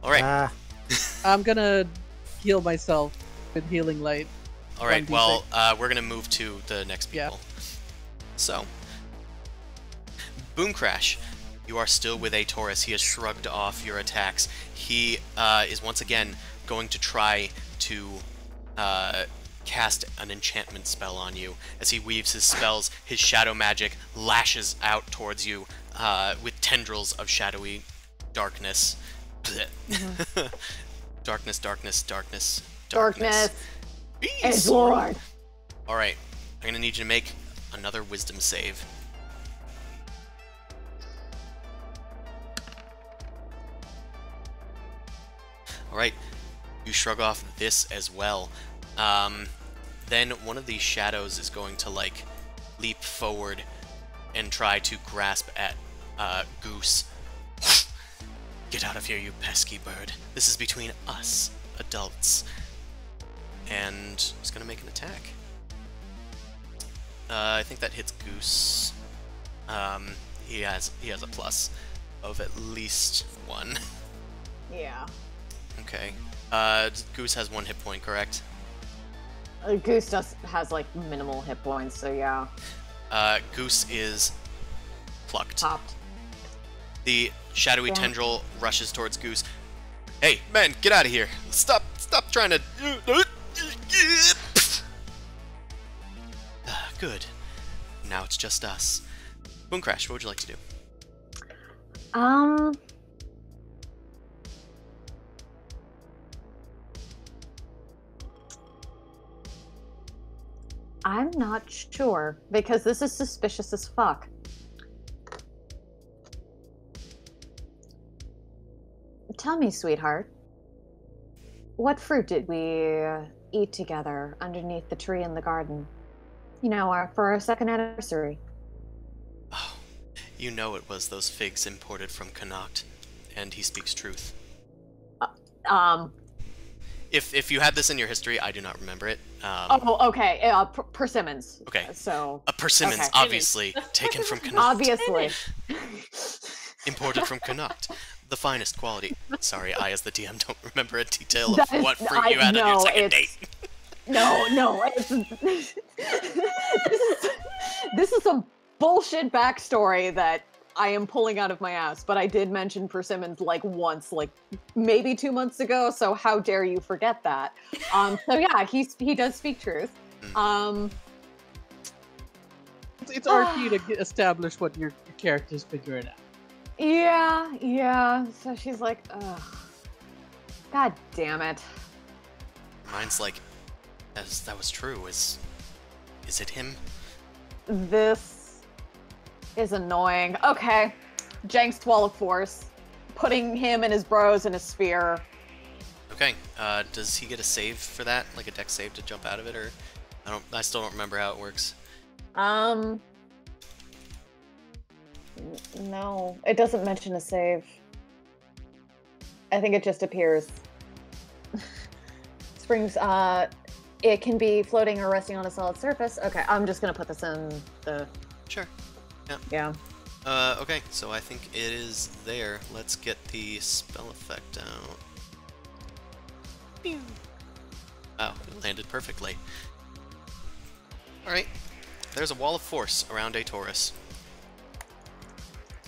Alright. Ah, I'm gonna heal myself with healing light. Alright, 1d6. well, we're gonna move to the next Yeah. people. So, Boom Crash, you are still with a Taurus. He has shrugged off your attacks. He is once again going to try to cast an enchantment spell on you. As he weaves his spells, his shadow magic lashes out towards you with tendrils of shadowy darkness. Darkness, darkness, darkness, Darkness. Beast! Edgelord. Alright, I'm gonna need you to make another wisdom save. Alright, you shrug off this as well. Then one of these shadows is going to, like, leap forward and try to grasp at Goose. Get out of here, you pesky bird. This is between us, adults. And he's gonna make an attack. I think that hits Goose. He has a plus of at least 1. Yeah. Okay. Goose has 1 hit point, correct? Goose has like minimal hit points, so yeah. Goose is plucked. Popped. The shadowy Yeah. tendril rushes towards Goose. Hey, man, get out of here! Stop trying to. Good. Now it's just us. Boom Crash, what would you like to do? I'm not sure because this is suspicious as fuck. Tell me, sweetheart, what fruit did we eat together underneath the tree in the garden? You know, for our second anniversary. Oh, you know it was those figs imported from Connacht, and he speaks truth. If you had this in your history, I do not remember it. Okay. Persimmons. Okay. So. A persimmons, Okay. obviously, taken from Connacht. Obviously. Imported from Connacht. The finest quality. Sorry, I as the DM don't remember a detail of That is- what fruit you had on your second date. No. This is some bullshit backstory that I am pulling out of my ass, but I did mention persimmons like once, like maybe 2 months ago, so how dare you forget that. So yeah, he does speak truth. It's our key to establish what your character's figuring out. Yeah. So she's like, ugh. God damn it. Mine's like, that was true. Is it him? This is annoying. Okay. Jenks Wall of Force. Putting him and his bros in a sphere. Okay. Does he get a save for that? Like a dex save to jump out of it, or I still don't remember how it works. No, it doesn't mention a save. I think it just appears. Springs, it can be floating or resting on a solid surface. Okay, I'm just gonna put this in the... Sure. Yeah. Okay, so I think it is there. Let's get the spell effect out. Pew. Wow, it landed perfectly. Alright, there's a wall of force around a Taurus.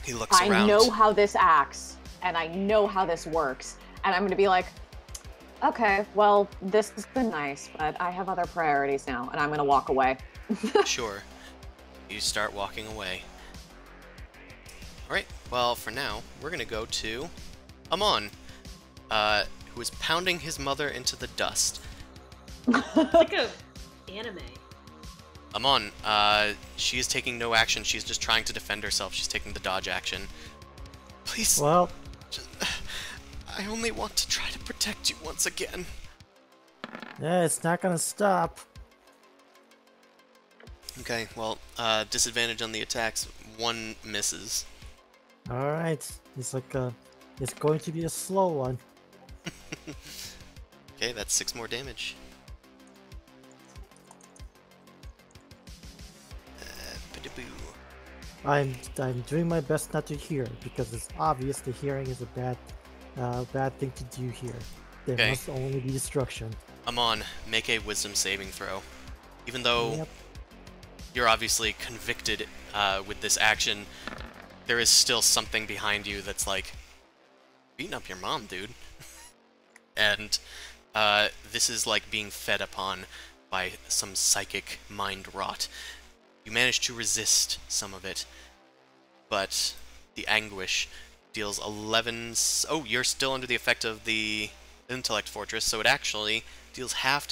He looks around. I know how this acts, and I know how this works, and I'm gonna be like, okay, well, this has been nice, but I have other priorities now, and I'm gonna walk away. Sure. You start walking away. Alright, well, for now, we're gonna go to Amon, who is pounding his mother into the dust. It's like a anime. Amon, she is taking no action. She's just trying to defend herself. She's taking the dodge action. Please. Well, Just, I only want to try to protect you once again. yeah, it's not gonna stop. Okay, well, disadvantage on the attacks. 1 misses. All right, it's going to be a slow one. Okay, that's 6 more damage. Ba-da-boo. I'm doing my best not to hear because it's obvious the hearing is a bad thing to do here. There Okay. must only be destruction. Amon, make a wisdom saving throw. Even though Yep. you're obviously convicted with this action, there is still something behind you that's like, beating up your mom, dude. And this is like being fed upon by some psychic mind rot. You manage to resist some of it, but the anguish deals 11... Oh, you're still under the effect of the intellect fortress, so it actually deals half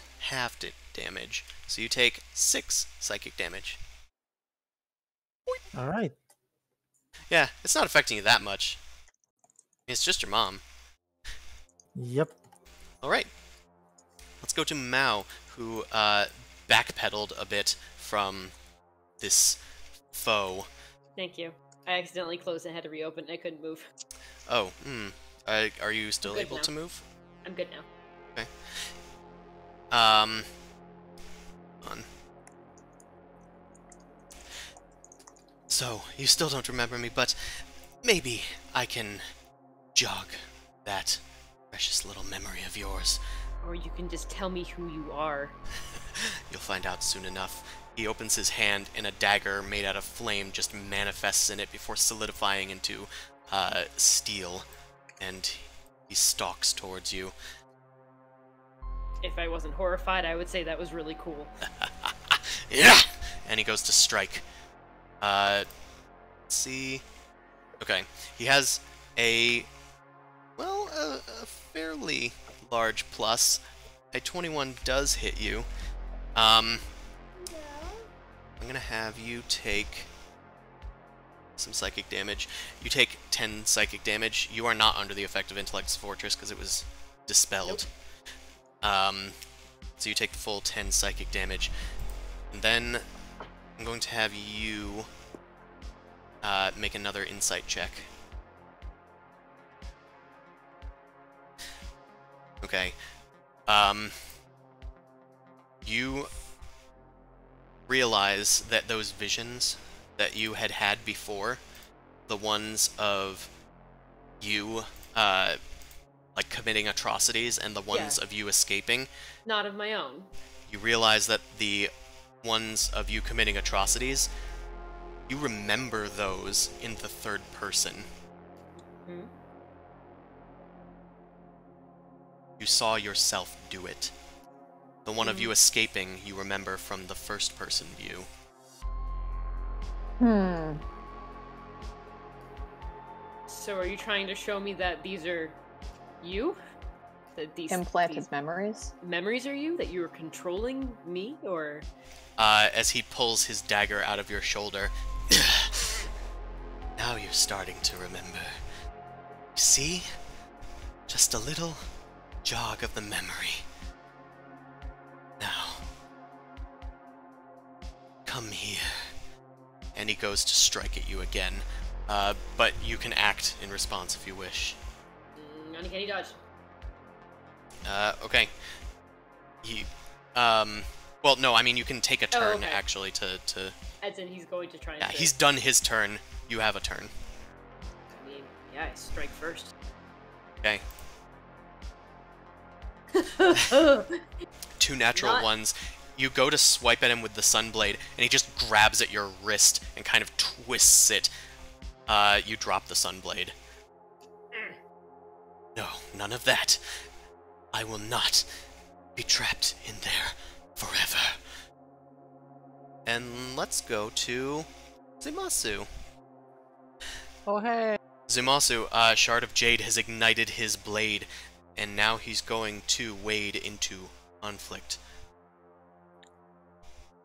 damage. So you take 6 psychic damage. All right. Yeah, it's not affecting you that much. It's just your mom. Yep. Alright. Let's go to Mao, who backpedaled a bit from this foe. Thank you. I accidentally closed and had to reopen. I couldn't move. Oh, are you still good able now. to move? I'm good now. Okay. On. So, you still don't remember me, but maybe I can jog that precious little memory of yours. Or you can just tell me who you are. You'll find out soon enough. He opens his hand, and a dagger made out of flame just manifests in it before solidifying into steel, and he stalks towards you. If I wasn't horrified, I would say that was really cool. Yeah! And he goes to strike. Let's see. Okay. He has a fairly large plus. A 21 does hit you. I'm gonna have you take some psychic damage. You take 10 psychic damage. You are not under the effect of Intellect's Fortress because it was dispelled. So you take the full 10 psychic damage. And then I'm going to have you make another insight check. Okay. You realize that those visions that you had had before, the ones of you, like committing atrocities and the ones of you escaping, Not of my own. you realize that the ones of you committing atrocities, you remember those in the third person. Hmm? You saw yourself do it. The one of you escaping, you remember from the first person view. So are you trying to show me that these are you? That these Implanted memories. memories are you? That you are controlling me? Or... As he pulls his dagger out of your shoulder. Now you're starting to remember. See? Just a little jog of the memory. Now, come here. And he goes to strike at you again. But you can act in response if you wish. Uncanny dodge. Okay. He, well, no, I mean, you can take a turn, okay. actually, to... As in he's going to try and... Yeah, he's done his turn. You have a turn. I mean, yeah, I strike first. Okay. 2 natural ones. You go to swipe at him with the Sunblade, and he just grabs at your wrist and kind of twists it. You drop the Sunblade. No, none of that. I will not be trapped in there forever. And let's go to Zumasu. Oh, hey. Zumasu, Shard of Jade has ignited his blade, and now he's going to wade into conflict.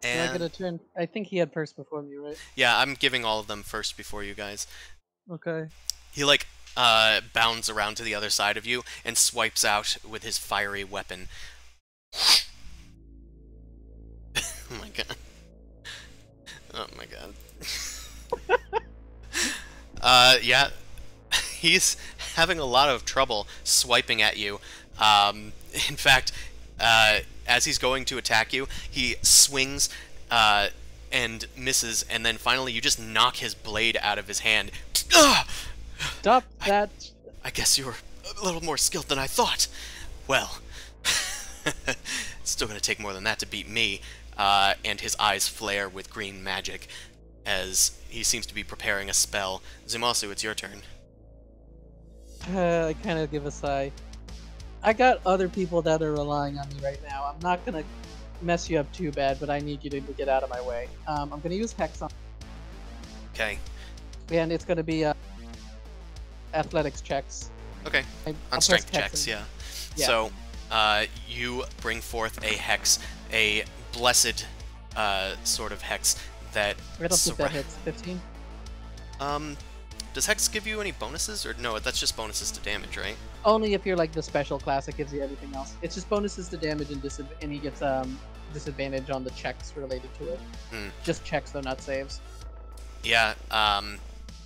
Can I get a turn? I think he had first before me, right? Yeah, I'm giving all of them first before you guys. Okay. He, like, bounds around to the other side of you and swipes out with his fiery weapon. Oh my god. Oh my god. Yeah, he's having a lot of trouble swiping at you. In fact, as he's going to attack you, he swings and misses, and then finally you just knock his blade out of his hand. Stop that. I guess you were a little more skilled than I thought. Well, it's still going to take more than that to beat me. And his eyes flare with green magic as he seems to be preparing a spell. Zumasu, it's your turn. I kind of give a sigh. I got other people that are relying on me right now. I'm not gonna mess you up too bad, but I need you to get out of my way. I'm gonna use Hex on. Okay. And it's gonna be athletics checks. Okay. I'll On strength press checks, Hex yeah. Yeah. So, you bring forth a hex, a blessed sort of hex that. I don't think that hits. 15. Does hex give you any bonuses, or no? That's just bonuses to damage, right? Only if you're like the special class, it gives you everything else. It's just bonuses to damage and he gets disadvantage on the checks related to it. Just checks though, not saves. Yeah.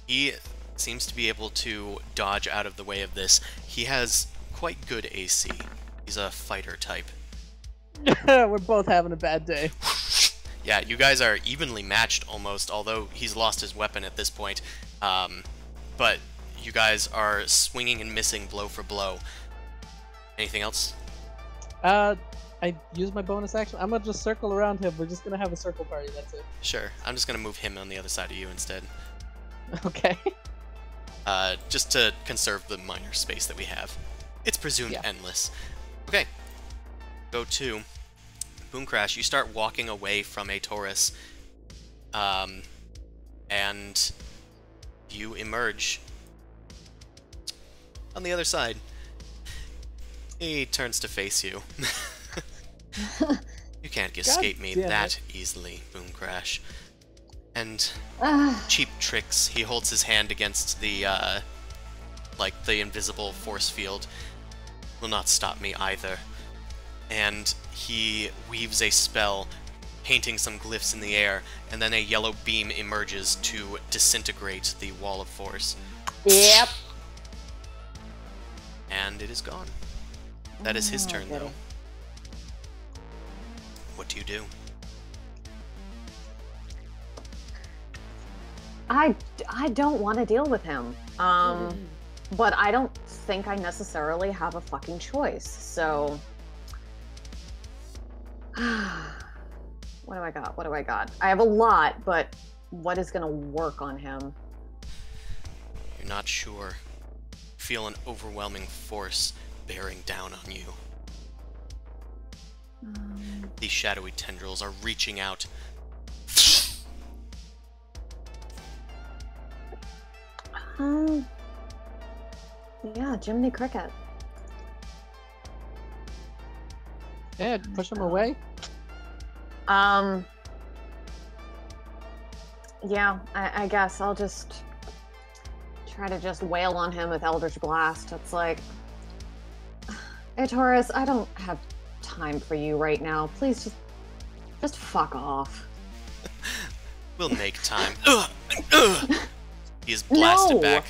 He seems to be able to dodge out of the way of this. He has quite good AC. He's a fighter type. We're both having a bad day. Yeah, you guys are evenly matched almost, although he's lost his weapon at this point. But you guys are swinging and missing blow for blow. Anything else? I use my bonus action. I'm gonna just circle around him. We're just gonna have a circle party. That's it. Sure. I'm just gonna move him on the other side of you instead. Okay. Just to conserve the minor space that we have. It's presumed endless. Okay. Go to Boom Crash. You start walking away from a Taurus. And you emerge on the other side. He turns to face you. You can't escape me that easily, Boom Crash. And cheap tricks. He holds his hand against the like the invisible force field. Will not stop me either. And he weaves a spell, painting some glyphs in the air, and then a yellow beam emerges to disintegrate the wall of force. Yep. And it is gone. That is his turn, though. What do you do? I don't want to deal with him. But I don't think I necessarily have a fucking choice. So what do I got? What do I got? I have a lot, but what is gonna work on him? You're not sure. Feel an overwhelming force bearing down on you. These shadowy tendrils are reaching out. Yeah, Jiminy Cricket. Yeah, push him away. Yeah, I guess I'll just try to just wail on him with Eldritch Blast. It's like, hey Taurus, I don't have time for you right now. Please just fuck off. We'll make time. He is blasted back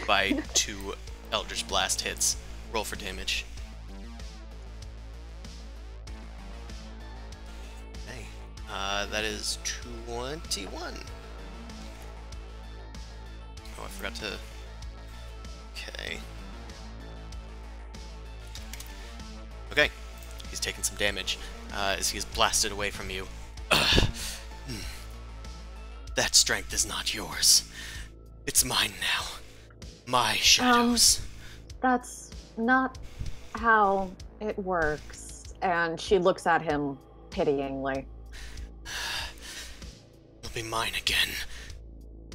by 2 Eldritch Blast hits. Roll for damage. Okay. That is 21. Oh, I forgot to... Okay. Okay. He's taking some damage as he is blasted away from you. That strength is not yours. It's mine now. My shadows. That's not how it works. And she looks at him pityingly. It'll be mine again.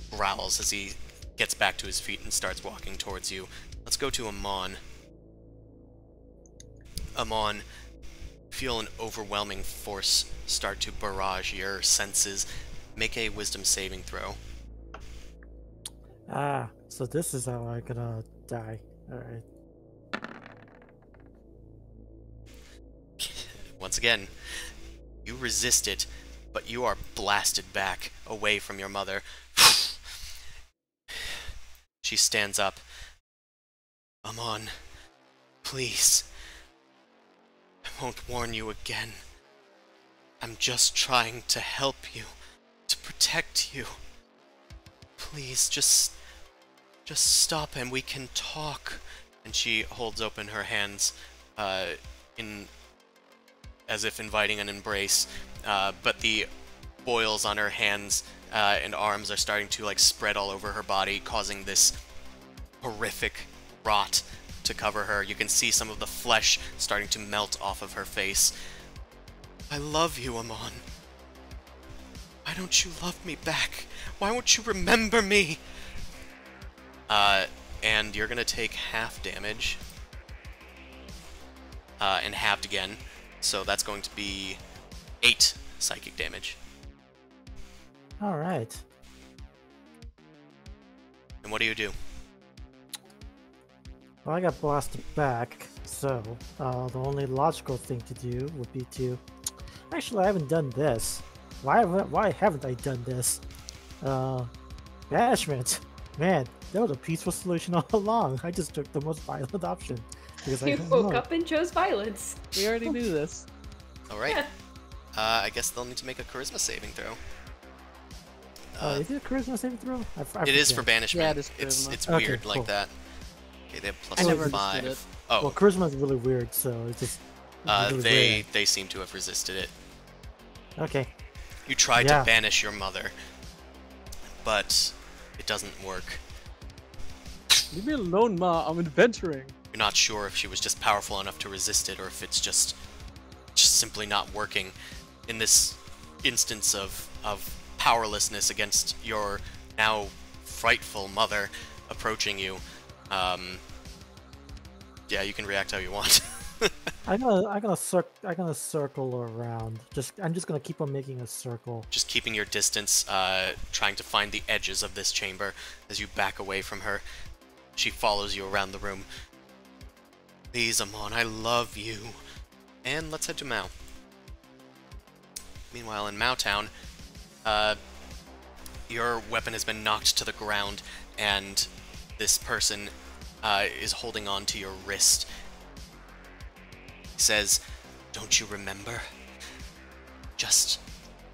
Growls as he gets back to his feet and starts walking towards you. Let's go to Amon. Amon, feel an overwhelming force start to barrage your senses. Make a wisdom saving throw. So this is how I'm gonna die. Alright. Once again, you resist it, but you are blasted back, away from your mother. She stands up. Amon, please. I won't warn you again. I'm just trying to help you, to protect you. Please, just stop and we can talk. And she holds open her hands, in as if inviting an embrace, but the boils on her hands and arms are starting to like spread all over her body, causing this horrific rot to cover her. You can see some of the flesh starting to melt off of her face. I love you, Amon. Why don't you love me back? Why won't you remember me? And you're gonna take half damage. And halved again. So that's going to be 8 psychic damage. Alright. And what do you do? Well, I got blasted back, so the only logical thing to do would be to... Actually, I haven't done this. Why haven't I done this? Banishment. Man, that was a peaceful solution all along. I just took the most violent option. Because I You don't woke know. up and chose violence. We already knew this. Alright. Yeah. I guess they'll need to make a charisma saving throw. Is it a charisma saving throw? I It is forget. for banishment. Yeah, it is it's charisma. Okay, weird cool. like that. Okay, they have plus I never 5. understood it. Oh, Well, charisma is really weird, so it's just... really they seem to have resisted it. weird. Okay. You tried Yeah. to banish your mother, but it doesn't work. Leave me alone, Ma. I'm adventuring. You're not sure if she was just powerful enough to resist it, or if it's just simply not working. In this instance of powerlessness against your now frightful mother approaching you, yeah, you can react how you want. I'm gonna circle around. I'm just gonna keep on making a circle. Just keeping your distance, trying to find the edges of this chamber as you back away from her. She follows you around the room. Please, Amon, I love you. And let's head to Mao. Meanwhile, in Mao Town, your weapon has been knocked to the ground, and this person is holding on to your wrist. He says, "Don't you remember? Just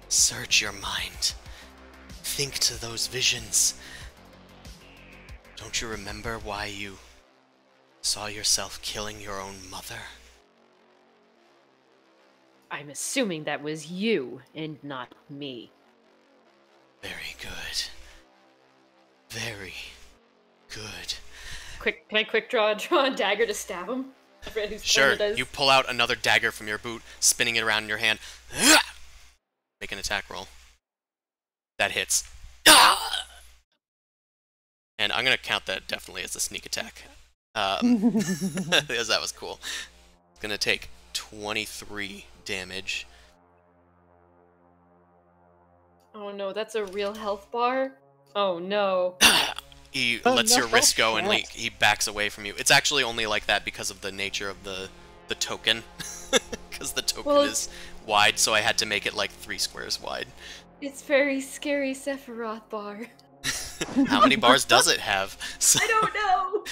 search your mind. Think to those visions. Don't you remember why you saw yourself killing your own mother?" I'm assuming that was you and not me. Very good. Very good. Quick, can I quick draw a dagger to stab him? I forget whose Sure, turn it is. you pull out another dagger from your boot, spinning it around in your hand. Make an attack roll. That hits. And I'm gonna count that definitely as a sneak attack. Because that was cool. It's gonna take 23 damage. Oh no, that's a real health bar? Oh no. He Oh, lets your no. wrist go and What? he backs away from you. It's actually only like that because of the nature of the token. Because the token Well, is wide, so I had to make it like 3 squares wide. It's very scary Sephiroth bar. How many bars does it have? So I don't know!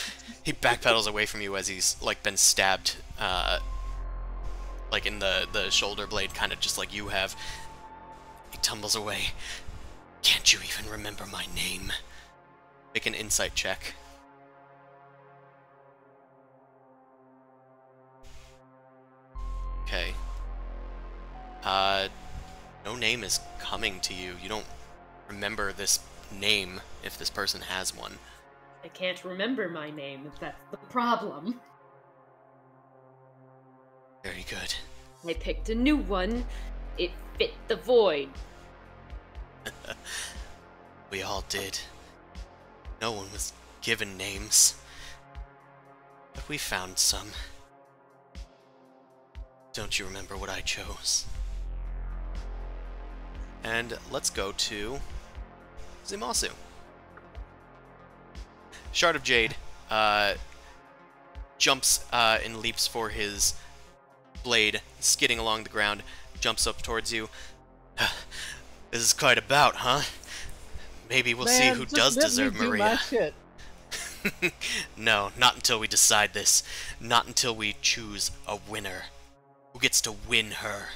he backpedals away from you as he's like been stabbed, like in the shoulder blade, kind of just like you have. He tumbles away. Can't you even remember my name? Make an insight check. Okay. No name is coming to you. You don't remember this name if this person has one. I can't remember my name, if that's the problem. Very good. I picked a new one. It fit the void. We all did. No one was given names. But we found some. Don't you remember what I chose? And let's go to Zimasu. Shard of Jade jumps and leaps for his blade, skidding along the ground, jumps up towards you. This is quite a bout, huh? Maybe we'll see who does deserve Maria. Shit. No, not until we decide this. Not until we choose a winner. Who gets to win her?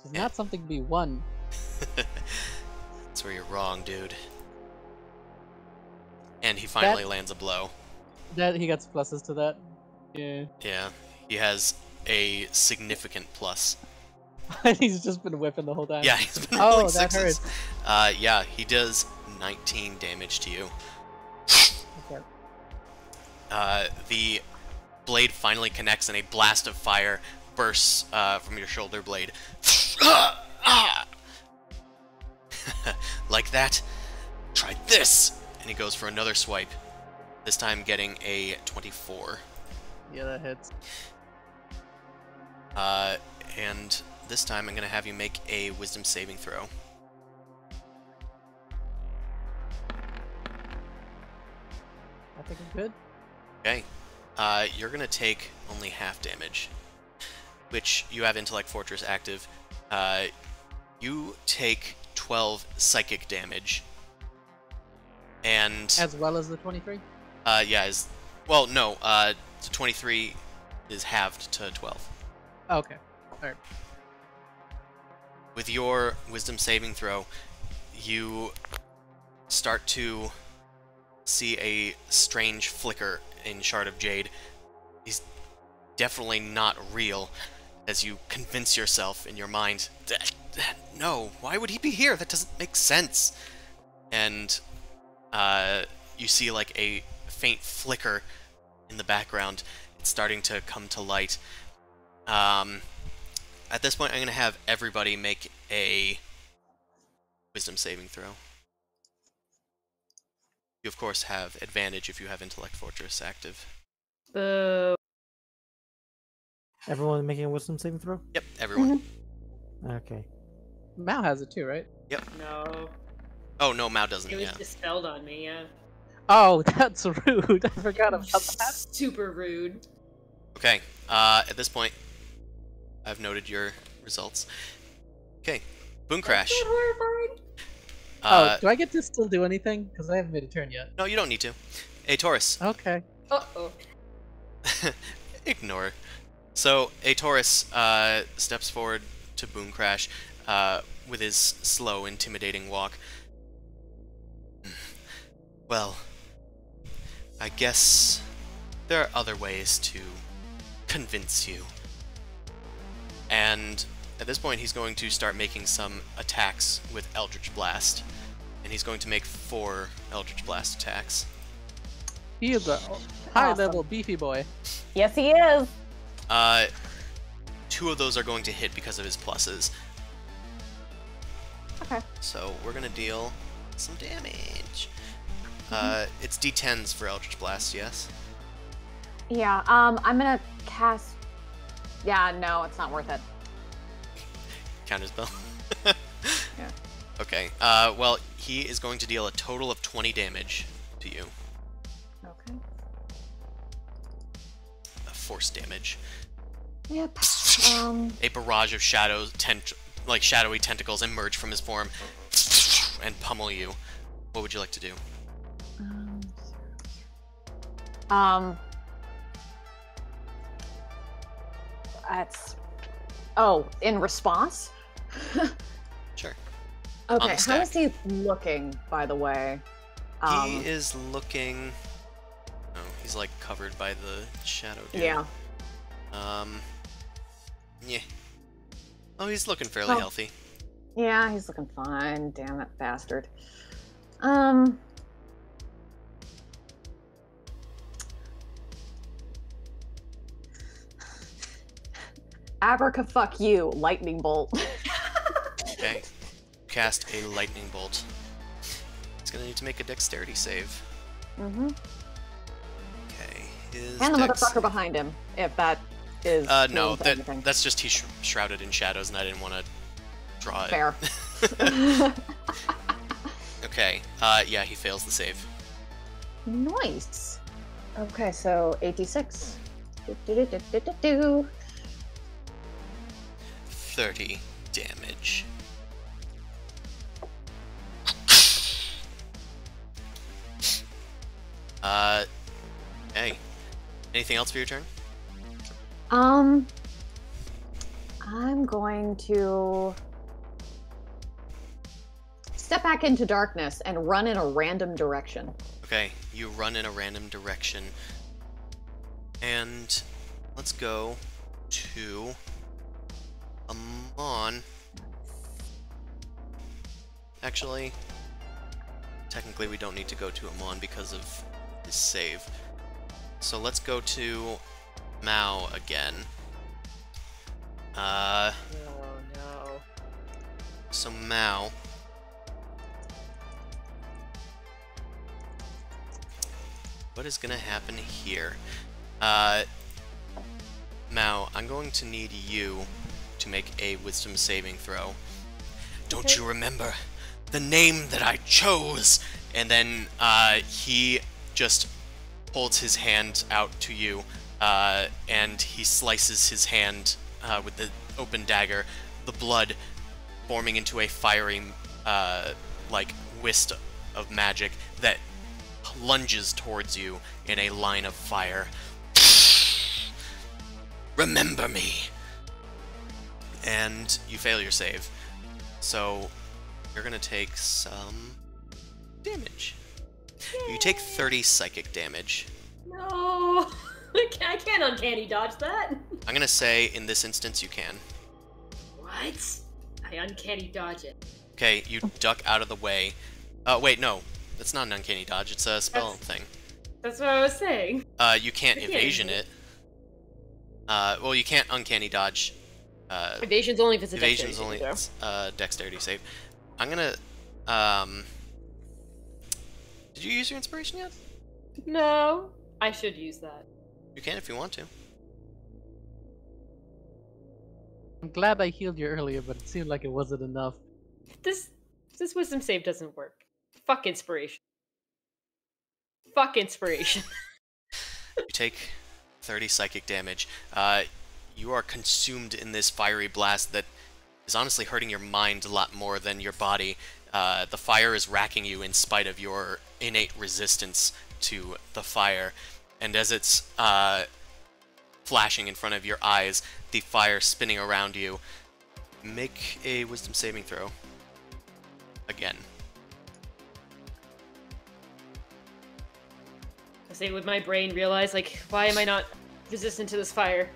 She's not something to be won. That's where you're wrong, dude. And he finally lands a blow. That he gets pluses to that. Yeah. Yeah, he has a significant plus. He's just been whipping the whole time. Yeah, he's been rolling that sixes. hurts. Yeah, he does 19 damage to you. Okay. The blade finally connects and a blast of fire bursts from your shoulder blade. Like that? Try this! And he goes for another swipe. This time getting a 24. Yeah, that hits. And this time I'm going to have you make a wisdom saving throw. I think I'm good. Okay. You're going to take only half damage, which you have Intellect Fortress active. You take 12 psychic damage. And... As well as the 23? Yeah, well, no, the 23 is halved to 12. Okay. Alright. With your wisdom saving throw, you start to see a strange flicker in Shard of Jade. He's definitely not real, as you convince yourself in your mind that, no, why would he be here? That doesn't make sense. And you see like a faint flicker in the background. It's starting to come to light. At this point, I'm going to have everybody make a wisdom saving throw. You, of course, have advantage if you have Intellect Fortress active. Everyone making a wisdom saving throw? Yep, everyone. Okay. Mal has it too, right? Yep. No. Oh, no, Mao doesn't, It was yeah. dispelled on me, yeah. Oh, that's rude. I forgot about that. Super rude. Okay, at this point, I've noted your results. Okay, Boom Crash. That's so horrifying. Do I get to still do anything? Because I haven't made a turn yet. No, you don't need to. Hey, Taurus. Okay. Uh-oh. Ignore. So, a Taurus steps forward to Boom Crash with his slow, intimidating walk. Well, I guess there are other ways to convince you. And at this point, he's going to start making some attacks with Eldritch Blast. And he's going to make 4 Eldritch Blast attacks. He is a high-level beefy boy. Yes, he is. 2 of those are going to hit because of his pluses. Okay. So we're going to deal some damage. It's D10s for Eldritch Blast, yes? Yeah, I'm gonna cast... Yeah, no, it's not worth it. Counterspell. Yeah. Okay, well, he is going to deal a total of 20 damage to you. Okay. Force damage. Yep. A barrage of shadows, like shadowy tentacles emerge from his form and pummel you. What would you like to do? That's... Oh, in response? Sure. Okay, how stack. is he looking, by the way? He is looking... Oh, he's like covered by the shadow dude. Yeah. Yeah. Oh, he's looking fairly healthy. Yeah, he's looking fine. Damn it, bastard. Abraca fuck you, lightning bolt. Okay. Cast a lightning bolt. He's gonna need to make a dexterity save. Mm-hmm. Okay. His And the dex... motherfucker behind him, if that is... No, means anything. that's just he's shrouded in shadows and I didn't want to draw it. Fair. Okay, yeah, he fails the save. Nice. Okay, so 86. Do. 30 damage. Hey. Anything else for your turn? I'm going to step back into darkness and run in a random direction. Okay, you run in a random direction. And let's go to Amon. Actually, technically we don't need to go to Amon because of his save. So let's go to Mao again. Oh no. So Mao. What is gonna happen here? Mao, I'm going to need you to make a wisdom saving throw. Don't you remember the name that I chose? And then he just holds his hand out to you, and he slices his hand with the open dagger, the blood forming into a fiery, like, wisp of magic that lunges towards you in a line of fire. Remember me! And you fail your save. So you're gonna take some damage. You take 30 psychic damage. No! I can't uncanny dodge that. I'm gonna say in this instance you can. What? I uncanny dodge it. Okay, you duck out of the way. Wait, no. That's not an uncanny dodge, it's a spell thing. That's what I was saying. You can't evasion it. Well, you can't uncanny dodge. Evasion's only if it's a Evasion's dexterity only saving dexterity save. I'm gonna, did you use your inspiration yet? throw. No. I should use that. You can if you want to. I'm glad I healed you earlier, but it seemed like it wasn't enough. This wisdom save doesn't work. Fuck inspiration. Fuck inspiration. You take 30 psychic damage. You are consumed in this fiery blast that is honestly hurting your mind a lot more than your body. The fire is racking you in spite of your innate resistance to the fire. And as it's flashing in front of your eyes, the fire spinning around you, make a wisdom saving throw. Again. I say, would my brain realize, like, why am I not resistant to this fire?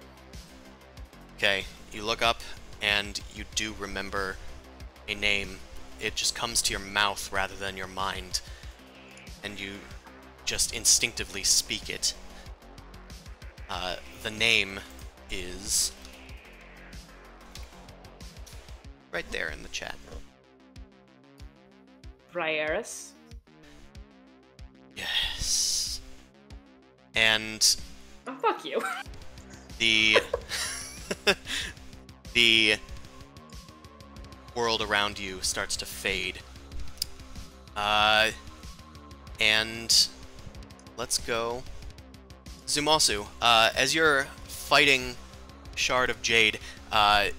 Okay, you look up and you do remember a name. It just comes to your mouth rather than your mind. And you just instinctively speak it. The name is right there in the chat. Bryaris? Yes. And Oh, fuck you. the the world around you starts to fade. And let's go Zumasu. As you're fighting Shard of Jade,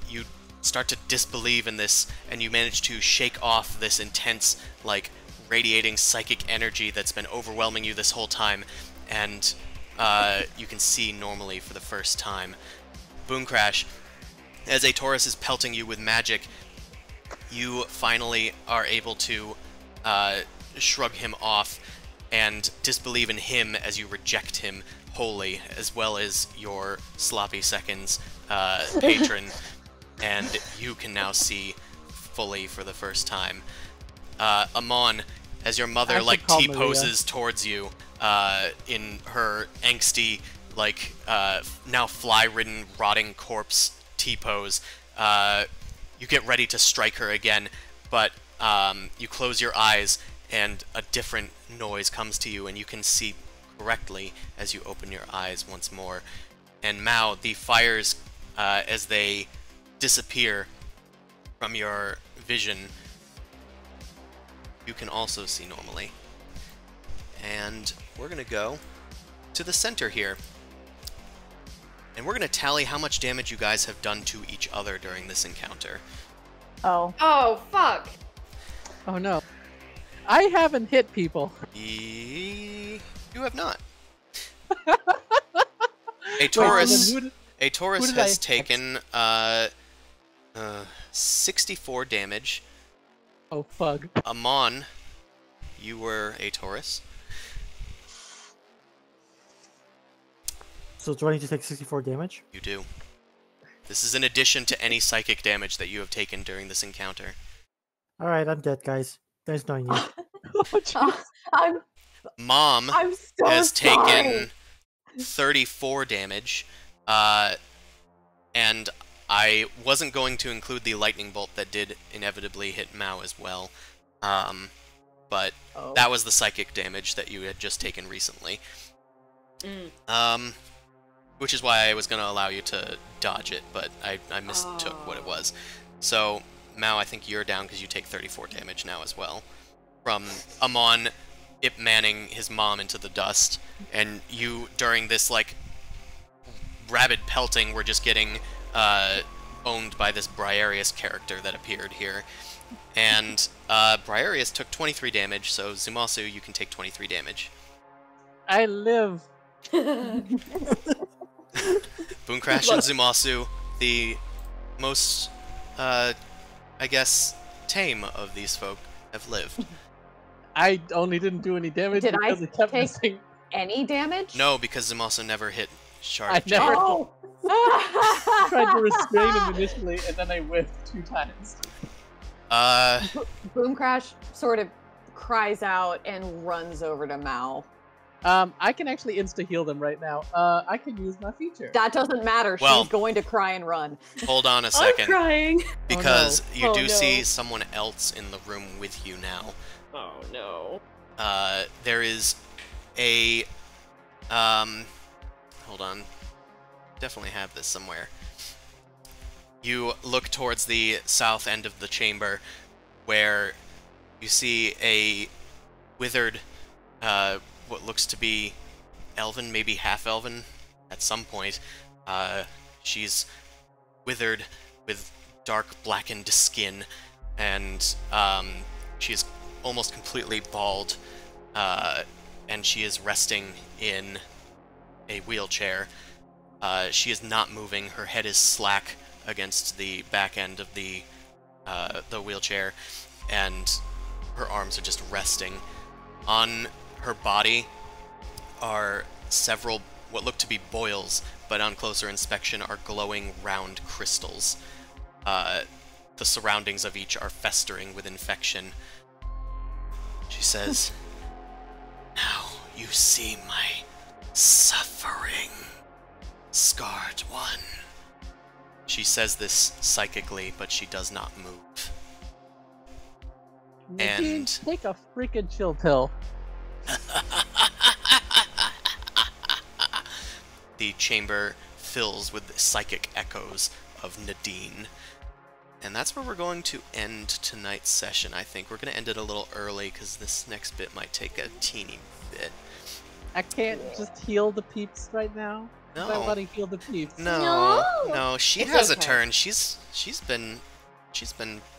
you start to disbelieve in this, and you manage to shake off this intense, like, radiating psychic energy that's been overwhelming you this whole time, and you can see normally for the first time. Boom Crash, as a Taurus is pelting you with magic, you finally are able to shrug him off and disbelieve in him as you reject him wholly, as well as your sloppy seconds patron, and you can now see fully for the first time. Amon, as your mother like T-poses towards you in her angsty, like now fly-ridden, rotting corpse T-pose, you get ready to strike her again, but you close your eyes and a different noise comes to you, and you can see correctly as you open your eyes once more. And Mao, the fires, as they disappear from your vision, you can also see normally. and we're going to go to the center here. And we're going to tally how much damage you guys have done to each other during this encounter. Oh. Oh, fuck! Oh no. I haven't hit people. You have not. A Wait, Taurus, and then a Taurus who did I has hex? taken 64 damage. Oh fuck. Amon, you were a Taurus. So do I need to take 64 damage? You do. This is in addition to any psychic damage that you have taken during this encounter. Alright, I'm dead, guys. There's no need. Mom I'm so has sorry. taken 34 damage, and I wasn't going to include the lightning bolt that did inevitably hit Mao as well, but Oh. that was the psychic damage that you had just taken recently. Which is why I was going to allow you to dodge it, but I mistook what it was. So, Mao, I think you're down because you take 34 damage now as well. From Amon Ip Manning his mom into the dust, and you, during this, like, rabid pelting, were just getting owned by this Briareus character that appeared here. And Briareus took 23 damage, so Zumasu, you can take 23 damage. I live. Boomcrash and Zumasu, the most, I guess, tame of these folk, have lived. I only didn't do any damage Did I because it kept take- missing. Any damage? No, because Zumasu never hit Shard I of Jade. never- Oh. Tried to restrain him initially, and then I whiffed 2 times. Boom Crash sort of cries out and runs over to Mao. I can actually insta-heal them right now. I can use my feature. That doesn't matter. Well- She's going to cry and run. hold on a I'm second, crying. because you Oh, do no. see someone else in the room with you now. Oh no. There is a, hold on, definitely have this somewhere. You look towards the south end of the chamber, where you see a withered, what looks to be elven, maybe half-elven at some point. She's withered with dark blackened skin, and she's almost completely bald, and she is resting in a wheelchair. She is not moving. Her head is slack against the back end of the wheelchair, and her arms are just resting. On her body are several what look to be boils, but on closer inspection are glowing round crystals. The surroundings of each are festering with infection. She says, "Now you see my suffering, scarred one." She says this psychically, but she does not move. Nadine, And- take a freaking chill pill. The chamber fills with psychic echoes of Nadine. And that's where we're going to end tonight's session, I think. We're going to end it a little early, because this next bit might take a teeny bit. I can't just heal the peeps right now. No. I want to heal the peeps. No, she It's has a okay. turn. She's been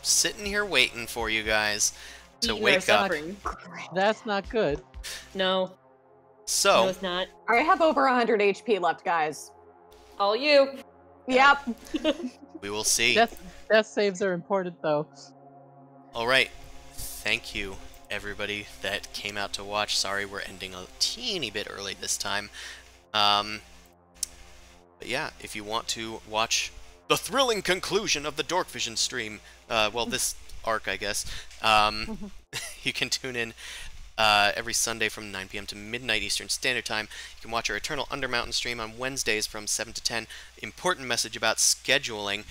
sitting here waiting for you guys to You are wake up. suffering. That's not good. No. No, So, it's not. I have over 100 HP left, guys. All you. Yep. we will see. Death saves are important, though. Alright, thank you everybody that came out to watch. Sorry we're ending a teeny bit early this time. But yeah, if you want to watch the thrilling conclusion of the Dorkvision stream, well, this arc, I guess, you can tune in every Sunday from 9 p.m. to midnight Eastern Standard Time. You can watch our Eternal Undermountain stream on Wednesdays from 7 to 10. Important message about scheduling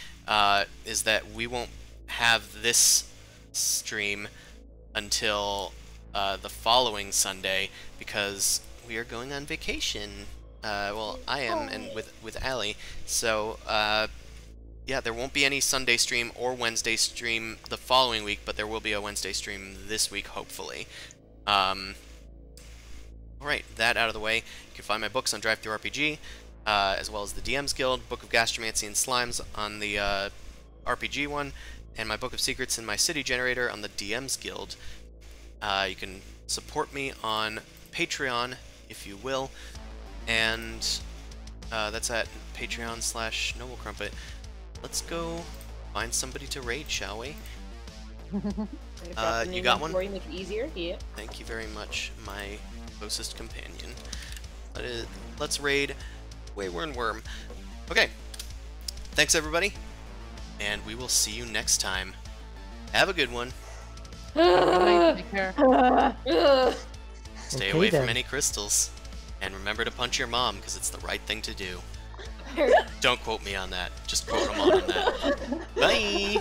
is that we won't have this stream until the following Sunday, because we are going on vacation. Well, I am, and with Allie. So, yeah, there won't be any Sunday stream or Wednesday stream the following week, but there will be a Wednesday stream this week, hopefully. Alright, that out of the way, you can find my books on DriveThruRPG, as well as the DM's Guild, Book of Gastromancy and Slimes on the RPG one, and my Book of Secrets and my City Generator on the DM's Guild. You can support me on Patreon, if you will, and that's at Patreon/NobleCrumpet. Let's go find somebody to raid, shall we? You got one? Make it easier? Yeah. Thank you very much, my closest companion. Let's raid Wayward Worm. Okay. Thanks, everybody. And we will see you next time. Have a good one. Take care. Stay Okay, away from then. any crystals. And remember to punch your mom, because it's the right thing to do. Don't quote me on that. Just quote them on that. Bye!